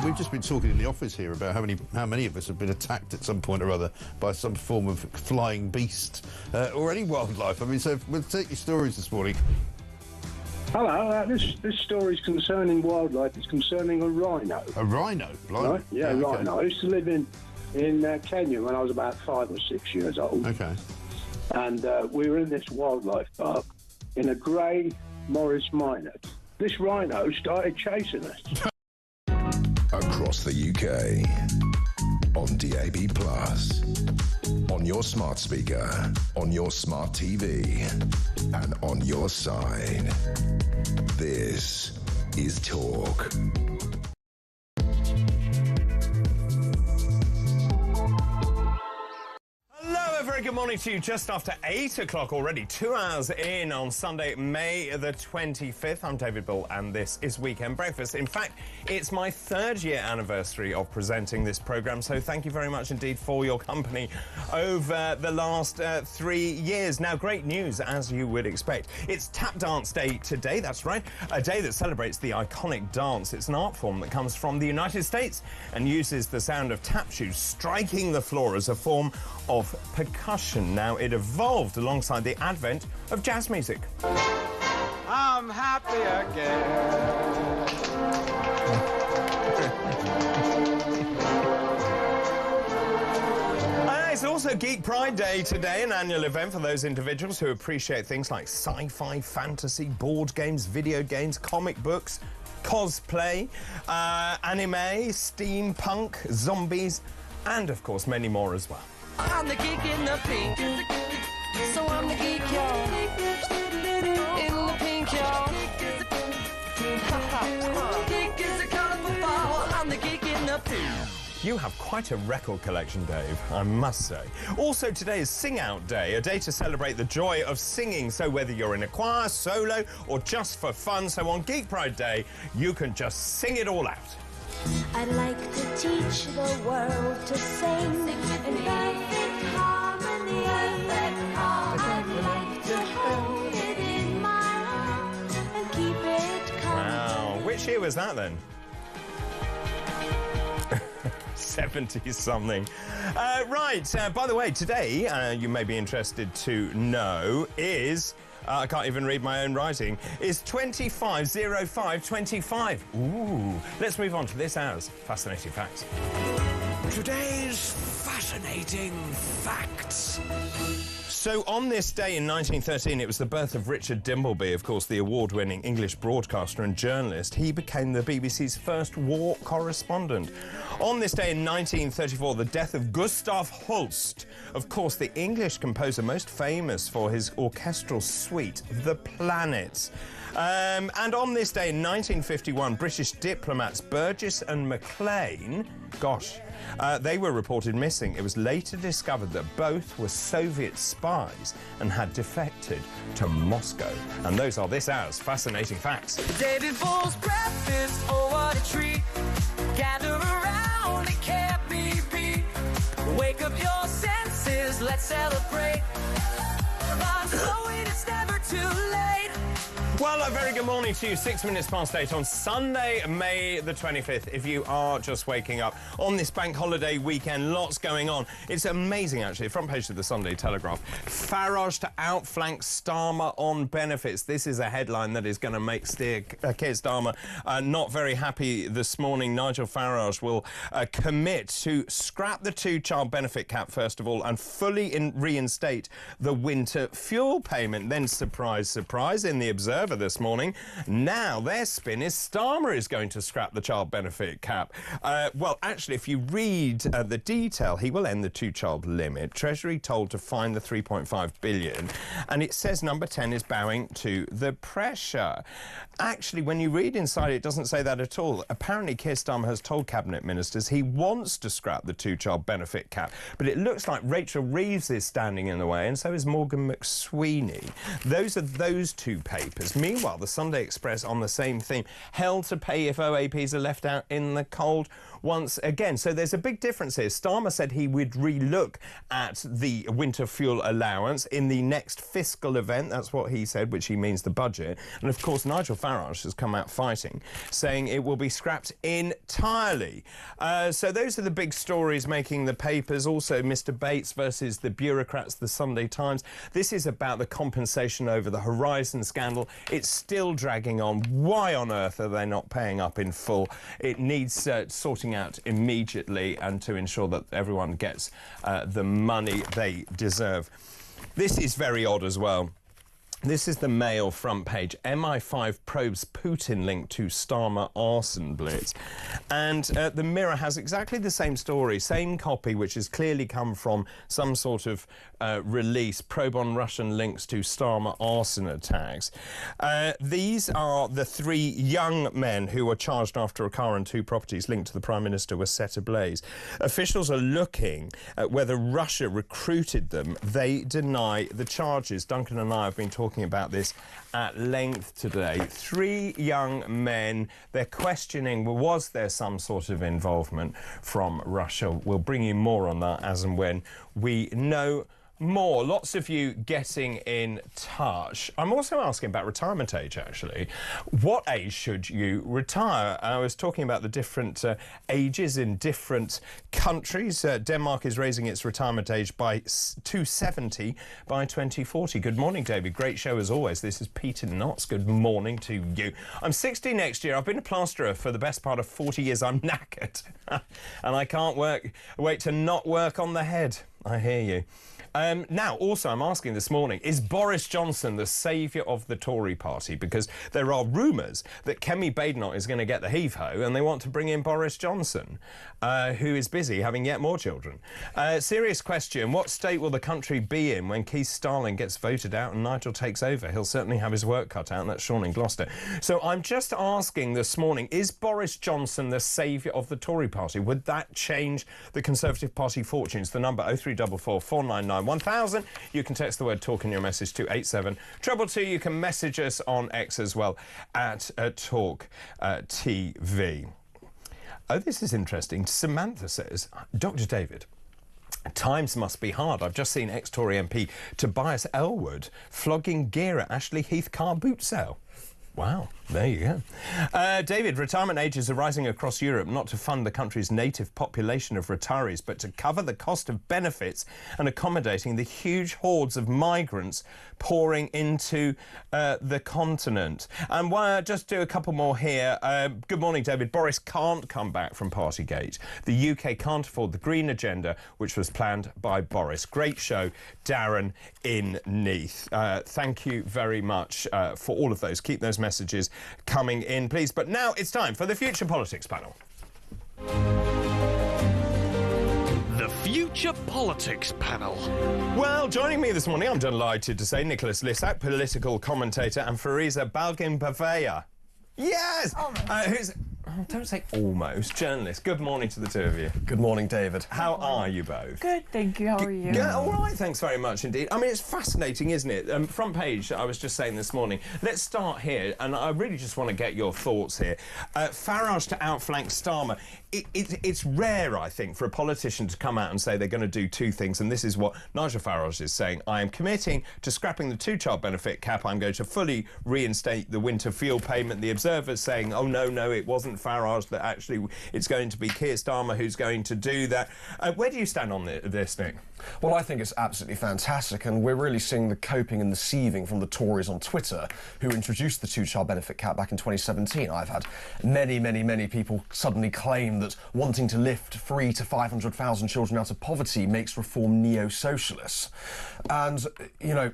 We've just been talking in the office here about how many of us have been attacked at some point or other by some form of flying beast or any wildlife. I mean, so we'll take your stories this morning. Hello, this story is concerning wildlife. It's concerning a rhino. A rhino? Right? Yeah, okay. rhino. I used to live in Kenya when I was about 5 or 6 years old. Okay. And we were in this wildlife park in a grey Morris Minor. This rhino started chasing us. Across the UK, on DAB+, on your smart speaker, on your smart TV, and on your side. This is Talk. Very good morning to you. Just after 8 o'clock already, 2 hours in on Sunday, May the 25th. I'm David Bull, and this is Weekend Breakfast. In fact, it's my 3rd year anniversary of presenting this programme, so thank you very much indeed for your company over the last 3 years. Now, great news, as you would expect. It's Tap Dance Day today, that's right, a day that celebrates the iconic dance. It's an art form that comes from the United States and uses the sound of tap shoes striking the floor as a form of percussion. Now, it evolved alongside the advent of jazz music. I'm happy again. It's also Geek Pride Day today, an annual event for those individuals who appreciate things like sci-fi, fantasy, board games, video games, comic books, cosplay, anime, steampunk, zombies, and, of course, many more as well. I'm the geek in the pink, so I'm the geek, y'all. In the pink, y'all. Geek is a colorful ball. I'm the geek in the pink. You have quite a record collection, Dave, I must say. Also, today is Sing Out Day, a day to celebrate the joy of singing. So whether you're in a choir, solo, or just for fun, so on Geek Pride Day, you can just sing it all out. I'd like to teach the world to sing in perfect harmony. I'd like to hold it in my arms and keep it calm. Wow, which year was that then? 70-something. Right, by the way, today, you may be interested to know, is... I can't even read my own writing, is 250525. Ooh. Let's move on to this hour's Fascinating Facts. Today's Fascinating Facts. So on this day in 1913, it was the birth of Richard Dimbleby, of course, the award-winning English broadcaster and journalist. He became the BBC's first war correspondent. On this day in 1934, the death of Gustav Holst, of course, the English composer most famous for his orchestral suite, The Planets. And on this day in 1951, British diplomats Burgess and Maclean, they were reported missing. It was later discovered that both were Soviet spies and had defected to Moscow. And those are this hour's fascinating facts. Day before's breakfast, oh what a treat. Gather around, it can't be beat. Wake up your senses, let's celebrate. I'm slowing, it's never too late. Well, a very good morning to you. 6 minutes past 8 on Sunday, May the 25th. If you are just waking up on this bank holiday weekend, lots going on. It's amazing, actually. Front page of the Sunday Telegraph. Farage to outflank Starmer on benefits. This is a headline that is going to make Keir Starmer not very happy this morning. Nigel Farage will commit to scrap the two-child benefit cap, first of all, and fully reinstate the winter fuel payment. Then, surprise, surprise, in the Observer this morning, now their spin is Starmer is going to scrap the child benefit cap. Well, actually, if you read the detail, he will end the two-child limit. Treasury told to fine the 3.5 billion, and it says number 10 is bowing to the pressure. Actually, when you read inside, it doesn't say that at all. Apparently, Keir Starmer has told cabinet ministers he wants to scrap the two-child benefit cap, but it looks like Rachel Reeves is standing in the way, and so is Morgan McSweeney. Those are those two papers. Meanwhile, the Sunday Express on the same theme, hell to pay if OAPs are left out in the cold once again. So there's a big difference here. Starmer said he would relook at the winter fuel allowance in the next fiscal event. That's what he said, which he means the budget. And of course, Nigel Farage has come out fighting, saying it will be scrapped entirely. So those are the big stories making the papers. Also, Mr. Bates versus the bureaucrats, the Sunday Times. This is about the compensation over the Horizon scandal. It's still dragging on. Why on earth are they not paying up in full? It needs sorting out immediately and to ensure that everyone gets the money they deserve. This is very odd as well. This is the Mail front page. MI5 probes Putin link to Starmer arson blitz. And the Mirror has exactly the same story, same copy, which has clearly come from some sort of release, probe on Russian links to Starmer arson attacks. These are the three young men who were charged after a car and two properties linked to the Prime Minister were set ablaze. Officials are looking at whether Russia recruited them. They deny the charges. Duncan and I have been talking about this at length today. Three young men, they're questioning, well, was there some sort of involvement from Russia? We'll bring you more on that as and when we know more. Lots of you getting in touch. I'm also asking about retirement age, actually. What age should you retire? I was talking about the different ages in different countries. Denmark is raising its retirement age by 270 by 2040. Good morning, David. Great show as always. This is Peter Knotts. Good morning to you. I'm 60 next year. I've been a plasterer for the best part of 40 years. I'm knackered. And I can't wait to not work on the head. I hear you. Now, also, I'm asking this morning, is Boris Johnson the saviour of the Tory party? Because there are rumours that Kemi Badenoch is going to get the heave-ho and they want to bring in Boris Johnson, who is busy having yet more children. Serious question, what state will the country be in when Keith Starling gets voted out and Nigel takes over? He'll certainly have his work cut out, and that's Sean in Gloucester. So I'm just asking this morning, is Boris Johnson the saviour of the Tory party? Would that change the Conservative Party fortunes? The number 0344 499 1000. You can text the word talk in your message to 87222. You can message us on X as well at talkTV. Oh, this is interesting. Samantha says, Dr. David, times must be hard. I've just seen ex-Tory MP Tobias Elwood flogging gear at Ashley Heath car boot sale. Wow, there you go. David, retirement ages are rising across Europe, not to fund the country's native population of retirees, but to cover the cost of benefits and accommodating the huge hordes of migrants pouring into the continent. And just do a couple more here. Good morning, David. Boris can't come back from Partygate. The UK can't afford the green agenda, which was planned by Boris. Great show, Darren in Neath. Thank you very much for all of those. Keep those messages coming in, please. But now it's time for the Future Politics panel. Future Politics panel. Well, joining me this morning, I'm delighted to say, Nicholas Lissack, political commentator, and Fariza Balgin-Pavea. Yes! Who's... Oh, don't say almost. Journalist. Good morning to the two of you. Good morning, David. How are you both? Good, thank you. How are you? Yeah, all right, thanks very much indeed. I mean, it's fascinating, isn't it? Front page, I was just saying this morning. Let's start here, and I really just want to get your thoughts here. Farage to outflank Starmer. It's rare, I think, for a politician to come out and say they're going to do two things, and this is what Nigel Farage is saying. I am committing to scrapping the two-child benefit cap. I'm going to fully reinstate the winter fuel payment. The Observer's saying, oh, no, it wasn't Farage, that actually it's going to be Keir Starmer who's going to do that. Where do you stand on this, Nick? Well, I think it's absolutely fantastic, and we're really seeing the coping and the sieving from the Tories on Twitter, who introduced the two-child benefit cap back in 2017. I've had many people suddenly claim that wanting to lift 300,000 to 500,000 children out of poverty makes reform neo-socialist. And, you know...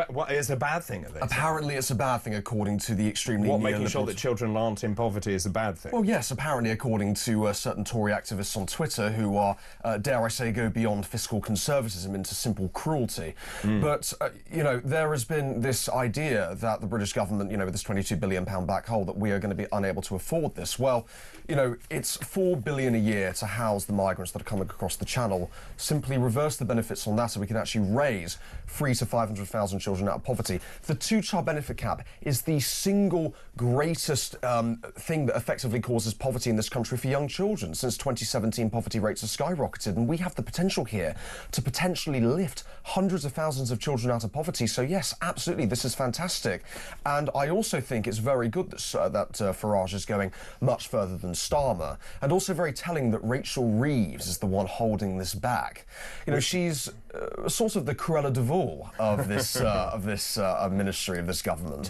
What is a bad thing of this? Apparently it's a bad thing, according to the extremely What, making sure that children aren't in poverty is a bad thing? Well, yes, apparently, according to certain Tory activists on Twitter who are, dare I say, go beyond fiscal conservatism into simple cruelty. But, you know, there has been this idea that the British government, you know, with this £22 billion black hole, that we are going to be unable to afford this. Well, you know, it's $4 billion a year to house the migrants that are coming across the Channel. Simply reverse the benefits on that so we can actually raise 300,000 to 500,000 children out of poverty. The two-child benefit cap is the single greatest thing that effectively causes poverty in this country for young children. Since 2017, poverty rates have skyrocketed, and we have the potential here to potentially lift hundreds of thousands of children out of poverty. So yes, absolutely, this is fantastic. And I also think it's very good that, Farage is going much further than Starmer, and also very telling that Rachel Reeves is the one holding this back. You know, she's sort of the Cruella de Vil of this ministry, of this government.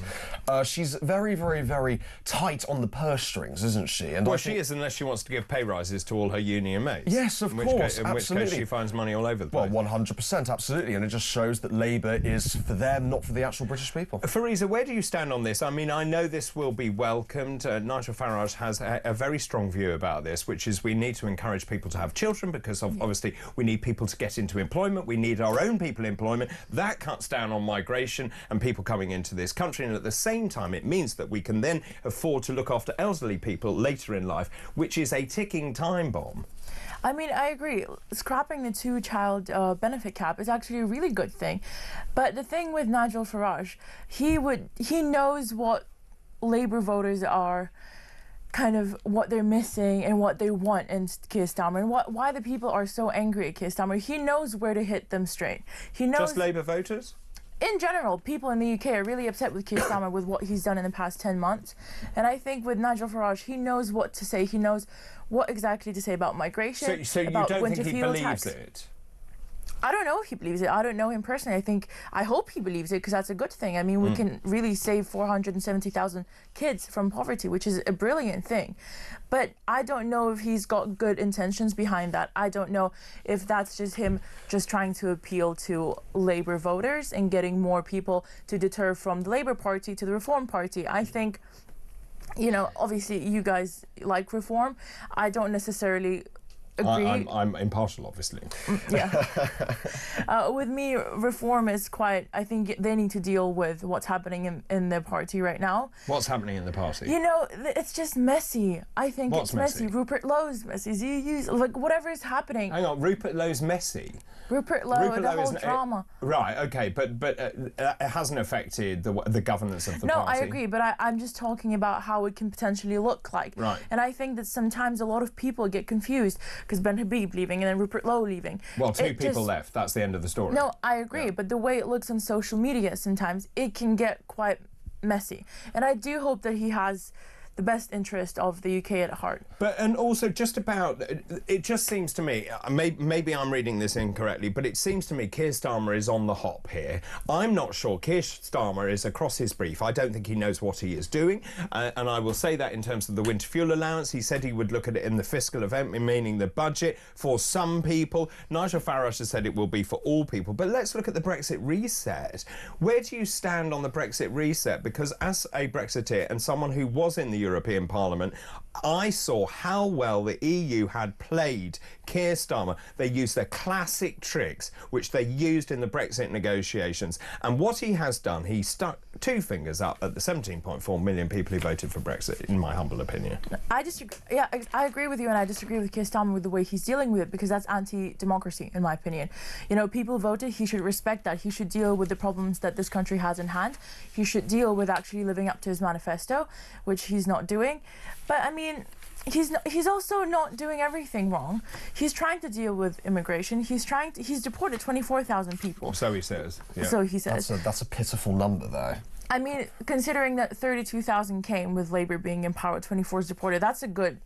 She's very tight on the purse strings, isn't she? And well, she is, unless she wants to give pay rises to all her union mates. Yes, of course, in which case she finds money all over the place. Well, 100%, absolutely, and it just shows that Labour is for them, not for the actual British people. Fariza, where do you stand on this? I mean, I know this will be welcomed. Nigel Farage has a very strong view about this, which is we need to encourage people to have children because obviously we need people to get into employment. We need our own people in employment. That cuts down on migration and people coming into this country, and at the same time it means that we can then afford to look after elderly people later in life, which is a ticking time bomb. I mean, I agree. Scrapping the two-child benefit cap is actually a really good thing. But the thing with Nigel Farage, he knows what Labour voters are, kind of what they're missing and what they want in Keir Starmer, and why the people are so angry at Keir Starmer. He knows where to hit them straight. He knows... Just Labour voters? In general, people in the UK are really upset with Keir Starmer with what he's done in the past 10 months. And I think with Nigel Farage, he knows what to say. He knows what exactly to say about migration, so you about don't winter think he fuel believes tax. it? I don't know if he believes it. I don't know him personally. I hope he believes it, because that's a good thing. I mean, we can really save 470,000 kids from poverty, which is a brilliant thing. But I don't know if he's got good intentions behind that. I don't know if that's just him just trying to appeal to Labour voters and getting more people to deter from the Labour Party to the Reform Party. I think, you know, obviously you guys like reform. I don't necessarily agree. I'm impartial, obviously. Yeah. With me, reform is quite... I think they need to deal with what's happening in their party right now. What's happening in the party? You know, it's just messy. I think What's it's messy. Rupert Lowe's messy. Like, whatever is happening. Hang on, Rupert Lowe's messy? Rupert Lowe, the whole drama. Right, OK, but it hasn't affected the governance of the party. No, I agree, but I'm just talking about how it can potentially look like. Right. And I think that sometimes a lot of people get confused, because Ben Habib leaving and then Rupert Lowe leaving. Well, two people left, that's the end of the story. No, I agree, but the way it looks on social media sometimes, it can get quite messy. And I do hope that he has the best interest of the UK at heart. And also just about, it just seems to me, maybe I'm reading this incorrectly, but it seems to me Keir Starmer is on the hop here. I'm not sure Keir Starmer is across his brief. I don't think he knows what he is doing, and I will say that in terms of the winter fuel allowance. He said he would look at it in the fiscal event, meaning the budget for some people. Nigel Farage has said it will be for all people. But let's look at the Brexit reset. Where do you stand on the Brexit reset? Because as a Brexiteer and someone who was in the European Parliament, I saw how well the EU had played Keir Starmer, they use their classic tricks, which they used in the Brexit negotiations. And what he has done, he stuck two fingers up at the 17.4 million people who voted for Brexit, in my humble opinion. I disagree. Yeah, I agree with you, and I disagree with Keir Starmer with the way he's dealing with it, because that's anti-democracy, in my opinion. You know, people voted. He should respect that. He should deal with the problems that this country has in hand. He should deal with actually living up to his manifesto, which he's not doing. But I mean, he's also not doing everything wrong. He's trying to deal with immigration. He's deported 24,000 people. So he says. Yeah. So he says. That's a pitiful number, though. I mean, considering that 32,000 came with Labour being in power, 24 is deported, that's a good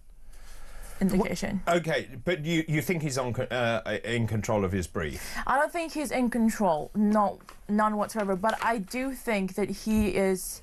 indication. Okay, but you think he's in control of his brief? I don't think he's in control, none whatsoever, but I do think that he is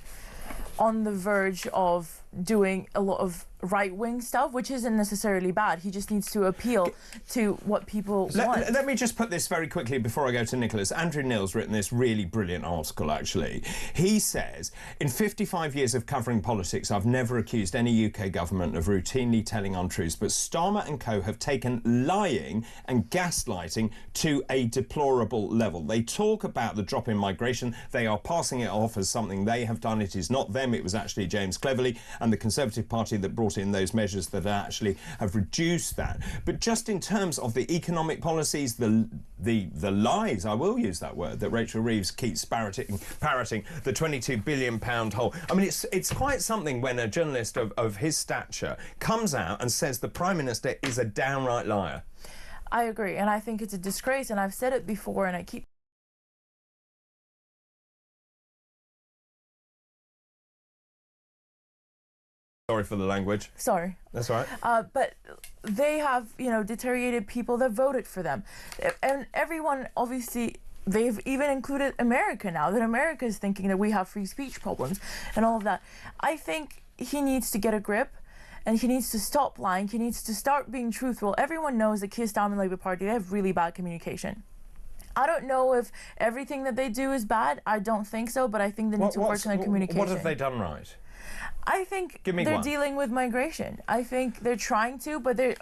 on the verge of doing a lot of right-wing stuff, which isn't necessarily bad. He just needs to appeal to what people want. Let me just put this very quickly before I go to Nicholas. Andrew Neil's written this really brilliant article, actually. He says, in 55 years of covering politics, I've never accused any UK government of routinely telling untruths, but Starmer and co have taken lying and gaslighting to a deplorable level. They talk about the drop in migration. They are passing it off as something they have done. It is not them. It was actually James Cleverly and the Conservative Party that brought in those measures that actually have reduced that. But just in terms of the economic policies, the lies, I will use that word, that Rachel Reeves keeps parroting the £22 billion hole. I mean, it's quite something when a journalist of his stature comes out and says the Prime Minister is a downright liar. I agree, and I think it's a disgrace, and I've said it before, and I keep... Sorry for the language. Sorry. That's all right. But they have, you know, deteriorated people that voted for them. And everyone, obviously, they've even included America now, that America is thinking that we have free speech problems and all of that. I think he needs to get a grip, and he needs to stop lying. He needs to start being truthful. Everyone knows that Keir Starmer and Labour Party, they have really bad communication. I don't know if everything that they do is bad. I don't think so, but I think they need to work on their communication. What have they done right? I think they're dealing with migration. I think they're trying to, but they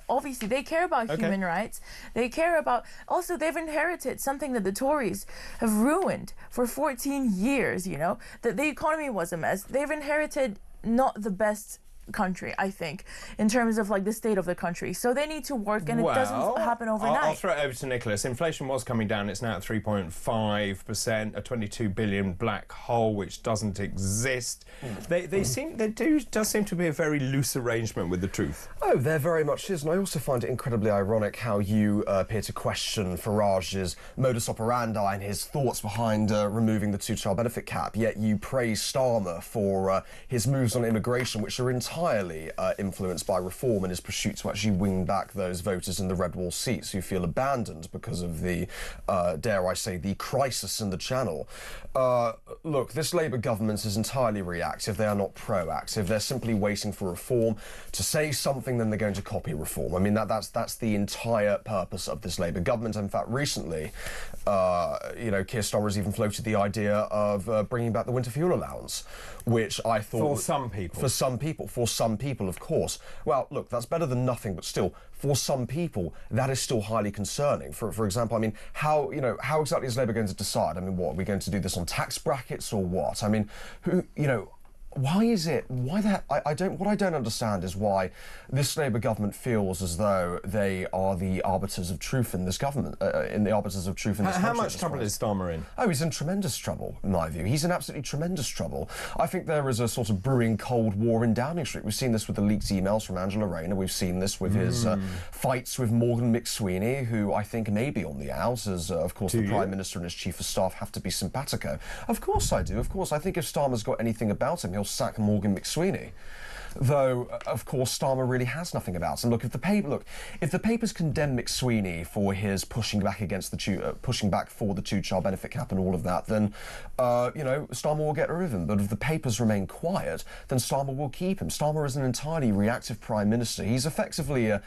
care about human rights. They care about... Also, they've inherited something that the Tories have ruined for 14 years, you know, that the economy was a mess. They've inherited not the best country, I think, in terms of like the state of the country. So they need to work, and it doesn't happen overnight. I'll throw it over to Nicholas. Inflation was coming down. It's now at 3.5%, a 22 billion black hole which doesn't exist. There does seem to be a very loose arrangement with the truth. Oh, there very much is, and I also find it incredibly ironic how you appear to question Farage's modus operandi and his thoughts behind removing the two-child benefit cap, yet you praise Starmer for his moves on immigration, which are entirely influenced by reform and his pursuit to actually win back those voters in the red wall seats who feel abandoned because of the, dare I say, the crisis in the Channel. Look, this Labour government is entirely reactive. They are not proactive. They're simply waiting for reform to say something, then they're going to copy reform. I mean, that's the entire purpose of this Labour government. In fact, recently, you know, Keir Starmer has even floated the idea of bringing back the winter fuel allowance, which I thought... For some people, of course. Well, look, that's better than nothing, but still, for some people, that is still highly concerning. For example, I mean, how exactly is Labour going to decide? I mean, what, are we going to do this on tax brackets or what? I mean, why is it? What I don't understand is why this Labour government feels as though they are the arbiters of truth in this government, How much trouble is Starmer in? Oh, he's in tremendous trouble, in my view. He's in absolutely tremendous trouble. I think there is a sort of brewing Cold War in Downing Street. We've seen this with the leaked emails from Angela Rayner. We've seen this with his fights with Morgan McSweeney, who I think may be on the out, as, of course, the Prime Minister and his Chief of Staff have to be simpatico. Of course I do, of course. I think if Starmer's got anything about him, he'll sack Morgan McSweeney. Though, of course, Starmer really has nothing about him. If the papers condemn McSweeney for his pushing back for the two-child benefit cap and all of that, then you know, Starmer will get rid of him. But if the papers remain quiet, then Starmer will keep him. Starmer is an entirely reactive Prime Minister. He's effectively a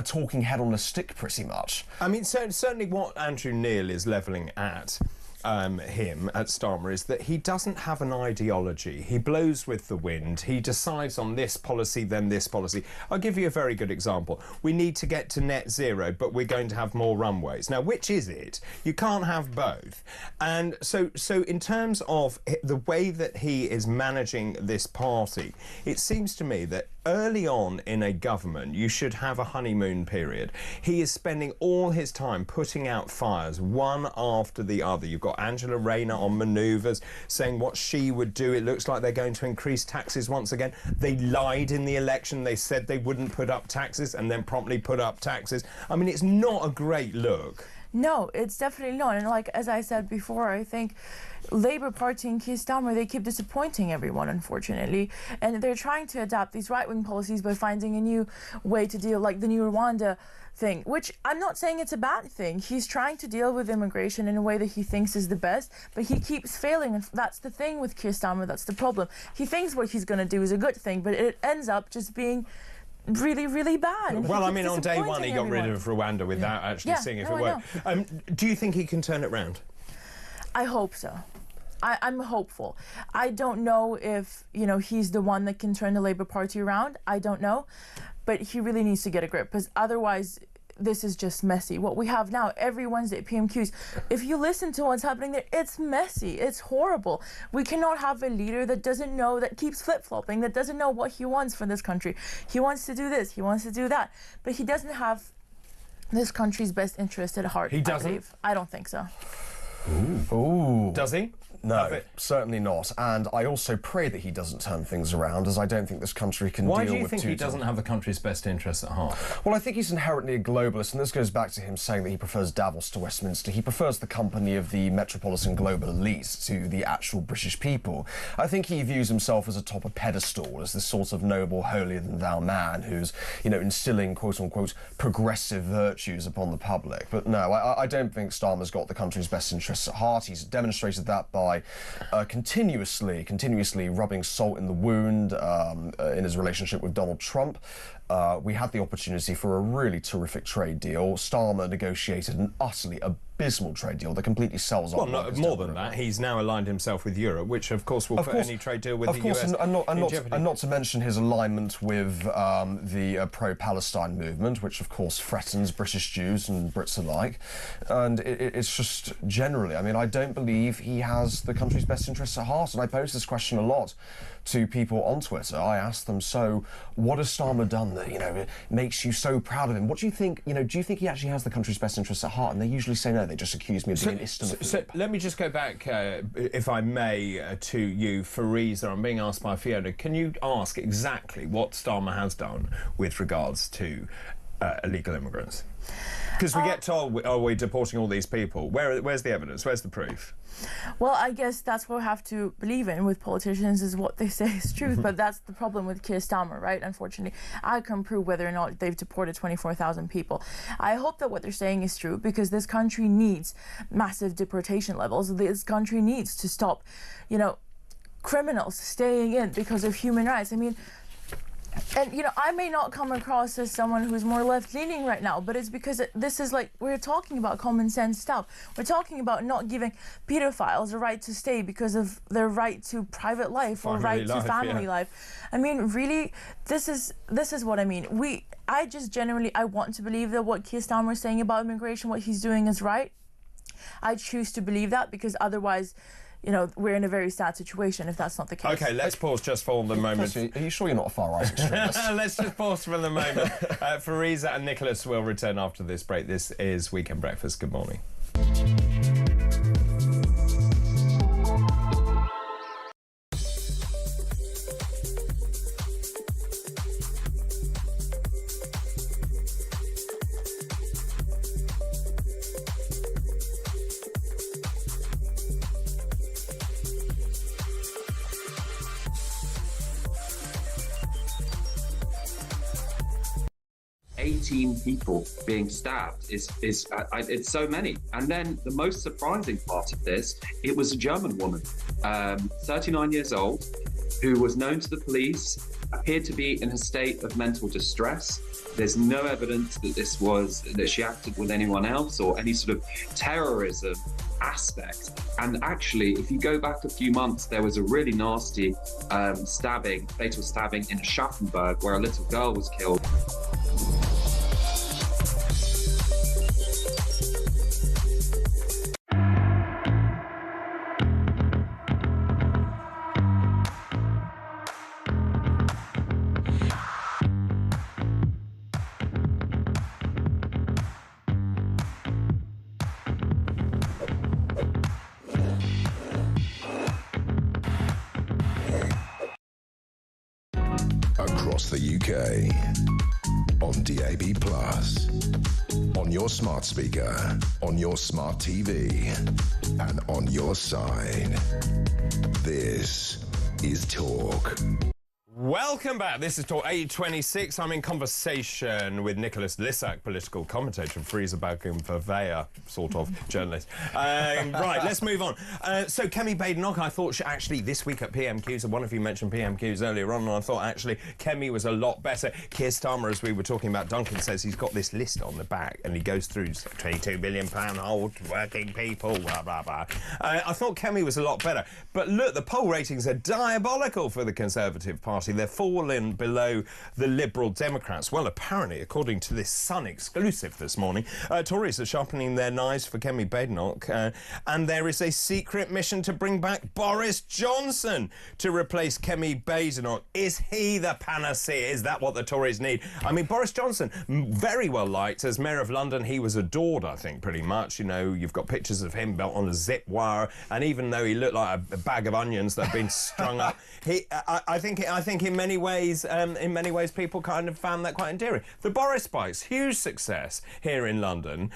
talking head on a stick, pretty much. I mean, certainly what Andrew Neil is levelling at him at Starmer is that he doesn't have an ideology. He blows with the wind. He decides on this policy, then this policy. I'll give you a very good example. We need to get to net zero, but we're going to have more runways. Now, which is it? You can't have both. And so in terms of the way that he is managing this party, it seems to me that early on in a government, you should have a honeymoon period. He is spending all his time putting out fires, one after the other. You've got Angela Rayner on manoeuvres, saying what she would do. It looks like they're going to increase taxes once again. They lied in the election. They said they wouldn't put up taxes and then promptly put up taxes. I mean, it's not a great look. No, it's definitely not. And like, as I said before, I think Labour Party and Keir Starmer, they keep disappointing everyone, unfortunately. And they're trying to adapt these right-wing policies by finding a new way to deal, like the new Rwanda thing, which I'm not saying it's a bad thing. He's trying to deal with immigration in a way that he thinks is the best, but he keeps failing. And that's the thing with Keir Starmer, that's the problem. He thinks what he's going to do is a good thing, but it ends up just being really, really bad. And well, I mean, on day one, he got rid of Rwanda without actually seeing if it worked. Do you think he can turn it round? I hope so. I'm hopeful. I don't know if, you know, he's the one that can turn the Labour Party around. I don't know. But he really needs to get a grip, because otherwise this is just messy. What we have now, every Wednesday at PMQs, if you listen to what's happening there, it's messy. It's horrible. We cannot have a leader that doesn't know, that keeps flip-flopping, that doesn't know what he wants for this country. He wants to do this, he wants to do that. But he doesn't have this country's best interest at heart. He doesn't? I don't think so. Ooh. Does he? No, certainly not. And I also pray that he doesn't turn things around, as I don't think this country can deal with... Why do you think he doesn't have the country's best interests at heart? Well, I think he's inherently a globalist, and this goes back to him saying that he prefers Davos to Westminster. He prefers the company of the metropolitan global elite to the actual British people. I think he views himself as atop a pedestal, as this sort of noble, holier-than-thou man who's, you know, instilling quote-unquote progressive virtues upon the public. But no, I don't think Starmer's got the country's best interests at heart. He's demonstrated that by continuously rubbing salt in the wound in his relationship with Donald Trump. We had the opportunity for a really terrific trade deal. Starmer negotiated an utterly abysmal trade deal that completely sells our Well, no, more than that, he's now aligned himself with Europe, which of course will put any trade deal with the US in jeopardy. And not to mention his alignment with the pro-Palestine movement, which of course threatens British Jews and Brits alike. And it's just generally, I mean, I don't believe he has the country's best interests at heart. And I pose this question a lot to people on Twitter. I ask them, so what has Starmer done that, you know, makes you so proud of him? What do you think, you know, do you think he actually has the country's best interests at heart? And they usually say no, they just accuse me of being an Islamophile. So let me just go back, if I may, to you, Fariza. I'm being asked by Fiona. Can you ask exactly what Starmer has done with regards to illegal immigrants? Because we get told, are we deporting all these people? Where's the evidence? Where's the proof? Well, I guess that's what we have to believe in with politicians, is what they say is truth. But that's the problem with Keir Starmer, right? Unfortunately, I can prove whether or not they've deported 24,000 people. I hope that what they're saying is true, because this country needs massive deportation levels. This country needs to stop, you know, criminals staying in because of human rights. I mean, and, you know, I may not come across as someone who's more left-leaning right now, but it's because this is like, we're talking about common sense stuff. We're talking about not giving pedophiles a right to stay because of their right to private life or right to family life. I mean, really, this is what I mean. I just genuinely, I want to believe that what Keir Starmer is saying about immigration, what he's doing is right. I choose to believe that, because otherwise, you know, we're in a very sad situation if that's not the case. OK, let's pause just for the moment. Are you sure you're not a far-right extremist? Let's just pause for the moment. Fariza and Nicholas will return after this break. This is Weekend Breakfast. Good morning. People being stabbed is it's so many. And then the most surprising part of this, it was a German woman, 39 years old, who was known to the police, appeared to be in a state of mental distress. There's no evidence that she acted with anyone else or any sort of terrorism aspect. And actually, if you go back a few months, there was a really nasty fatal stabbing in Aschaffenburg where a little girl was killed. Across the UK, on DAB+, on your smart speaker, on your smart TV, and on your side. This is Talk. Welcome back. This is Talk 826. I'm in conversation with Nicholas Lissack, political commentator and Friesenberg and Purveyor, sort of, journalist. Right, let's move on. So Kemi Badenoch, I thought actually this week at PMQs, and one of you mentioned PMQs earlier on, and I thought actually Kemi was a lot better. Keir Starmer, as we were talking about, Duncan says he's got this list on the back and he goes through £22 billion hold working people, blah, blah, blah. I thought Kemi was a lot better. But look, the poll ratings are diabolical for the Conservative Party. They're falling below the Liberal Democrats. Well, apparently, according to this Sun exclusive this morning, Tories are sharpening their knives for Kemi Badenoch, and there is a secret mission to bring back Boris Johnson to replace Kemi Badenoch. Is he the panacea? Is that what the Tories need? I mean, Boris Johnson, very well liked as Mayor of London. He was adored, I think, pretty much. You know, you've got pictures of him built on a zip wire, and even though he looked like a bag of onions that have been strung up, I think in many ways, people kind of found that quite endearing. The Boris Spikes, huge success here in London.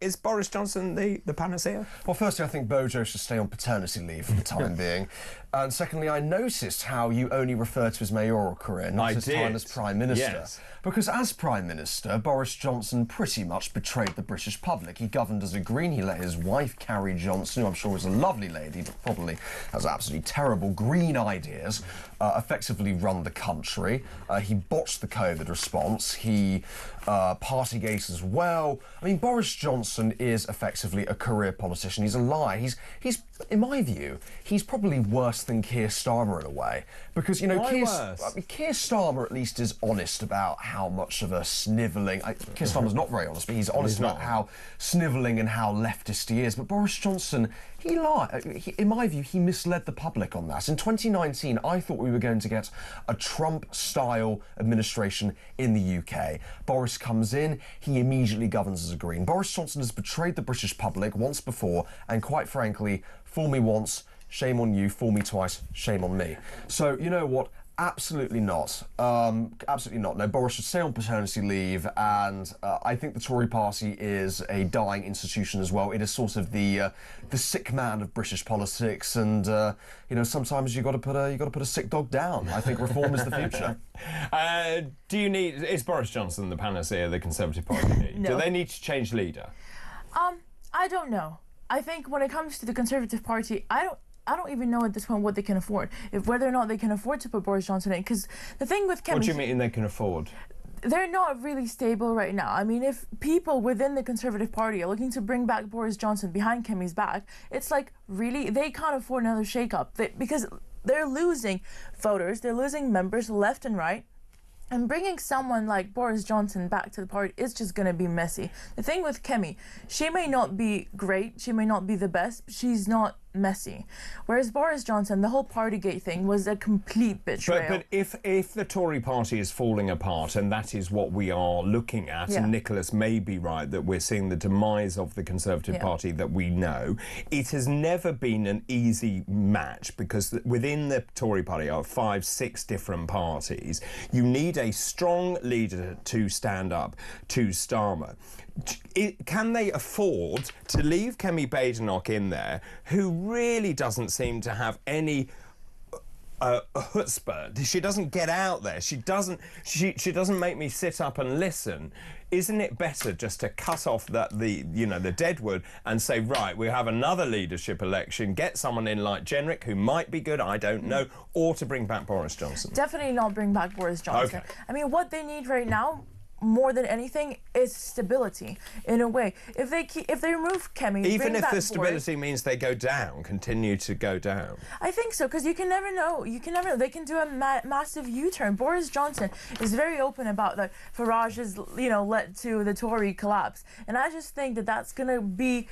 Is Boris Johnson the panacea? Well, firstly, I think Bojo should stay on paternity leave for the time being. And secondly, I noticed how you only refer to his mayoral career, not his time as Prime Minister. Yes. Because as Prime Minister, Boris Johnson pretty much betrayed the British public. He governed as a Green. He let his wife, Carrie Johnson, who I'm sure is a lovely lady, but probably has absolutely terrible green ideas, effectively run the country. He botched the COVID response. He Partygate as well. I mean, Boris Johnson is effectively a career politician. He's a liar. He's in my view, he's probably worse than Keir Starmer in a way. Because, you know, Keir Starmer at least is honest about how much of a snivelling... Keir Starmer's not very honest, but he's honest about how snivelling and how leftist he is. But Boris Johnson, he lied. In my view, he misled the public on that. In 2019, I thought we were going to get a Trump-style administration in the UK. Boris comes in, he immediately governs as a Green. Boris Johnson has betrayed the British public once before, and quite frankly, fool me once, shame on you, fool me twice, shame on me. So, you know what? Absolutely not. Absolutely not. No, Boris should stay on paternity leave, and I think the Tory party is a dying institution as well. It is sort of the sick man of British politics, and you know, sometimes you got to put a sick dog down. I think reform is the future. Is Boris Johnson the panacea the Conservative Party need? No. Do they need to change leader? I don't know. I think when it comes to the Conservative Party, I don't even know at this point what they can afford, whether or not they can afford to put Boris Johnson in. Because the thing with Kemi... What do you mean they can afford? They're not really stable right now. I mean, if people within the Conservative Party are looking to bring back Boris Johnson behind Kemi's back, it's like, really? They can't afford another shake-up. Because they're losing voters, they're losing members left and right. And bringing someone like Boris Johnson back to the party is just going to be messy. The thing with Kemi, she may not be great, she may not be the best, but she's not messy. Whereas Boris Johnson, the whole Partygate thing was a complete betrayal. But if the Tory party is falling apart, and that is what we are looking at, and Nicholas may be right that we're seeing the demise of the Conservative Party that we know, it has never been an easy match, because within the Tory party are 5, 6 different parties. You need a strong leader to stand up to Starmer. Can they afford to leave Kemi Badenoch in there, who really doesn't seem to have any chutzpah. She doesn't get out there. She doesn't make me sit up and listen. Isn't it better just to cut off the deadwood and say, right, we have another leadership election, get someone in like Jenrick, who might be good, I don't know, or to bring back Boris Johnson? Definitely not bring back Boris Johnson. Okay. I mean, what they need right now, more than anything, is stability. In a way, if they remove Kemi, even if the stability means they go down, continue to go down. I think so, because you can never know. You can never know. They can do a massive U-turn. Boris Johnson is very open about that. Farage has, led to the Tory collapse, and I just think that that's going to be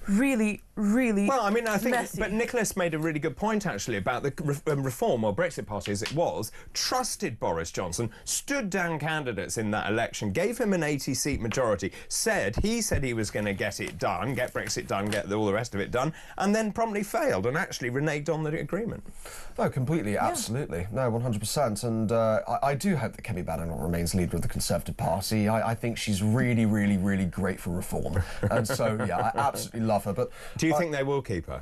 really well, I mean, I think messy. But Nicholas made a really good point actually about the Reform or Brexit Party as it was trusted Boris Johnson, stood down candidates in that election, gave him an 80-seat majority, said he was going to get it done, get Brexit done, get all the rest of it done, and then promptly failed and actually reneged on the agreement. No, completely, absolutely. No, 100%. And I do hope that Kemi Badenoch remains leader of the Conservative Party. I think she's really, really, really great for reform. And so, yeah, I absolutely love her. But do you think they will keep her?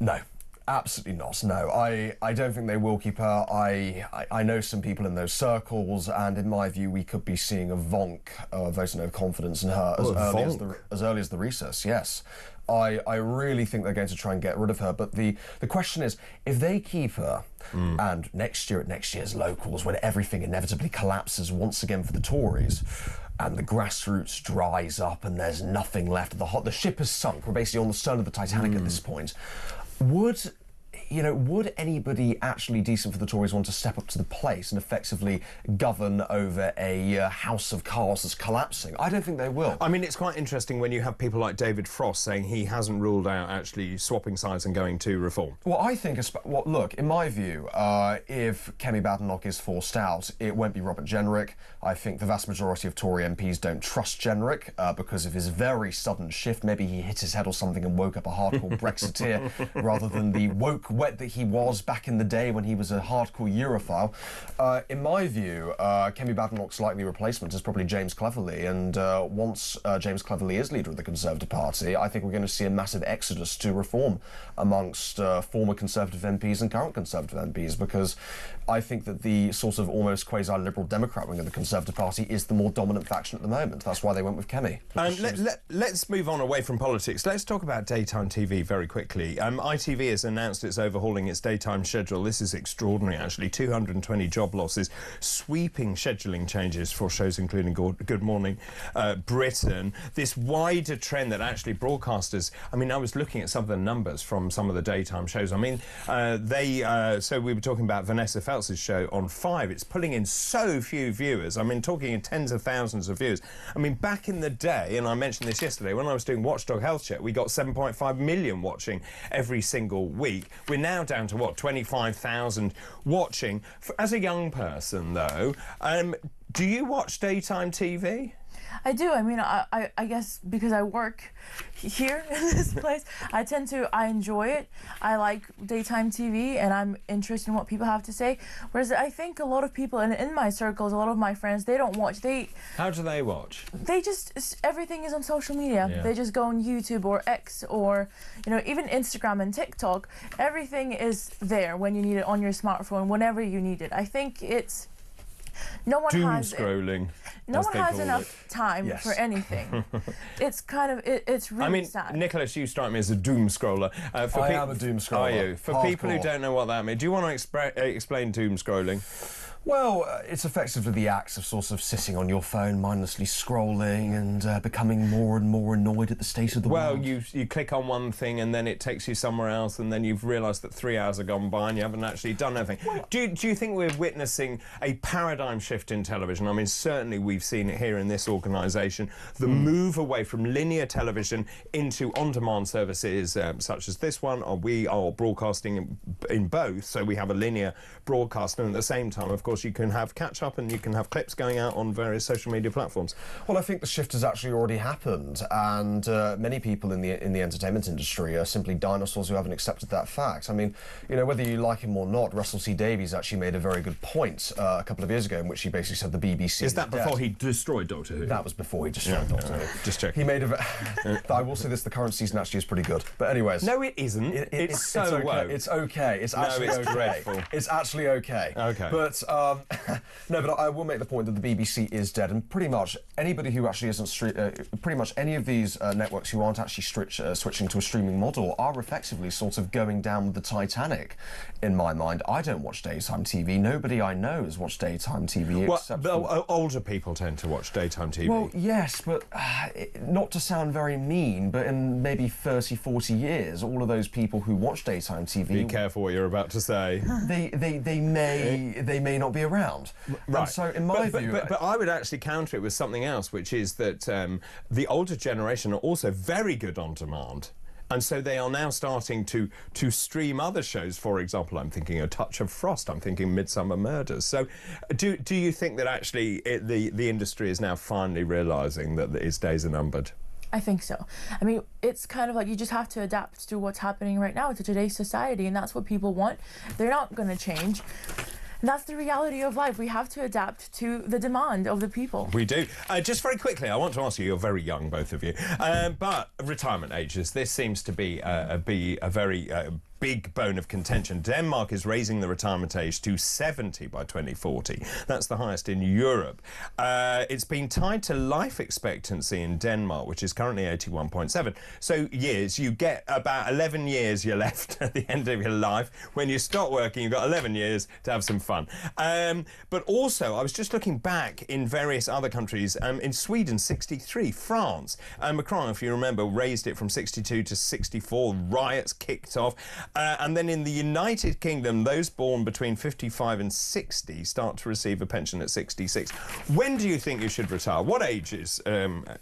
No. Absolutely not, no. I don't think they will keep her. I know some people in those circles, and in my view, we could be seeing a vonk vote of no confidence in her as early as the recess, yes. I really think they're going to try and get rid of her, but the question is, if they keep her, and next year at next year's locals, when everything inevitably collapses once again for the Tories, and the grassroots dries up and there's nothing left, the ship has sunk, we're basically on the stern of the Titanic at this point, would anybody actually decent for the Tories want to step up to the plate and effectively govern over a house of cards that's collapsing? I don't think they will. I mean, it's quite interesting when you have people like David Frost saying he hasn't ruled out actually swapping sides and going to Reform. Well, I think, look, in my view, if Kemi Badenoch is forced out, it won't be Robert Jenrick. I think the vast majority of Tory MPs don't trust Jenrick because of his very sudden shift. Maybe he hit his head or something and woke up a hardcore Brexiteer rather than the woke wet that he was back in the day when he was a hardcore Europhile. In my view, Kemi Badenoch's likely replacement is probably James Cleverly, and once James Cleverly is leader of the Conservative Party, I think we're going to see a massive exodus to Reform amongst former Conservative MPs and current Conservative MPs, because I think that the sort of almost quasi-liberal Democrat wing of the Conservative Party is the more dominant faction at the moment. That's why they went with Kemi. Let's move on away from politics. Let's talk about daytime TV very quickly. ITV has announced it's overhauling its daytime schedule. This is extraordinary, actually. 220 job losses, sweeping scheduling changes for shows including Good Morning Britain. This wider trend that actually broadcasters... I mean, I was looking at some of the numbers from some of the daytime shows. I mean, so we were talking about Vanessa Feltz's show on 5. It's pulling in so few viewers. I mean, talking in tens of thousands of viewers. I mean, back in the day, and I mentioned this yesterday, when I was doing Watchdog Health Check, we got 7.5 million watching every single week. We're now down to, 25,000 watching. As a young person, though, do you watch daytime TV? I do. I mean, I guess because I work here in this place, I enjoy it. I like daytime TV, and I'm interested in what people have to say. Whereas I think a lot of people, and in my circles, a lot of my friends, they don't watch. How do they watch? Everything is on social media. Yeah. They just go on YouTube or X or, even Instagram and TikTok. Everything is there when you need it on your smartphone, whenever you need it. I think it's... No one has enough time for anything. It's it's really sad. Nicholas, you strike me as a doom scroller. I am a doom scroller. Are you? For people who don't know what that means, do you want to explain doom scrolling? Well, it's effectively the act of sort of sitting on your phone, mindlessly scrolling and becoming more and more annoyed at the state of the world. Well, you click on one thing and then it takes you somewhere else, and then you've realised that 3 hours have gone by and you haven't actually done anything. Well, do you think we're witnessing a paradigm shift in television? I mean, certainly we've seen it here in this organisation, the move away from linear television into on-demand services such as this one, or we are broadcasting in both, so we have a linear broadcast, and at the same time, of course, course, you can have catch-up and you can have clips going out on various social media platforms. Well, I think the shift has actually already happened, and many people in the entertainment industry are simply dinosaurs who haven't accepted that fact. I mean, you know, whether you like him or not, Russell T Davies actually made a very good point a couple of years ago in which he basically said the BBC is that before he destroyed Doctor Who? That was before he destroyed Doctor Who. Just checking. He made I will say this, the current season actually is pretty good. But anyways... No, it isn't. It's so okay. woke. It's okay. It's actually okay. Dreadful. It's actually okay. Okay. But, no, but I will make the point that the BBC is dead, and pretty much anybody who actually isn't... pretty much any of these networks who aren't actually switching to a streaming model are effectively sort of going down with the Titanic, in my mind. I don't watch daytime TV. Nobody I know has watched daytime TV except for... older people tend to watch daytime TV. Well, yes, but not to sound very mean, but in maybe 30, 40 years, all of those people who watch daytime TV... Be careful what you're about to say. They may not be around. Right. And so, in my view... But I would actually counter it with something else, which is that the older generation are also very good on demand. And so they are now starting to stream other shows. For example, I'm thinking A Touch of Frost. I'm thinking Midsummer Murders. So do you think that actually the industry is now finally realising that its days are numbered? I think so. I mean, it's kind of like you just have to adapt to what's happening right now, to today's society, and that's what people want. They're not going to change. And that's the reality of life. We have to adapt to the demand of the people. We do. Just very quickly, I want to ask you, you're very young, both of you, but retirement ages, this seems to be a very... big bone of contention. Denmark is raising the retirement age to 70 by 2040. That's the highest in Europe. It's been tied to life expectancy in Denmark, which is currently 81.7. So years, you get about 11 years you're left at the end of your life. When you stop working, you've got 11 years to have some fun. But also, I was just looking back in various other countries. In Sweden, 63. France, Macron, if you remember, raised it from 62 to 64. Riots kicked off. And then in the United Kingdom, those born between 55 and 60 start to receive a pension at 66. When do you think you should retire? What age is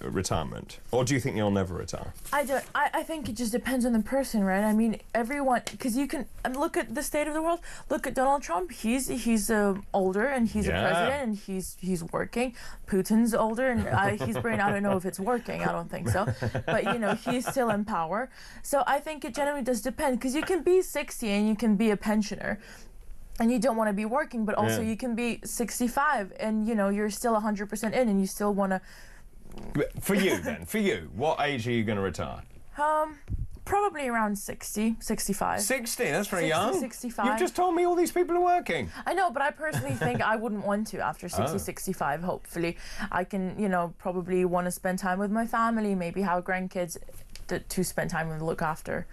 retirement? Or do you think you'll never retire? I think it just depends on the person, right? I mean, everyone... Because you can look at the state of the world. Look at Donald Trump. He's older, and he's a president, and he's working. Putin's older, and he's brain. I don't know if it's working. I don't think so. But, you know, he's still in power. So I think it generally does depend, because you can be 60 and you can be a pensioner and you don't want to be working, but also you can be 65 and, you know, you're still 100% in and you still want to... For you, then, what age are you going to retire? Probably around 60, 65. 60? That's very young. 65. You've just told me all these people are working. I know, but I personally think I wouldn't want to after 60, 65, hopefully. I can, you know, probably want to spend time with my family, maybe have grandkids to spend time and look after.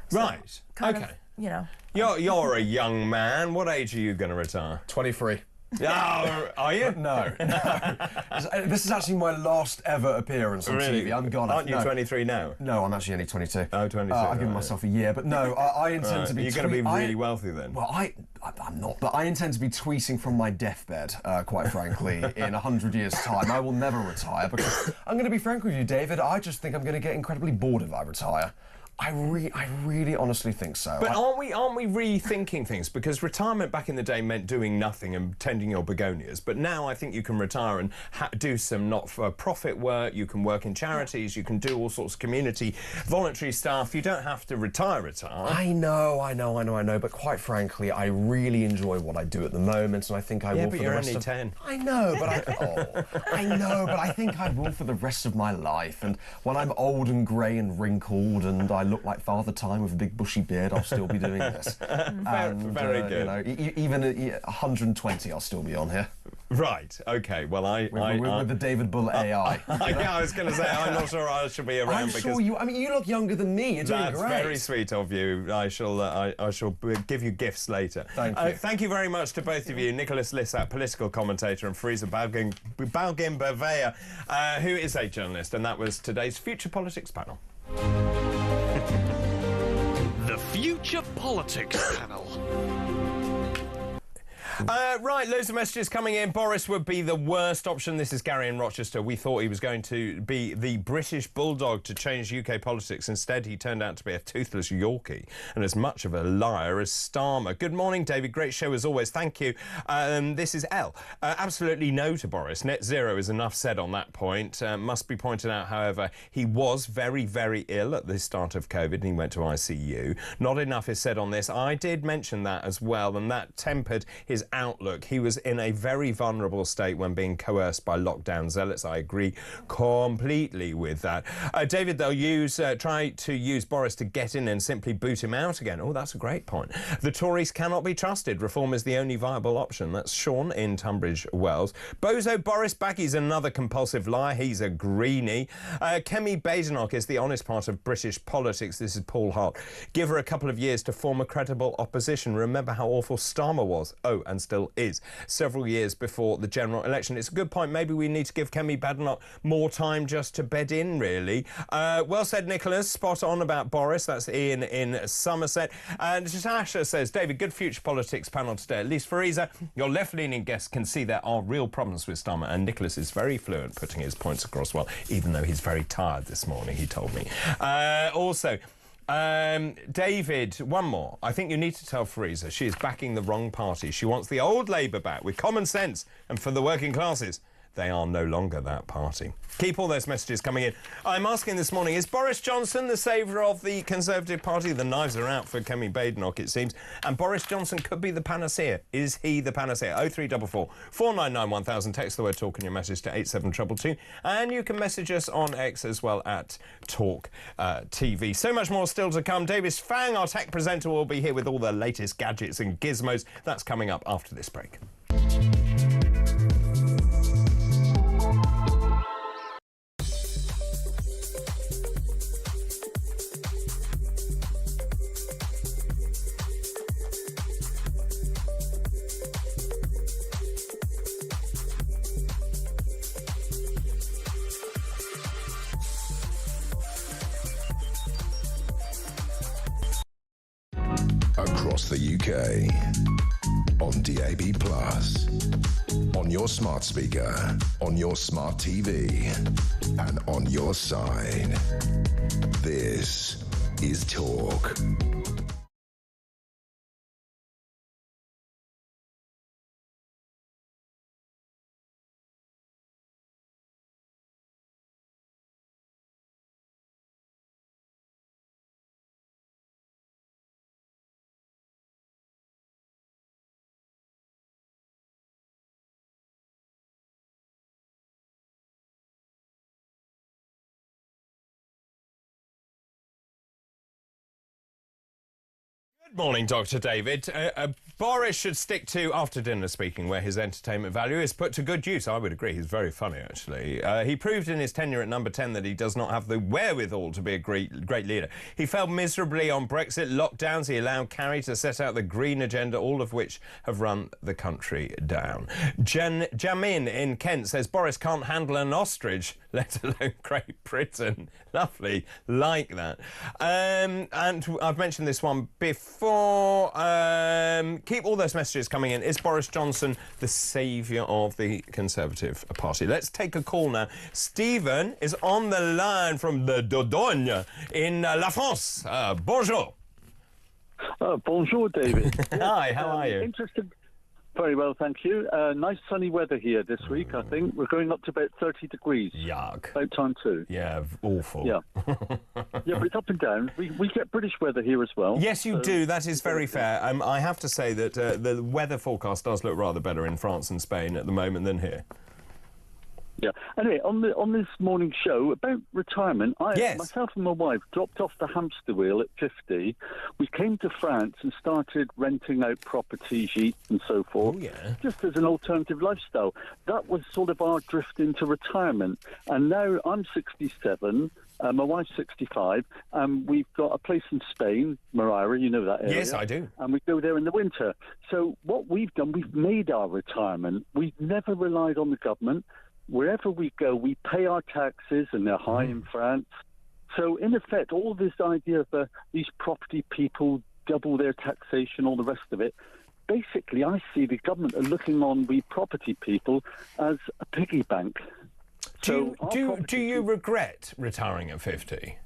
So right. Okay. You know. You're a young man. What age are you going to retire? 23. Oh, are you? No. This is actually my last ever appearance on TV. I'm gone. Aren't you 23 now? No, I'm actually only 22. Oh, 22. I've given myself a year, but no, I intend to be... You're going to be really wealthy then? Well, I'm not, but I intend to be tweeting from my deathbed, quite frankly, in 100 years' time. I will never retire, because I'm going to be frank with you, David, I just think I'm going to get incredibly bored if I retire. I really honestly think so. But aren't we rethinking things? Because retirement back in the day meant doing nothing and tending your begonias. But now I think you can retire and do some not-for-profit work. You can work in charities. You can do all sorts of community voluntary stuff. You don't have to retire. I know. But quite frankly, I really enjoy what I do at the moment, and I think I will for the rest of... Yeah, but you're only 10. I know, but I think I will for the rest of my life. And when I'm old and grey and wrinkled and I look like Father Time with a big bushy beard, I'll still be doing this. Very good. You know, even at 120, I'll still be on here. Right. Okay. Well, with the David Bull AI. Yeah, I was going to say I'm not sure I should be around. I'm sure you. I mean, you look younger than me. You're doing great. That's very sweet of you. I shall give you gifts later. Thank you. Thank you very much to both of you, Nicholas Lissat, political commentator, and Frieza Balgin-Bavea, who is a journalist, and that was today's Future Politics panel. The Future Politics panel. Right, loads of messages coming in. Boris would be the worst option. This is Gary in Rochester. We thought he was going to be the British bulldog to change UK politics. Instead, he turned out to be a toothless Yorkie and as much of a liar as Starmer. Good morning, David. Great show as always. Thank you. This is L. Absolutely no to Boris. Net zero is enough said on that point. Must be pointed out, however, he was very, very ill at the start of COVID and he went to ICU. Not enough is said on this. I did mention that as well, and that tempered his outlook. He was in a very vulnerable state when being coerced by lockdown zealots. I agree completely with that. David, they'll try to use Boris to get in and simply boot him out again. Oh, that's a great point. The Tories cannot be trusted. Reform is the only viable option. That's Sean in Tunbridge Wells. Bozo Boris Baggy's another compulsive liar. He's a greenie. Kemi Badenoch is the honest part of British politics. This is Paul Hart. Give her a couple of years to form a credible opposition. Remember how awful Starmer was. Oh, and still is. Several years before the general election. It's a good point. Maybe we need to give Kemi Badenoch more time just to bed in, really. Well said, Nicholas. Spot on about Boris. That's Ian in Somerset. And Natasha says, David, good future politics panel today. At least Fariza, your left-leaning guests can see there are real problems with Starmer. And Nicholas is very fluent, putting his points across well, even though he's very tired this morning, he told me. Also, David, one more. I think you need to tell Fariza she is backing the wrong party. She wants the old Labour back with common sense and for the working classes. They are no longer that party. Keep all those messages coming in. I'm asking this morning, is Boris Johnson the saviour of the Conservative Party? The knives are out for Kemi Badenoch, it seems. And Boris Johnson could be the panacea. Is he the panacea? 0344 499 1000. Text the word talk in your message to 87222. And you can message us on X as well at talkTV. So much more still to come. Davis Fang, our tech presenter, will be here with all the latest gadgets and gizmos. That's coming up after this break. Across the UK, on DAB+, on your smart speaker, on your smart TV, and on your side. This is Talk. Good morning, Dr. David. Boris should stick to after-dinner speaking, where his entertainment value is put to good use. I would agree. He's very funny, actually. He proved in his tenure at number 10 that he does not have the wherewithal to be a great leader. He failed miserably on Brexit, lockdowns. He allowed Carrie to set out the green agenda, all of which have run the country down. Jamin in Kent says, Boris can't handle an ostrich, let alone Great Britain. Lovely. Like that. And I've mentioned this one before. Keep all those messages coming in. Is Boris Johnson the saviour of the Conservative Party? Let's take a call now. Stephen is on the line from the Dordogne in La France. Bonjour. Bonjour, David. Hi, how are you? Interested. Very well, thank you. Nice sunny weather here this week, I think. We're going up to about 30 degrees. Yuck. About time too. Yeah, awful. Yeah. Yeah, but it's up and down. We get British weather here as well. Yes, you do. That is very fair. I have to say that the weather forecast does look rather better in France and Spain at the moment than here. Yeah. Anyway, on this morning's show about retirement, myself and my wife dropped off the hamster wheel at 50. We came to France and started renting out property, gîtes and so forth, just as an alternative lifestyle. That was sort of our drift into retirement. And now I'm 67. My wife's 65, and we've got a place in Spain, Madeira, you know that area. Yes, I do. And we go there in the winter. So what we've done, we've made our retirement. We've never relied on the government. Wherever we go, we pay our taxes, and they're high in France. So, in effect, all this idea of these property people double their taxation, all the rest of it, basically, I see the government are looking on we property people as a piggy bank. Do you regret retiring at 50?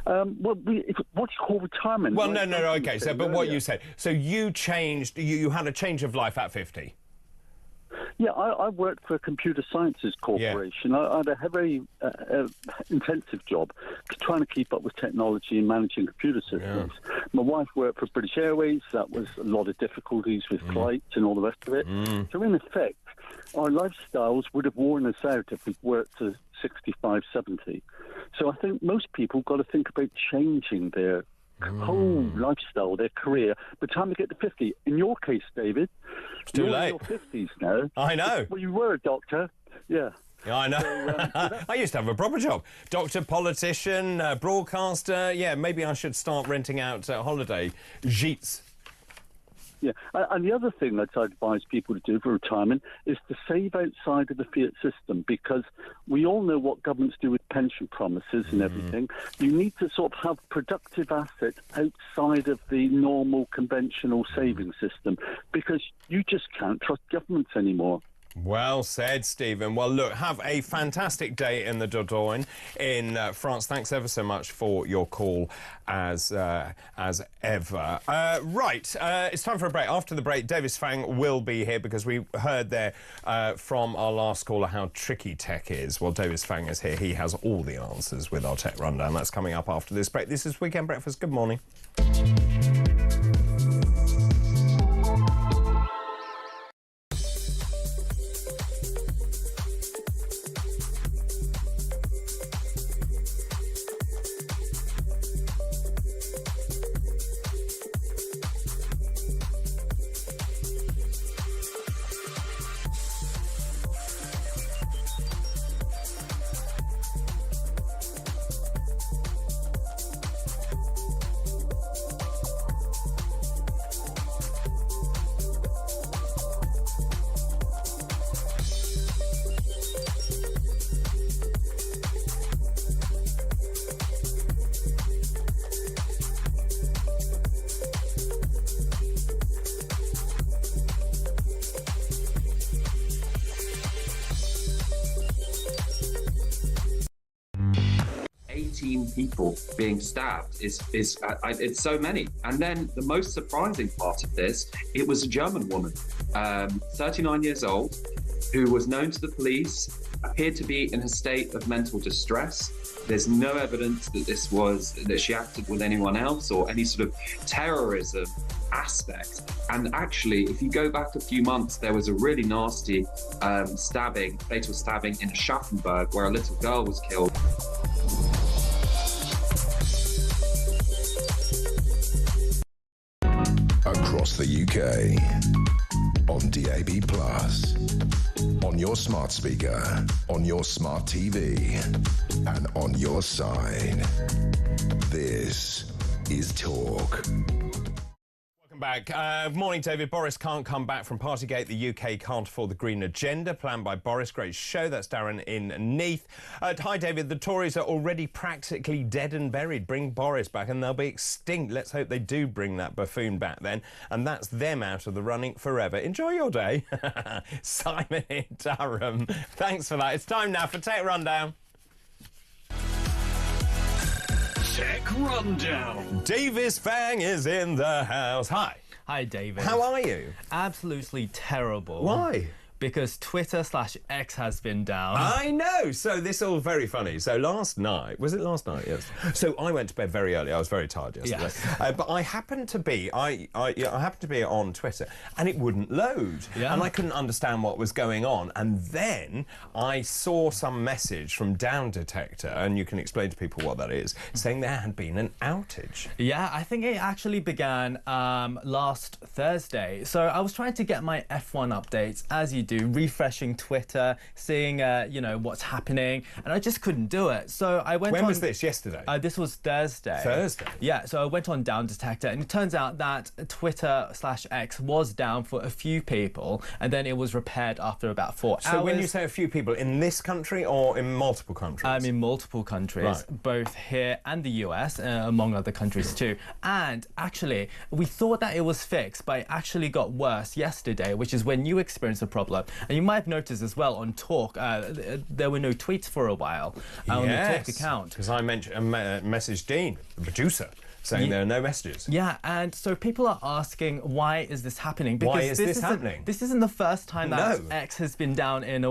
What do you call retirement? Well, no, okay. So, but what you said. So you changed. You had a change of life at 50. Yeah, I worked for a computer sciences corporation. Yeah. I had a very intensive job trying to keep up with technology and managing computer systems. Yeah. My wife worked for British Airways. That was a lot of difficulties with flights and all the rest of it. So in effect, our lifestyles would have worn us out if we'd worked to 65, 70. So I think most people got to think about changing their whole lifestyle, their career, by the time they get to 50. In your case, David, it's too late. You're in your 50s now. I know. Well, you were a doctor, yeah. Yeah, I know. So, I used to have a proper job. Doctor, politician, broadcaster. Yeah, maybe I should start renting out holiday gîtes. Yeah, and the other thing that I advise people to do for retirement is to save outside of the fiat system, because we all know what governments do with pension promises and everything. You need to sort of have productive assets outside of the normal conventional saving system, because you just can't trust governments anymore. Well said, Stephen. Well, look, have a fantastic day in the Dordogne in France. Thanks ever so much for your call, as ever. Right, it's time for a break. After the break, Davis Fang will be here, because we heard there from our last caller how tricky tech is. Well, Davis Fang is here. He has all the answers with our tech rundown. That's coming up after this break. This is Weekend Breakfast. Good morning. People being stabbed is it's so many. And then the most surprising part of this, it was a German woman, 39 years old, who was known to the police, appeared to be in a state of mental distress. There's no evidence that she acted with anyone else or any sort of terrorism aspect. And actually, if you go back a few months, there was a really nasty fatal stabbing in Schaffenburg, where a little girl was killed. Across the UK, on DAB+, on your smart speaker, on your smart TV, and on your side. This is Talk. Welcome back. Morning, David. Boris can't come back from Partygate. The UK can't afford the green agenda planned by Boris. Great show. That's Darren in Neath. Hi, David. The Tories are already practically dead and buried. Bring Boris back and they'll be extinct. Let's hope they do bring that buffoon back then. And that's them out of the running forever. Enjoy your day. Simon in Durham. Thanks for that. It's time now for Tech Rundown. Tech Rundown. Davis Fang is in the house. Hi. Hi, David. How are you? Absolutely terrible. Why? Because Twitter/X has been down. I know. So this is all very funny. So last night, was it last night? Yes. So I went to bed very early. I was very tired yesterday. Yes. But I happened to be, I happened to be on Twitter, and it wouldn't load, and I couldn't understand what was going on. And then I saw some message from Down Detector, and you can explain to people what that is, saying there had been an outage. Yeah, I think it actually began last Thursday. So I was trying to get my F1 updates, as you do, do, refreshing Twitter, seeing, you know, what's happening, and I just couldn't do it. So I went on... When was this? Yesterday? This was Thursday. Thursday? Yeah, so I went on Down Detector, and it turns out that Twitter/X was down for a few people, and then it was repaired after about 4 hours. So when you say a few people, in this country or in multiple countries? In multiple countries, both here and the US, among other countries too. And actually, we thought that it was fixed, but it actually got worse yesterday, which is when you experienced a problem. And you might have noticed as well on Talk, there were no tweets for a while on the Talk account. Because I messaged Dean, the producer, saying there are no messages. Yeah, and so people are asking, why is this happening? Because why is this happening? This isn't the first time that X has been down in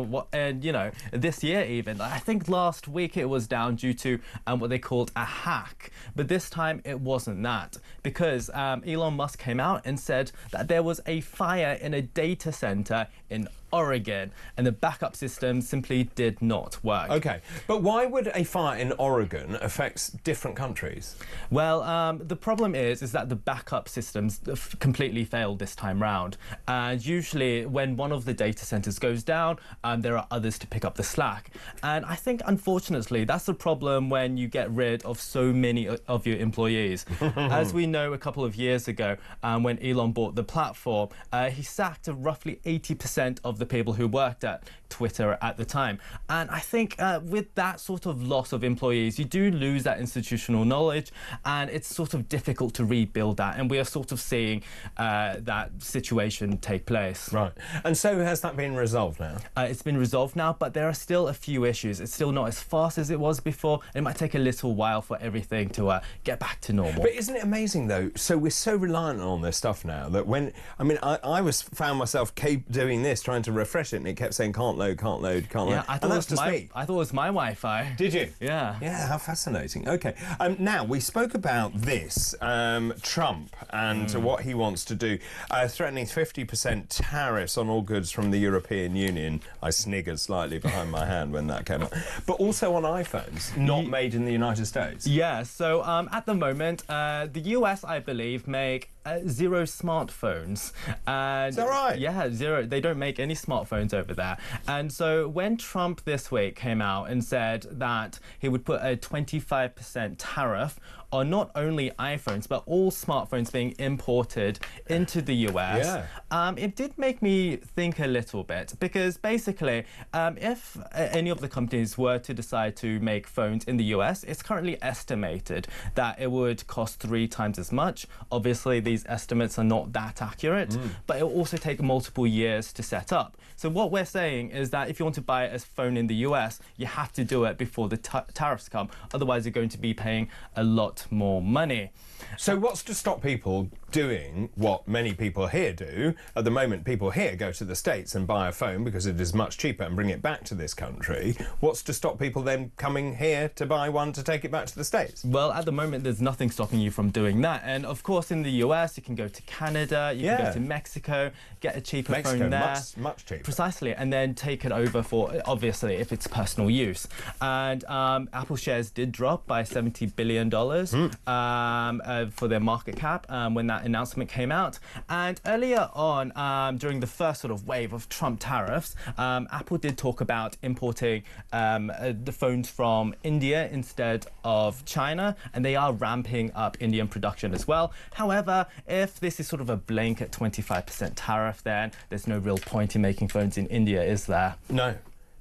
you know, this year even. I think last week it was down due to what they called a hack, but this time it wasn't that, because Elon Musk came out and said that there was a fire in a data center in Oregon, and the backup system simply did not work. Okay, but why would a fire in Oregon affect different countries? Well, the problem is that the backup systems completely failed this time round. And usually when one of the data centers goes down, there are others to pick up the slack. And I think, unfortunately, that's the problem when you get rid of so many of your employees. As we know, a couple of years ago, when Elon bought the platform, he sacked roughly 80% of the people who worked at Twitter at the time. And I think with that sort of loss of employees, you do lose that institutional knowledge, and it's sort of difficult to rebuild that. And we are sort of seeing that situation take place. Right. And so has that been resolved now? It's been resolved now, but there are still a few issues. It's still not as fast as it was before. And it might take a little while for everything to get back to normal. But isn't it amazing, though? So we're so reliant on this stuff now that when... I mean, I found myself doing this, trying to refresh it, and it kept saying can't load, can't load, can't load. Yeah, I thought it was my Wi-Fi. Did you? Yeah. Yeah, how fascinating. OK. Now, we spoke about this, Trump and what he wants to do, threatening 50% tariffs on all goods from the European Union. I sniggered slightly behind my hand when that came up. But also on iPhones, not made in the United States. Yeah, so at the moment, the US, I believe, make 0 smartphones. And is that right? Yeah, 0. They don't make any smartphones over there. And so when Trump this week came out and said that he would put a 25% tariff on not only iPhones, but all smartphones being imported into the US, it did make me think a little bit, because basically, if any of the companies were to decide to make phones in the US, it's currently estimated that it would cost 3 times as much. Obviously, these estimates are not that accurate, but it will also take multiple years to set up. So what we're saying is that if you want to buy a phone in the US, you have to do it before the tariffs come. Otherwise, you're going to be paying a lot more money. So what's to stop people doing what many people here do? At the moment, people here go to the States and buy a phone because it is much cheaper and bring it back to this country. What's to stop people then coming here to buy one to take it back to the States? Well, at the moment, there's nothing stopping you from doing that. And of course, in the US, you can go to Canada, you can go to Mexico, get a cheaper phone there. Much cheaper. Precisely, and then take it over for, obviously, if it's personal use. And Apple shares did drop by $70 billion for their market cap when that announcement came out. And earlier on, during the first sort of wave of Trump tariffs, Apple did talk about importing the phones from India instead of China, and they are ramping up Indian production as well. However, if this is sort of a blanket 25% tariff, then there's no real point in making phones in India, is there? No.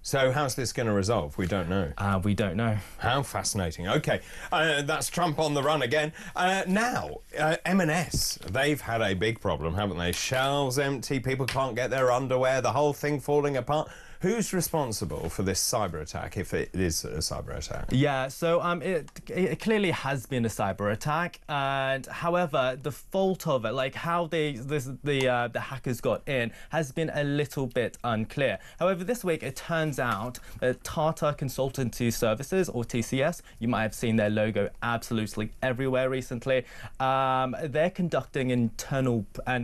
So how's this going to resolve? We don't know. We don't know. How fascinating. OK, that's Trump on the run again. Now, M&S, they've had a big problem, haven't they? Shelves empty, people can't get their underwear, the whole thing falling apart. Who's responsible for this cyber attack, if it is a cyber attack? Yeah, so it clearly has been a cyber attack, and however, the fault of it, like how the hackers got in, has been a little bit unclear. However, this week it turns out that Tata Consultancy Services, or TCS, you might have seen their logo absolutely everywhere recently. They're conducting an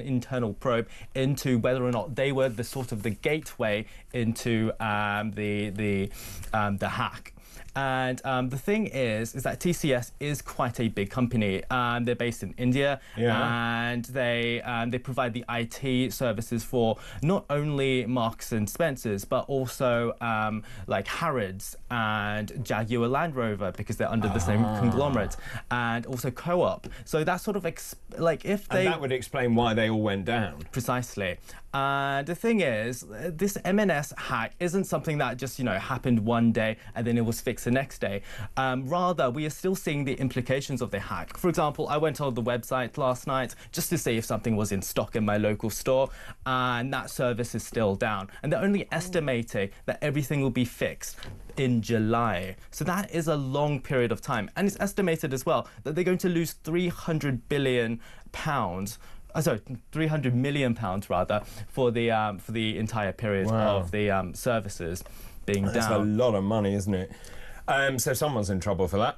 internal probe into whether or not they were the sort of the gateway into the hack. And the thing is that TCS is quite a big company. They're based in India, and they provide the IT services for not only Marks and Spencers, but also like Harrods and Jaguar Land Rover, because they're under the same conglomerate, and also Co-op. So that's sort of like if they... And that would explain why they all went down. Precisely. The thing is, this MNS hack isn't something that just, happened one day and then it was fixed the next day. Rather, we are still seeing the implications of the hack. For example, I went on the website last night just to see if something was in stock in my local store, and that service is still down. And they're only estimating that everything will be fixed in July. So that is a long period of time. And it's estimated as well that they're going to lose £300 billion. 300 million pounds rather for the entire period of the services being down. That's a lot of money, isn't it? So someone's in trouble for that.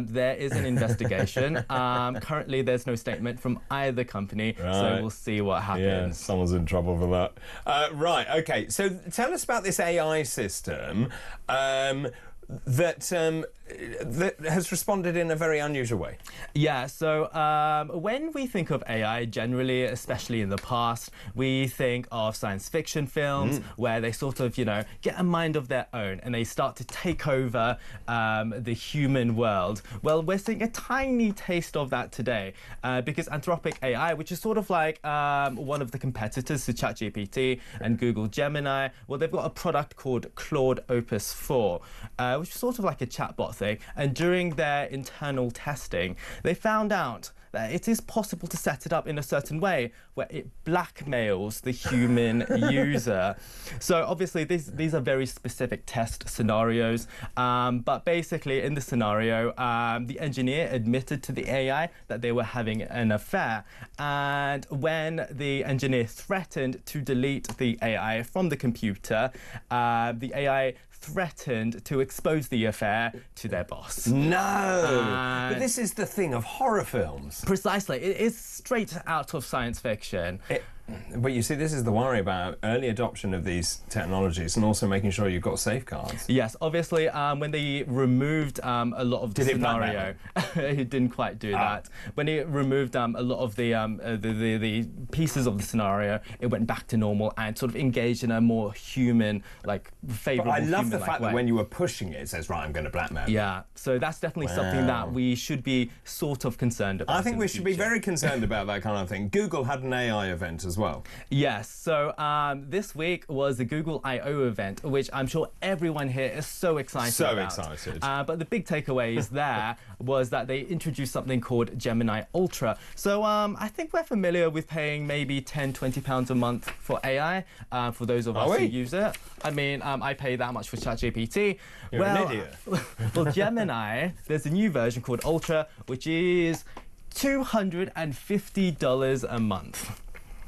There is an investigation. Currently, there's no statement from either company, so we'll see what happens. Yeah, someone's in trouble for that. Right, OK. So tell us about this AI system that has responded in a very unusual way. Yeah, so when we think of AI generally, especially in the past, we think of science fiction films where they sort of, get a mind of their own and they start to take over the human world. Well, we're seeing a tiny taste of that today because Anthropic AI, which is sort of like one of the competitors to ChatGPT and Google Gemini, well, they've got a product called Claude Opus 4, which is sort of like a chatbot thing. And during their internal testing, they found out that it is possible to set it up in a certain way where it blackmails the human user. So obviously these are very specific test scenarios, but basically in the scenario, the engineer admitted to the AI that they were having an affair, and when the engineer threatened to delete the AI from the computer, the AI threatened to expose the affair to their boss. No! But this is the thing of horror films. Precisely. It is straight out of science fiction. But you see, this is the worry about early adoption of these technologies and also making sure you've got safeguards. Yes, obviously, when they removed a lot of the scenario, it didn't quite do that. When it removed a lot of the pieces of the scenario, it went back to normal and sort of engaged in a more human, favourable. But I love the fact that when you were pushing it, it says, right, I'm going to blackmail. Yeah, so that's definitely something that we should be sort of concerned about. I think we should be very concerned about that kind of thing. Google had an AI event as well. Yes, so this week was the Google I/O event, which I'm sure everyone here is so excited about. So excited. But the big takeaways there was that they introduced something called Gemini Ultra. So I think we're familiar with paying maybe £10–20 a month for AI, for those of us who use it. I mean, I pay that much for ChatGPT. You're an idiot. Well, Gemini, there's a new version called Ultra, which is $250 a month.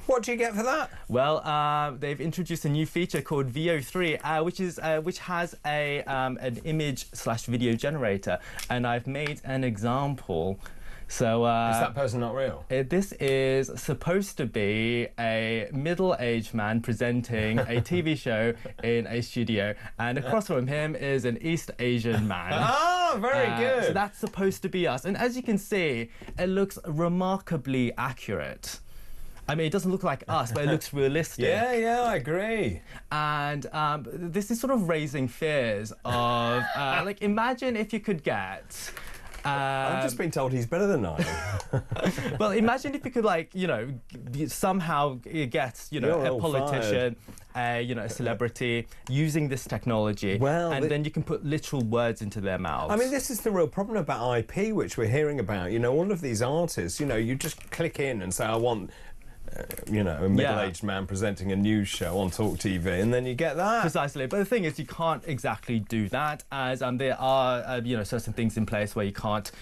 What do you get for that? Well, they've introduced a new feature called VO3, which has an image/video generator, and I've made an example. So is that person not real? This is supposed to be a middle-aged man presenting a TV show in a studio, and across from him is an East Asian man. Oh, very good. So that's supposed to be us, and as you can see, it looks remarkably accurate. I mean, it doesn't look like us, but it looks realistic. Yeah, I agree. And this is sort of raising fears of, imagine if you could get... I've just been told he's better than I am. Well, imagine if you could, somehow get, a politician, a celebrity using this technology, and then you can put literal words into their mouths. I mean, this is the real problem about IP, which we're hearing about. All of these artists, you just click in and say, I want... a middle-aged man presenting a news show on talkTV, and then you get that. Precisely. But the thing is, you can't exactly do that, as there are, certain things in place where you can't,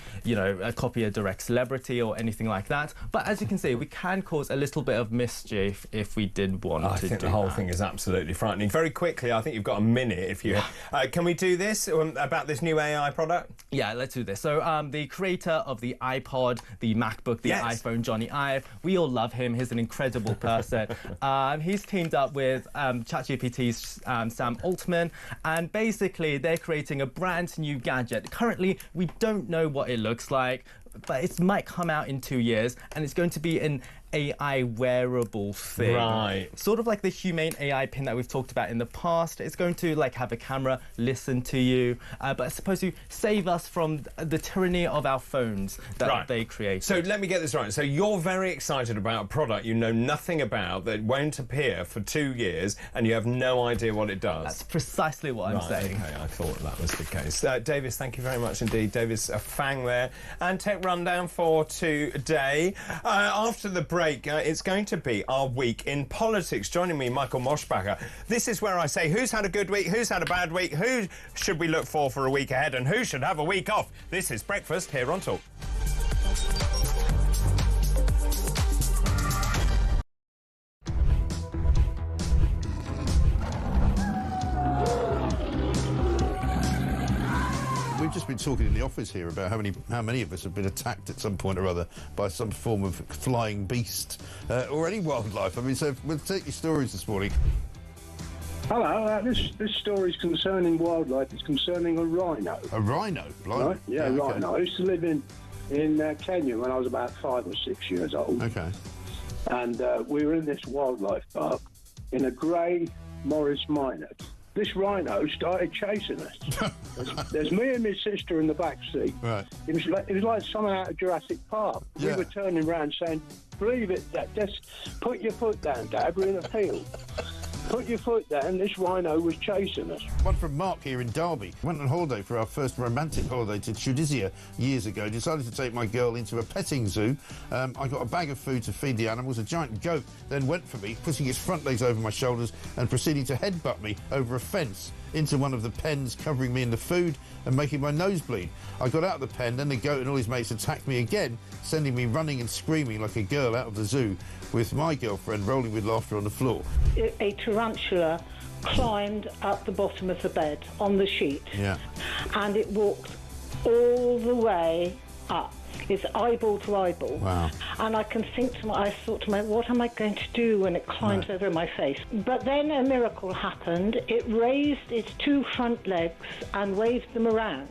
copy a direct celebrity or anything like that. But as you can see, we can cause a little bit of mischief if we did want to do that. I think the whole thing is absolutely frightening. Very quickly, I think you've got a minute if you... can we do this, about this new AI product? Yeah, let's do this. So the creator of the iPod, the MacBook, the iPhone, Johnny Ive, we all love him. His an incredible person. He's teamed up with ChatGPT's Sam Altman, and basically they're creating a brand new gadget. Currently, we don't know what it looks like, but it might come out in 2 years, and it's going to be an AI wearable thing. Right. Sort of like the humane AI pin that we've talked about in the past. It's going to like have a camera, listen to you, but it's supposed to save us from the tyranny of our phones that they create. So let me get this right. So you're very excited about a product you know nothing about that won't appear for 2 years, and you have no idea what it does. That's precisely what I'm saying. Okay, I thought that was the case. Davis, thank you very much indeed. Davis, a fang there. And Tech Rundown for today. After the break, it's going to be our week in politics. Joining me, Michael Moschbacher. This is where I say who's had a good week, who's had a bad week, who should we look for a week ahead, and who should have a week off. This is Breakfast here on Talk. We've just been talking in the office here about how many of us have been attacked at some point or other by some form of flying beast or any wildlife. I mean, so we'll take your stories this morning. Hello, this story is concerning wildlife. It's concerning a rhino. A rhino? Blimey. Right? Yeah, okay. rhino. I used to live in Kenya when I was about 5 or 6 years old. Okay. And we were in this wildlife park in a grey Morris Minor. This rhino started chasing us. There's me and my sister in the back seat. Right. It was like someone out of Jurassic Park. Yeah. We were turning around saying, "Believe it, Dad. Just put your foot down, Dad. We're in a field. Put your foot down." This rhino was chasing us. One from Mark here in Derby. Went on holiday for our first romantic holiday to Chagos years ago. Decided to take my girl into a petting zoo. I got a bag of food to feed the animals. A giant goat then went for me, putting its front legs over my shoulders and proceeding to headbutt me over a fence into one of the pens, covering me in the food and making my nose bleed. I got out of the pen, then the goat and all his mates attacked me again, sending me running and screaming like a girl out of the zoo, with my girlfriend rolling with laughter on the floor. A tarantula climbed up the bottom of the bed on the sheet. Yeah. And it walked all the way up. It's eyeball to eyeball. Wow. And I thought to myself, what am I going to do when it climbs over my face? But then a miracle happened. It raised its 2 front legs and waved them around.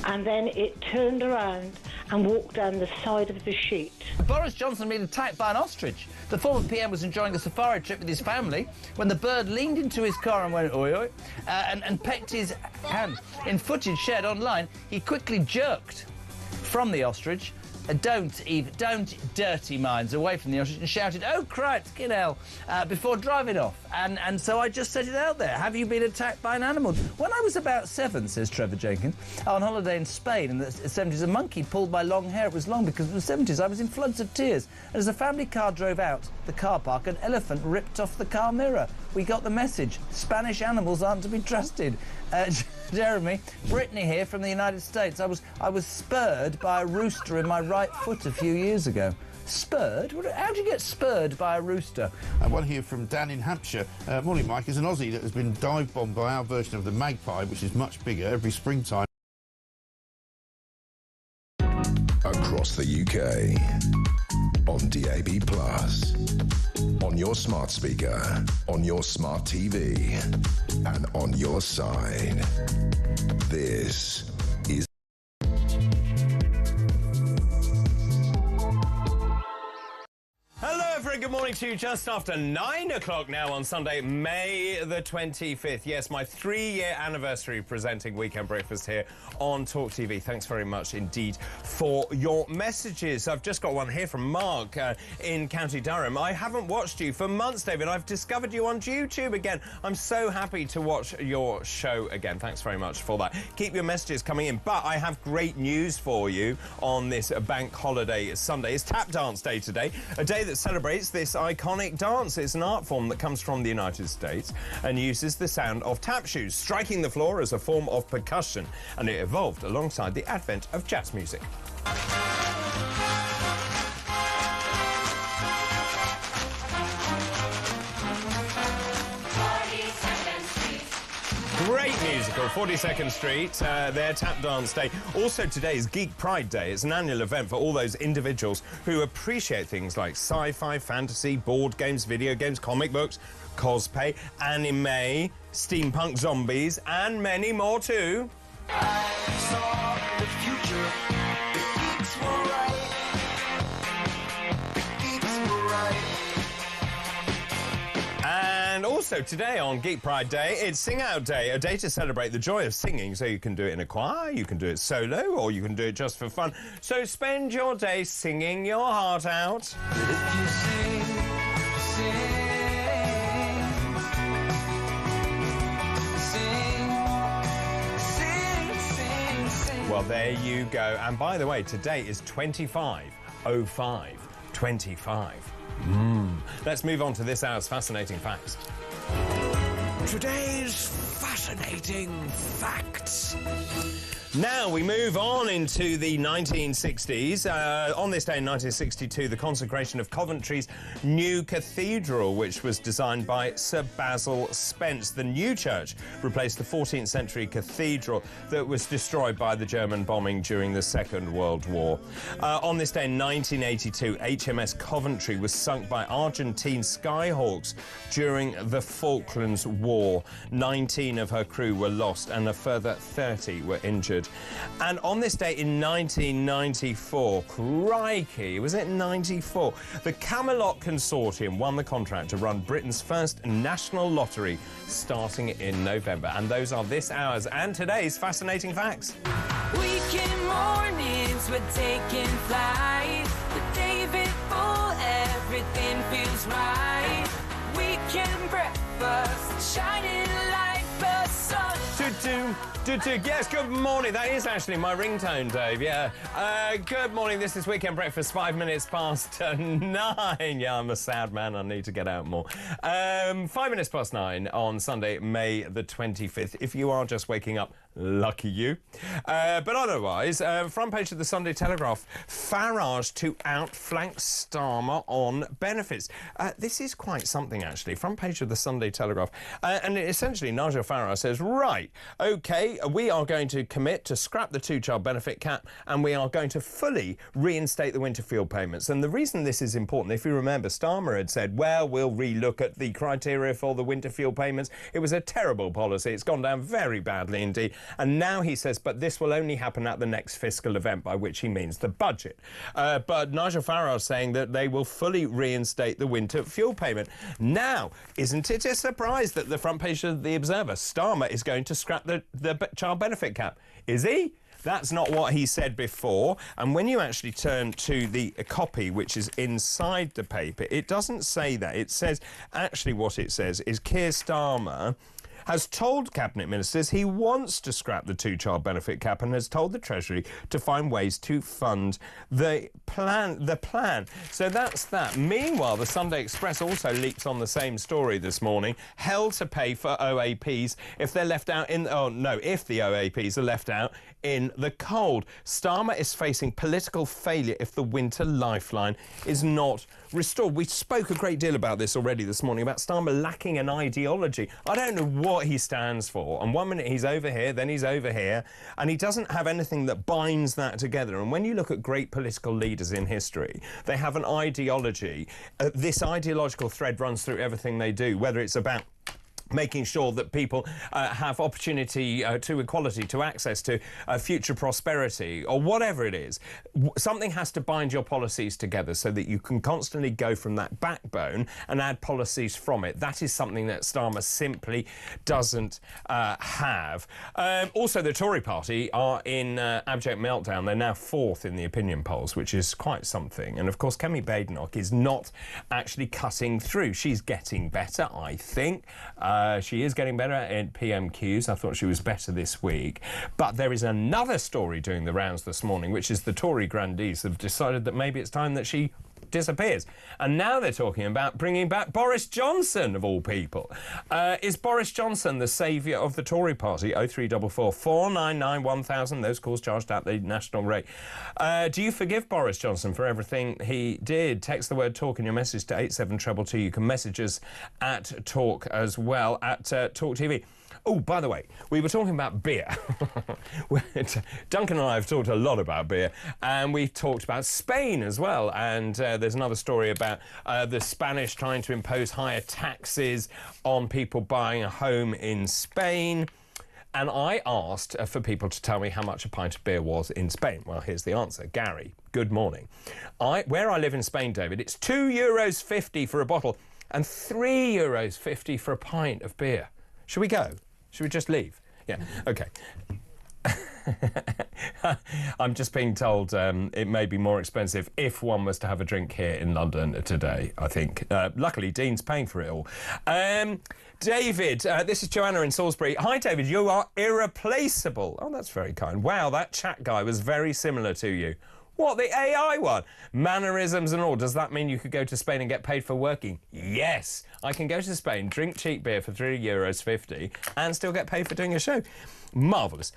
And then it turned around and walked down the side of the sheet. Boris Johnson been attacked by an ostrich. The former PM was enjoying a safari trip with his family when the bird leaned into his car and went oi oi and pecked his hand. In footage shared online, he quickly jerked from the ostrich. Don't dirty minds away from the ostrich, and shouted, "Oh, Christ, get hell," before driving off. And so I just set it out there. Have you been attacked by an animal? When I was about 7, says Trevor Jenkins, on holiday in Spain in the 70s, a monkey pulled my long hair. It was long because it was the 70s. I was in floods of tears. And as the family car drove out the car park, an elephant ripped off the car mirror. We got the message. Spanish animals aren't to be trusted. Jeremy, Brittany here from the United States. I was spurred by a rooster in my right foot a few years ago. Spurred? How do you get spurred by a rooster? One here from Dan in Hampshire. Morning, Mike. Is an Aussie that has been dive bombed by our version of the magpie, which is much bigger, every springtime. Across the UK, on DAB+, on your smart speaker, on your smart TV, and on your side. This is... Hello, everyone. Good morning to you. Just after 9 o'clock now on Sunday, May the 25th. Yes, my 3-year anniversary presenting Weekend Breakfast here on talkTV. Thanks very much indeed for your messages. I've just got one here from Mark in County Durham. I haven't watched you for months, David. I've discovered you on YouTube again. I'm so happy to watch your show again. Thanks very much for that. Keep your messages coming in. But I have great news for you on this bank holiday Sunday. It's Tap Dance Day today, a day that celebrates this iconic dance. It's an art form that comes from the United States and uses the sound of tap shoes striking the floor as a form of percussion, and it evolved alongside the advent of jazz music. Great music called 42nd Street, their tap dance day. Also, today is Geek Pride Day. It's an annual event for all those individuals who appreciate things like sci-fi, fantasy, board games, video games, comic books, cosplay, anime, steampunk zombies, and many more too. I saw the future. The geeks were right. The geeks were right. And also today on Geek Pride Day, it's Sing Out Day, a day to celebrate the joy of singing. So you can do it in a choir, you can do it solo, or you can do it just for fun. So spend your day singing your heart out. But if you sing, well, there you go. And by the way, today is 25/05/25. Let's move on to this hour's fascinating facts. Today's fascinating facts. Now we move on into the 1960s. On this day in 1962, the consecration of Coventry's new cathedral, which was designed by Sir Basil Spence. The new church replaced the 14th century cathedral that was destroyed by the German bombing during the Second World War. On this day in 1982, HMS Coventry was sunk by Argentine Skyhawks during the Falklands War. 19 of her crew were lost and a further 30 were injured. And on this day in 1994, crikey, was it 94? The Camelot Consortium won the contract to run Britain's first national lottery starting in November. And those are this hour's and today's fascinating facts. weekend mornings we're taking flight. With David Bull, everything feels right. Weekend breakfast, shining like the sun. Yes, good morning. That is actually my ringtone, Dave. Yeah. Good morning. This is Weekend Breakfast, 5 minutes past 9. Yeah, I'm a sad man. I need to get out more. 5 minutes past 9 on Sunday, May the 25th. If you are just waking up, lucky you. But otherwise, front page of the Sunday Telegraph, Farage to outflank Starmer on benefits. This is quite something, actually. Front page of the Sunday Telegraph. And essentially, Nigel Farage says, right, OK, we are going to commit to scrap the two-child benefit cap and we are going to fully reinstate the winter fuel payments. And the reason this is important, if you remember, Starmer had said, well, we'll relook at the criteria for the winter fuel payments. It was a terrible policy. It's gone down very badly indeed. And now he says, but this will only happen at the next fiscal event, by which he means the budget. But Nigel Farage saying that they will fully reinstate the winter fuel payment. Now, isn't it a surprise that the front page of the Observer, Starmer is going to scrap the child benefit cap? Is he? That's not what he said before. And when you actually turn to the copy, which is inside the paper, it doesn't say that. It says, actually what it says is Keir Starmer has told Cabinet Ministers he wants to scrap the two-child benefit cap and has told the Treasury to find ways to fund the plan. So that's that. Meanwhile, the Sunday Express also leaks on the same story this morning. Hell to pay for OAPs if they're left out in... Oh, no, if the OAPs are left out in the cold. Starmer is facing political failure if the winter lifeline is not restored. We spoke a great deal about this already this morning, about Starmer lacking an ideology. I don't know what he stands for. And 1 minute he's over here, then he's over here, and he doesn't have anything that binds that together. And when you look at great political leaders in history, they have an ideology. This ideological thread runs through everything they do, whether it's about making sure that people have opportunity to equality, to access to future prosperity, or whatever it is. Something has to bind your policies together so that you can constantly go from that backbone and add policies from it. That is something that Starmer simply doesn't have. Also, the Tory party are in abject meltdown. They're now 4th in the opinion polls, which is quite something. And, of course, Kemi Badenoch is not actually cutting through. She's getting better, I think. She is getting better in PMQs. I thought she was better this week. But there is another story doing the rounds this morning, which is the Tory grandees have decided that maybe it's time that she disappears. And now they're talking about bringing back Boris Johnson, of all people. Is Boris Johnson the saviour of the Tory party? 0344 499 1000. Those calls charged at the national rate. Do you forgive Boris Johnson for everything he did? Text the word talk in your message to 87222. You can message us at talk as well, at talkTV. Oh, by the way, we were talking about beer. Duncan and I have talked a lot about beer, and we've talked about Spain as well. And there's another story about the Spanish trying to impose higher taxes on people buying a home in Spain. And I asked for people to tell me how much a pint of beer was in Spain. Well, here's the answer. Gary, good morning. Where I live in Spain, David, it's €2.50 for a bottle and €3.50 for a pint of beer. Should we go? Should we just leave? Yeah, OK. I'm just being told it may be more expensive if one was to have a drink here in London today, I think. Luckily, Dean's paying for it all. David, this is Joanna in Salisbury. Hi, David, you are irreplaceable. Oh, that's very kind. Wow, that chat guy was very similar to you. What, the AI one? Mannerisms and all. Does that mean you could go to Spain and get paid for working? Yes. I can go to Spain, drink cheap beer for €3.50 and still get paid for doing a show. Marvellous.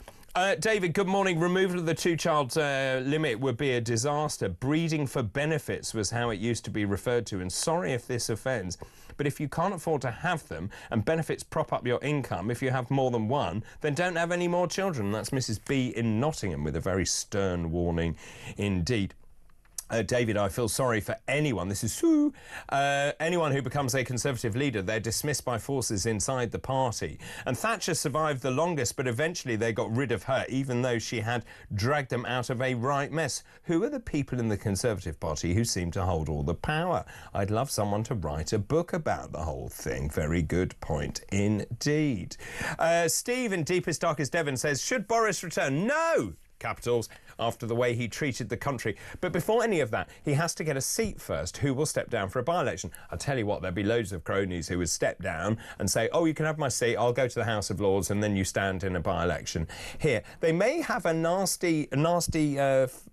David, good morning. Removal of the two-child limit would be a disaster. Breeding for benefits was how it used to be referred to, and sorry if this offends, but if you can't afford to have them and benefits prop up your income, if you have more than one, then don't have any more children. That's Mrs. B in Nottingham with a very stern warning indeed. David, I feel sorry for anyone, this is Sue, anyone who becomes a Conservative leader. They're dismissed by forces inside the party. And Thatcher survived the longest, but eventually they got rid of her, even though she had dragged them out of a right mess. Who are the people in the Conservative Party who seem to hold all the power? I'd love someone to write a book about the whole thing. Very good point indeed. Steve in Deepest Darkest Devon says, should Boris return? No! Capitals, after the way he treated the country. But before any of that, he has to get a seat first. Who will step down for a by-election? I'll tell you what, there'll be loads of cronies who would step down and say, oh, you can have my seat, I'll go to the House of Lords, and then you stand in a by-election here. They may have a nasty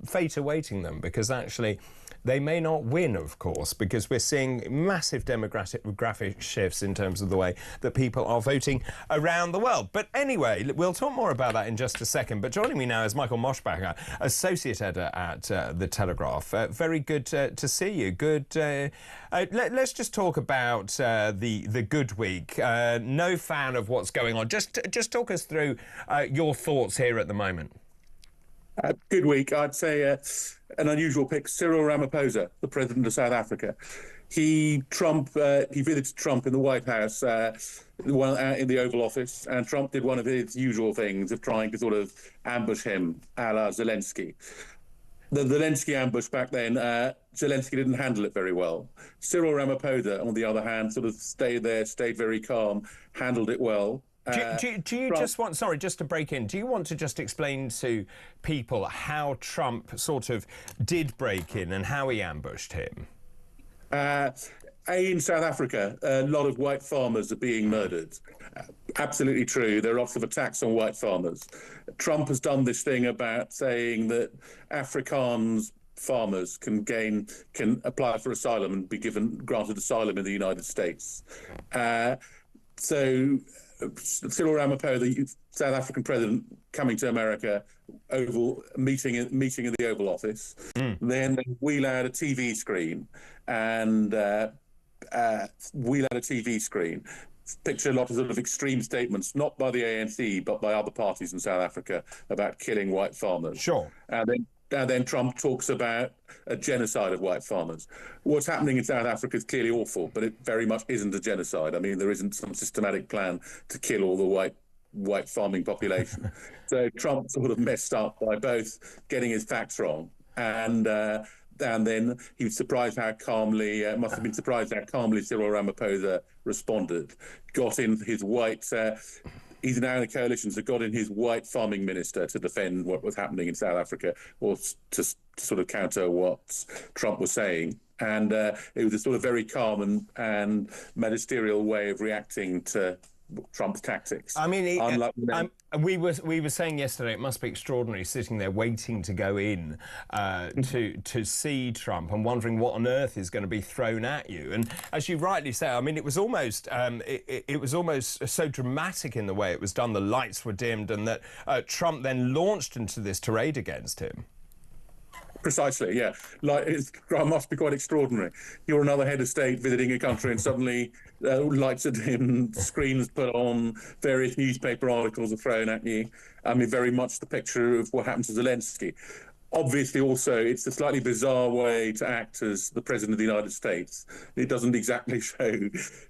fate awaiting them, because actually they may not win, of course, because we're seeing massive demographic shifts in terms of the way that people are voting around the world. But anyway, we'll talk more about that in just a second. But joining me now is Michael Moschbacher, Associate Editor at The Telegraph. Very good to see you. Good. Let's just talk about the good week. No fan of what's going on. Just talk us through your thoughts here at the moment. Good week. I'd say an unusual pick, Cyril Ramaphosa, the president of South Africa. He visited Trump in the White House, in the Oval Office, and Trump did one of his usual things of trying to sort of ambush him, a la Zelensky. The Zelensky ambush back then, Zelensky didn't handle it very well. Cyril Ramaphosa, on the other hand, sort of stayed very calm, handled it well. Do you just want, sorry, just to break in, do you want to just explain to people how Trump sort of did break in and how he ambushed him? In South Africa, a lot of white farmers are being murdered. Absolutely true. There are lots of attacks on white farmers. Trump has done this thing about saying that Afrikaans farmers can apply for asylum and be granted asylum in the United States. So Cyril Ramaphosa, the South African president, coming to America, meeting in the Oval Office. Then they wheel out a TV screen and picture a lot of sort of extreme statements, not by the ANC, but by other parties in South Africa about killing white farmers. Sure. And then Trump talks about a genocide of white farmers. What's happening in South Africa is clearly awful, but it very much isn't a genocide. I mean, there isn't some systematic plan to kill all the white farming population. So Trump sort of messed up by both getting his facts wrong and then he was surprised how calmly, must have been surprised how calmly Cyril Ramaphosa responded. Got in his white... He's now in a coalition, so got in his white farming minister to defend what was happening in South Africa, or to sort of counter what Trump was saying. And it was a sort of very calm and magisterial way of reacting to Trump's tactics. I mean, we were saying yesterday it must be extraordinary sitting there waiting to go in to see Trump and wondering what on earth is going to be thrown at you. And as you rightly say, I mean, it was almost so dramatic in the way it was done. The lights were dimmed, and that Trump then launched into this tirade against him. Precisely, yeah. Like, it must be quite extraordinary. You're another head of state visiting a country and suddenly lights are dim, screens put on, various newspaper articles are thrown at you. I mean, very much the picture of what happened to Zelensky. Obviously, also, it's a slightly bizarre way to act as the President of the United States. It doesn't exactly show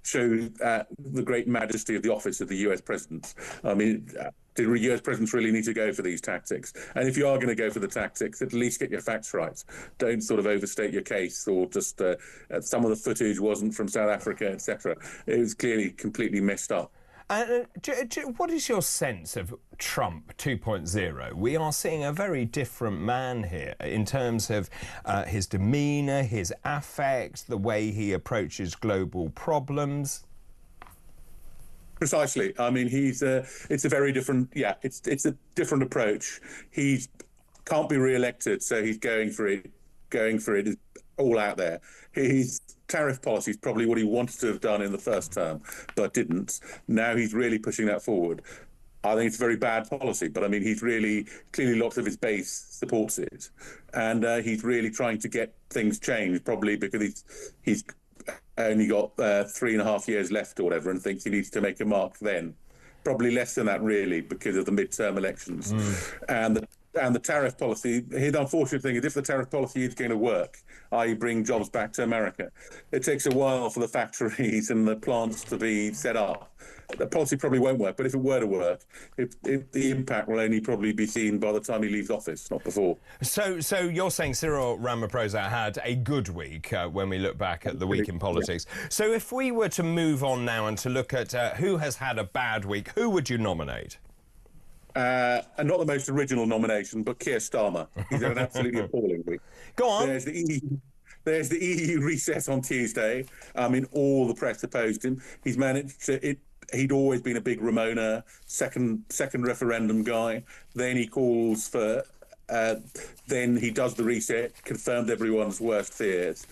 the great majesty of the office of the US President. I mean, do US presidents really need to go for these tactics? And if you are going to go for the tactics, at least get your facts right. Don't sort of overstate your case, or just some of the footage wasn't from South Africa, etc. It was clearly completely messed up. What is your sense of Trump 2.0? We are seeing a very different man here in terms of his demeanour, his affect, the way he approaches global problems. Precisely. I mean, it's a very different, it's a different approach. He can't be re-elected, so he's going for it all out there. His tariff policy is probably what he wanted to have done in the first term, but didn't. Now he's really pushing that forward. I think it's a very bad policy, but I mean, he's really, clearly lots of his base supports it. And he's really trying to get things changed, probably because he's only got 3.5 years left or whatever, and thinks he needs to make a mark then. Probably less than that, really, because of the midterm elections. And the tariff policy, the unfortunate thing is if the tariff policy is going to work, i.e. bring jobs back to America, it takes a while for the factories and the plants to be set up. The policy probably won't work, but if it were to work, the impact will only probably be seen by the time he leaves office, not before. So you're saying Cyril Ramaphosa had a good week when we look back at the week in politics. Yeah. So if we were to move on now and to look at who has had a bad week, who would you nominate? And not the most original nomination, but Keir Starmer. He's had an absolutely appalling week. Go on. There's the EU recess on Tuesday. I mean, all the press opposed him. He's managed to... He'd always been a big Ramona, second referendum guy. Then he calls for... then he does the reset, confirmed everyone's worst fears.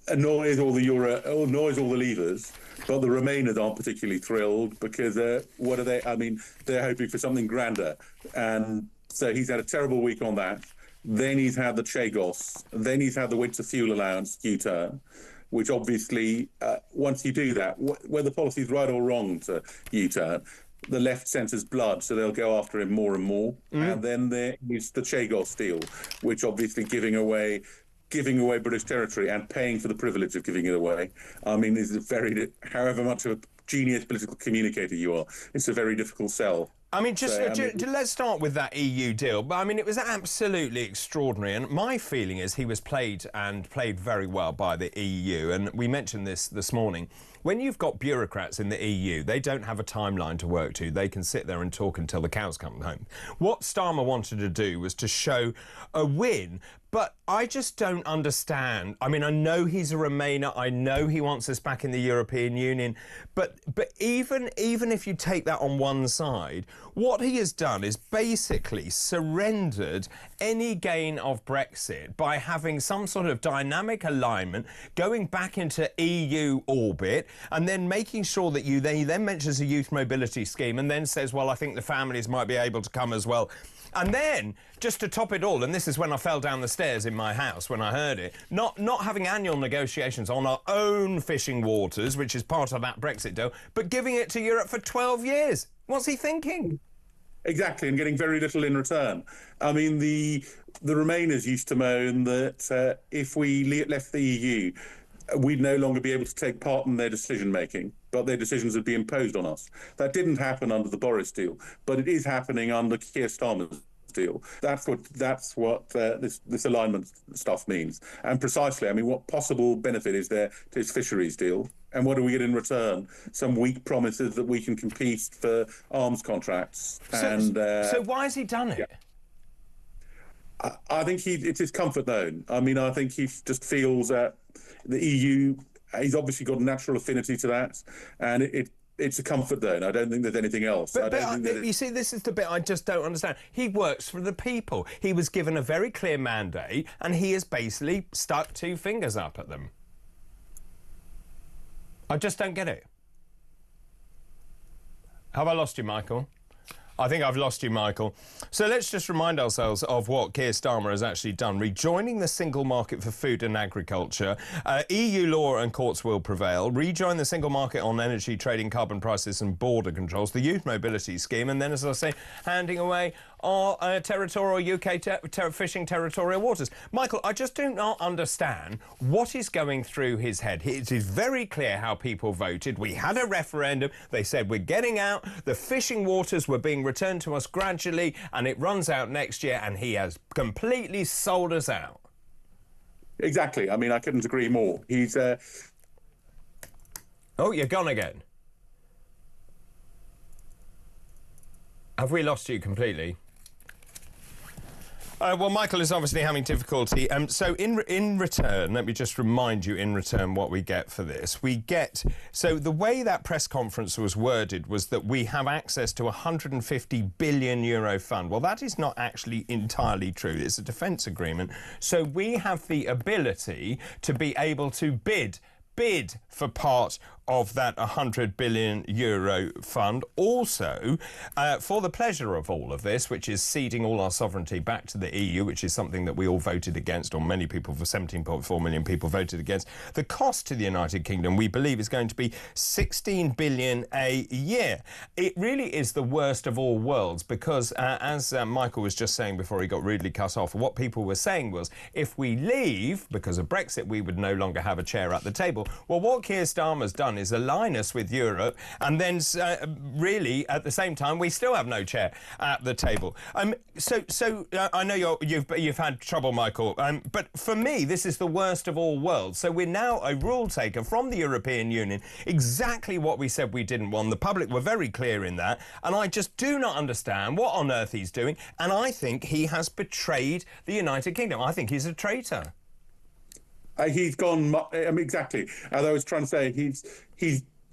Annoys all the leavers. But the Remainers aren't particularly thrilled because what are they? I mean, they're hoping for something grander. And so he's had a terrible week on that. Then he's had the Chagos. Then he's had the winter fuel allowance U-turn, which obviously, once you do that, whether the policy is right or wrong to U-turn, the left centres blood, so they'll go after him more and more. And then there is the Chagos deal, which obviously giving away British territory and paying for the privilege of giving it away. I mean, is however much of a genius political communicator you are, it's a very difficult sell. I mean, let's start with that EU deal. But I mean, it was absolutely extraordinary. And my feeling is he was played very well by the EU. And we mentioned this morning. When you've got bureaucrats in the EU, they don't have a timeline to work to. They can sit there and talk until the cows come home. What Starmer wanted to do was to show a win, but I just don't understand. I mean, I know he's a Remainer. I know he wants us back in the European Union. But even if you take that on one side, what he has done is basically surrendered any gain of Brexit by having some sort of dynamic alignment, going back into EU orbit, and then making sure that he then mentions a youth mobility scheme and then says, well, I think the families might be able to come as well. And then, just to top it all, and this is when I fell down the stairs in my house when I heard it, not having annual negotiations on our own fishing waters, which is part of that Brexit deal, but giving it to Europe for 12 years. What's he thinking? Exactly, and getting very little in return. I mean, the Remainers used to moan that if we left the EU, we'd no longer be able to take part in their decision-making, but their decisions would be imposed on us. That didn't happen under the Boris deal, but it is happening under Keir Starmer's deal. That's what this alignment stuff means. And precisely, I mean, what possible benefit is there to his fisheries deal? And what do we get in return? Some weak promises that we can compete for arms contracts. So why has he done it? Yeah. I think it's his comfort zone. I mean, I think he just feels that the EU, he's obviously got a natural affinity to that, and it's a comfort zone. I don't think there's anything else. You see, this is the bit I just don't understand. He works for the people. He was given a very clear mandate, and he has basically stuck two fingers up at them. I just don't get it. Have I lost you, Michael? I think I've lost you, Michael. So let's just remind ourselves of what Keir Starmer has actually done. Rejoining the single market for food and agriculture. EU law and courts will prevail. Rejoin the single market on energy trading, carbon prices and border controls. The youth mobility scheme. And then, as I say, handing away our territorial UK fishing territorial waters. Michael, I just do not understand what is going through his head. It is very clear how people voted. We had a referendum. They said we're getting out. The fishing waters were being returned to us gradually, and it runs out next year, and he has completely sold us out. Exactly. I mean, I couldn't agree more. He's... Oh, you're gone again. Have we lost you completely? Well, Michael is obviously having difficulty. So in return, let me just remind you in return what we get for this. We get... So the way that press conference was worded was that we have access to a €150 billion fund. Well, that is not actually entirely true. It's a defence agreement. So we have the ability to be able to bid for part of that €100 billion fund. Also, for the pleasure of all of this, which is ceding all our sovereignty back to the EU, which is something that we all voted against, or many people, for 17.4 million people voted against, the cost to the United Kingdom, we believe, is going to be £16 billion a year. It really is the worst of all worlds, because as Michael was just saying before he got rudely cut off, what people were saying was, if we leave, because of Brexit, we would no longer have a chair at the table. Well, what Keir Starmer's done is align us with Europe, and then really at the same time we still have no chair at the table. So I know you've had trouble, Michael, but for me this is the worst of all worlds. So we're now a rule taker from the European Union, exactly what we said we didn't want. The public were very clear in that, and I just do not understand what on earth he's doing, and I think he has betrayed the United Kingdom. I think he's a traitor. He's gone. I mean, exactly. As I was trying to say, he's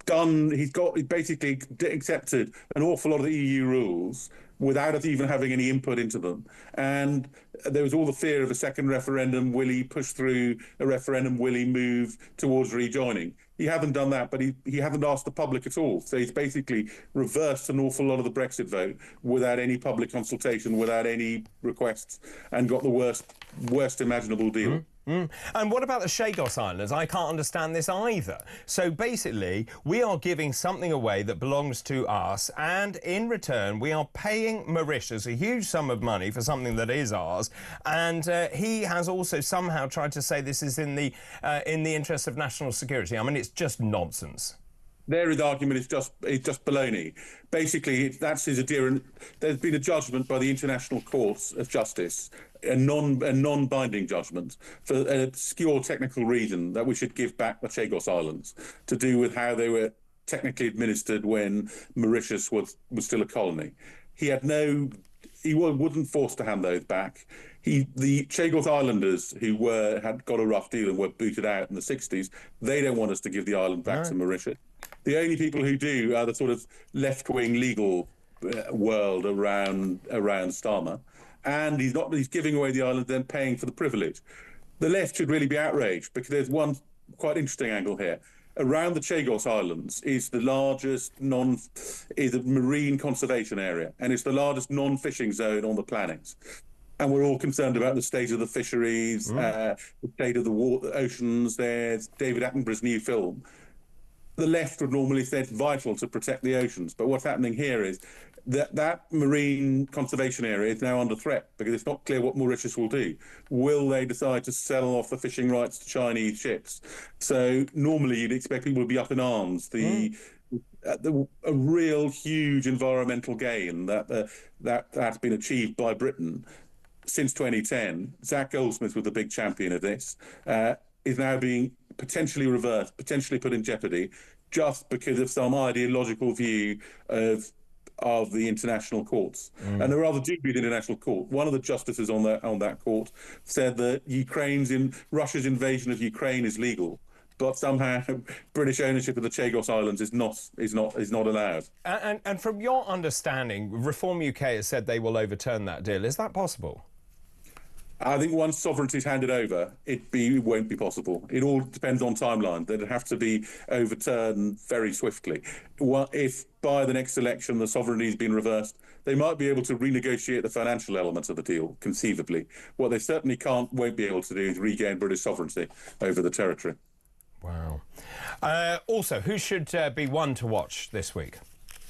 basically accepted an awful lot of the EU rules without us even having any input into them. And there was all the fear of a second referendum. Will he push through a referendum? Will he move towards rejoining? He hasn't done that, but he hasn't asked the public at all. So he's basically reversed an awful lot of the Brexit vote without any public consultation, without any requests, and got the worst imaginable deal. And what about the Chagos Islands? I can't understand this either. So basically, we are giving something away that belongs to us, and in return, we are paying Mauritius a huge sum of money for something that is ours. And he has also somehow tried to say this is in the interest of national security. I mean, it's just nonsense. His argument is just baloney. Basically, that's his adherent. There's been a judgment by the International Courts of Justice, a non-binding judgment, for an obscure technical reason that we should give back the Chagos Islands, to do with how they were technically administered when Mauritius was still a colony. He wasn't forced to hand those back. The Chagos Islanders, who had got a rough deal and were booted out in the 60s, they don't want us to give the island back to Mauritius. The only people who do are the sort of left-wing legal world around Starmer, and he's giving away the island, then paying for the privilege. The left should really be outraged, because there's one quite interesting angle here. Around the Chagos Islands is the largest marine conservation area, and it's the largest non-fishing zone on the planet. And we're all concerned about the state of the fisheries, the state of the oceans. There's David Attenborough's new film. The left would normally say it's vital to protect the oceans, but what's happening here is that marine conservation area is now under threat, because it's not clear what Mauritius will do. Will they decide to sell off the fishing rights to Chinese ships? So normally you'd expect people to be up in arms. A real huge environmental gain that's been achieved by Britain since 2010. Zach Goldsmith was the big champion of this. Is now being potentially reversed, potentially put in jeopardy, just because of some ideological view of the international courts. And there are other dubious international court. One of the justices on that court said that Russia's invasion of Ukraine is legal, but somehow British ownership of the Chagos Islands is not allowed. And from your understanding, Reform UK has said they will overturn that deal. Is that possible? I think once sovereignty is handed over, it won't be possible. It all depends on timeline. They'd have to be overturned very swiftly. If by the next election the sovereignty has been reversed, they might be able to renegotiate the financial elements of the deal, conceivably. What they certainly won't be able to do is regain British sovereignty over the territory. Wow. Also, who should be one to watch this week?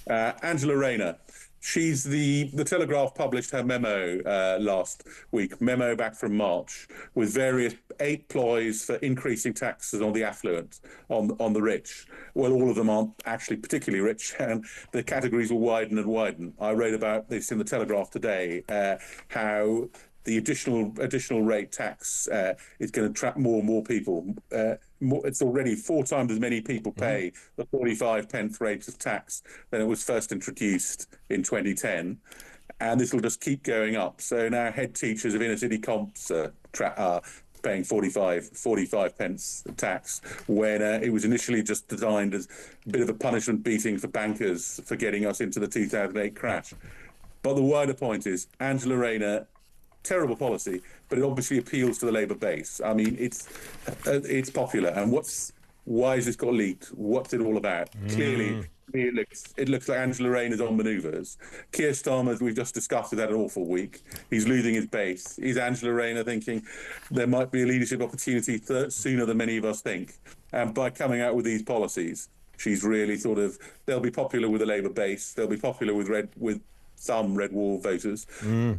Angela Rayner. She's the Telegraph published her memo last week, memo back from March, with various 8 ploys for increasing taxes on the affluent, on the rich. Well, all of them aren't actually particularly rich, and the categories will widen and widen. I wrote about this in the Telegraph today, how the additional rate tax is going to trap more and more people. It's already 4 times as many people pay the 45 pence rate of tax than it was first introduced in 2010. And this will just keep going up. So now head teachers of inner city comps are paying 45 pence tax, when it was initially just designed as a bit of a punishment beating for bankers for getting us into the 2008 crash. But the wider point is, Angela Rayner, terrible policy, but it obviously appeals to the Labour base. I mean, it's popular. And why has this got leaked? What's it all about? Clearly, it looks like Angela Rayner's on manoeuvres. Keir Starmer, as we've just discussed, has had an awful week. He's losing his base. Is Angela Rayner thinking there might be a leadership opportunity sooner than many of us think? And by coming out with these policies, she's really they'll be popular with the Labour base. They'll be popular with some red wall voters.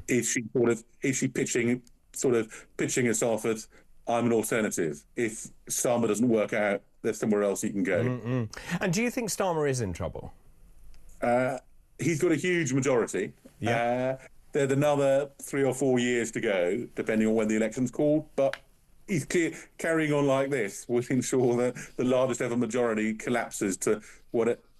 Is she pitching herself as, I'm an alternative? If Starmer doesn't work out, there's somewhere else he can go. And do you think Starmer is in trouble? He's got a huge majority. There's another 3 or 4 years to go, depending on when the election's called, but he's carrying on like this will ensure that the largest ever majority collapses to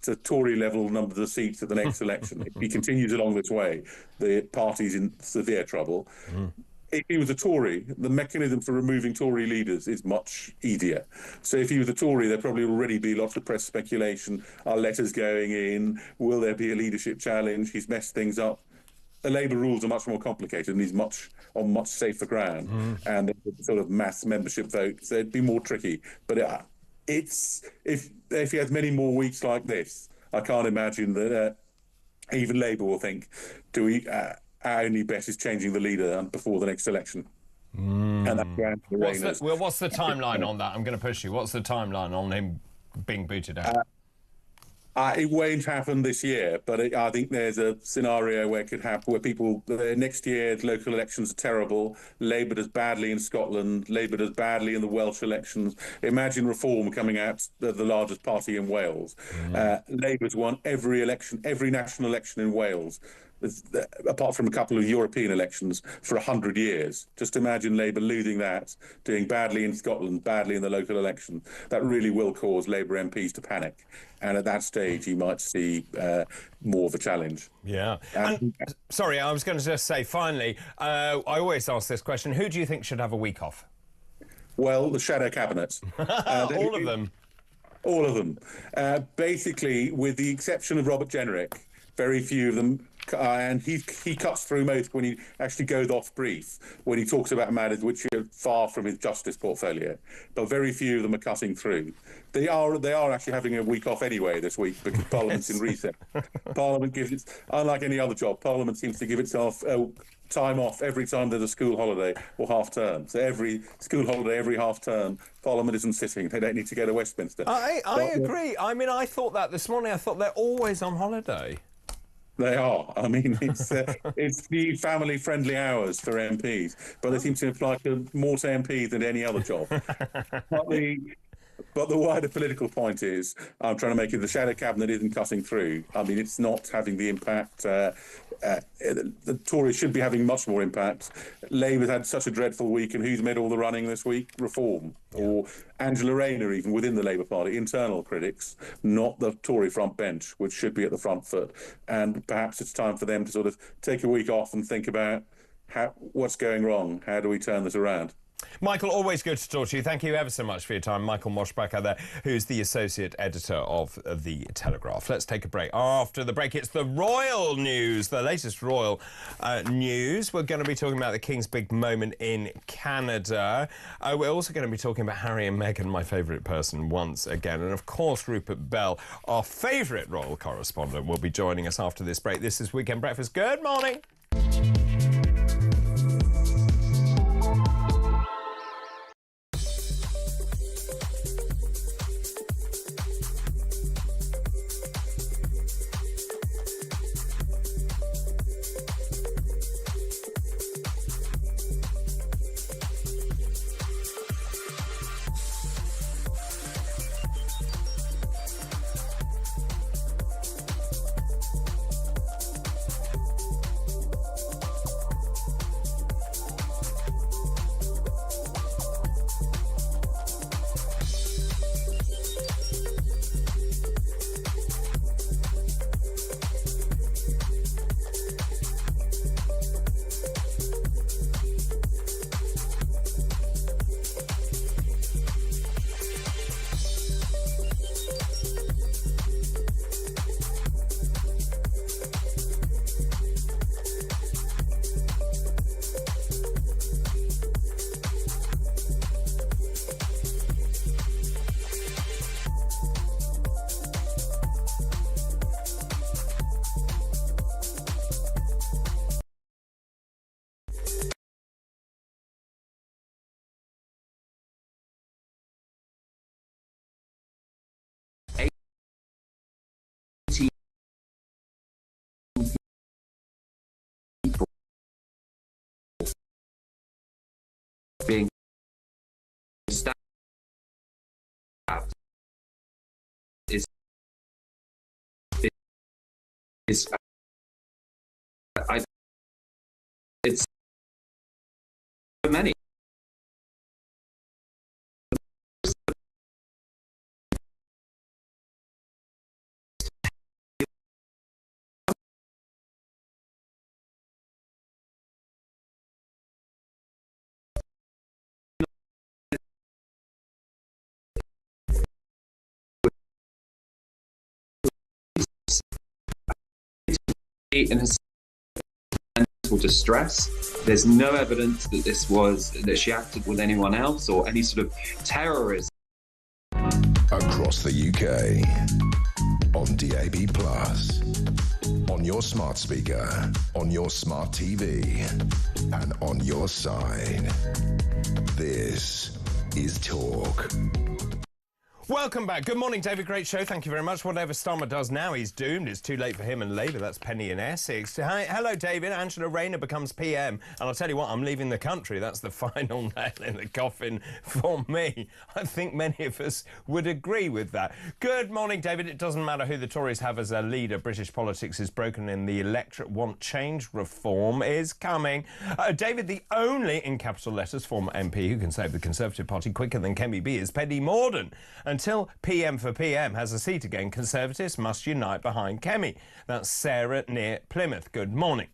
to Tory level numbers of seats at the next election. If he continues along this way, the party's in severe trouble. If he was a Tory, the mechanism for removing Tory leaders is much easier. So if he was a Tory, there'd probably already be lots of press speculation. Are letters going in? Will there be a leadership challenge? He's messed things up. The Labour rules are much more complicated, and he's on much safer ground. And sort of mass membership vote, so it'd be more tricky. But if he has many more weeks like this, I can't imagine that even Labour will think, our only bet is changing the leader before the next election. And that's what's the timeline on that? I'm going to push you. What's the timeline on him being booted out? It won't happen this year, but I think there's a scenario where it could happen, where next year's local elections are terrible. Labour does badly in Scotland. Labour does badly in the Welsh elections. Imagine Reform coming out the largest party in Wales. Labour's won every national election in Wales, apart from a couple of European elections, for 100 years. Just imagine Labour losing that, doing badly in Scotland, badly in the local election. That really will cause Labour MPs to panic. And at that stage, you might see more of a challenge. Yeah. And, sorry, I was going to just say, finally, I always ask this question, who do you think should have a week off? Well, the shadow cabinets. All of them? All of them. Basically, with the exception of Robert Jenrick, very few of them, and he cuts through most when he actually goes off brief, when he talks about matters which are far from his justice portfolio. But very few of them are cutting through. They are actually having a week off anyway this week because Parliament's in recess. Parliament unlike any other job, Parliament seems to give itself time off every time there's a school holiday or half term. So every school holiday, every half term, Parliament isn't sitting. They don't need to go to Westminster. I agree. I mean, I thought that this morning. I thought they're always on holiday. They are. I mean, it's the family-friendly hours for MPs, but they seem to apply more to MPs than any other job. But the wider political point is, I'm trying to make it, the shadow cabinet isn't cutting through. I mean, it's not having the impact. The Tories should be having much more impact. Labour's had such a dreadful week, and who's made all the running this week? Reform. Or Angela Rayner, even within the Labour Party, internal critics, not the Tory front bench, which should be at the front foot. And perhaps it's time for them to sort of take a week off and think about what's going wrong. How do we turn this around? Michael, always good to talk to you. Thank you ever so much for your time. Michael Moschbacher there, who's the Associate Editor of The Telegraph. Let's take a break. After the break, it's the royal news, the latest royal news. We're going to be talking about the King's big moment in Canada. We're also going to be talking about Harry and Meghan, my favourite person, once again. And, of course, Rupert Bell, our favourite royal correspondent, will be joining us after this break. This is Weekend Breakfast. Good morning. Being stabbed is it's so many. In a mental distress. There's no evidence that that she acted with anyone else or any sort of terrorism. Across the UK, on DAB+, on your smart speaker, on your smart TV, and on your side. This is Talk. Welcome back. Good morning, David. Great show. Thank you very much. Whatever Starmer does now, he's doomed. It's too late for him and Labour. That's Penny in Essex. Hi, hello, David. Angela Rayner becomes PM. And I'll tell you what, I'm leaving the country. That's the final nail in the coffin for me. I think many of us would agree with that. Good morning, David. It doesn't matter who the Tories have as a leader. British politics is broken and the electorate want change. Reform is coming. David, the only, in capital letters, former MP who can save the Conservative Party quicker than Kemi B is Penny Mordaunt. Until PM for PM has a seat again, Conservatives must unite behind Kemi. That's Sarah near Plymouth. Good morning.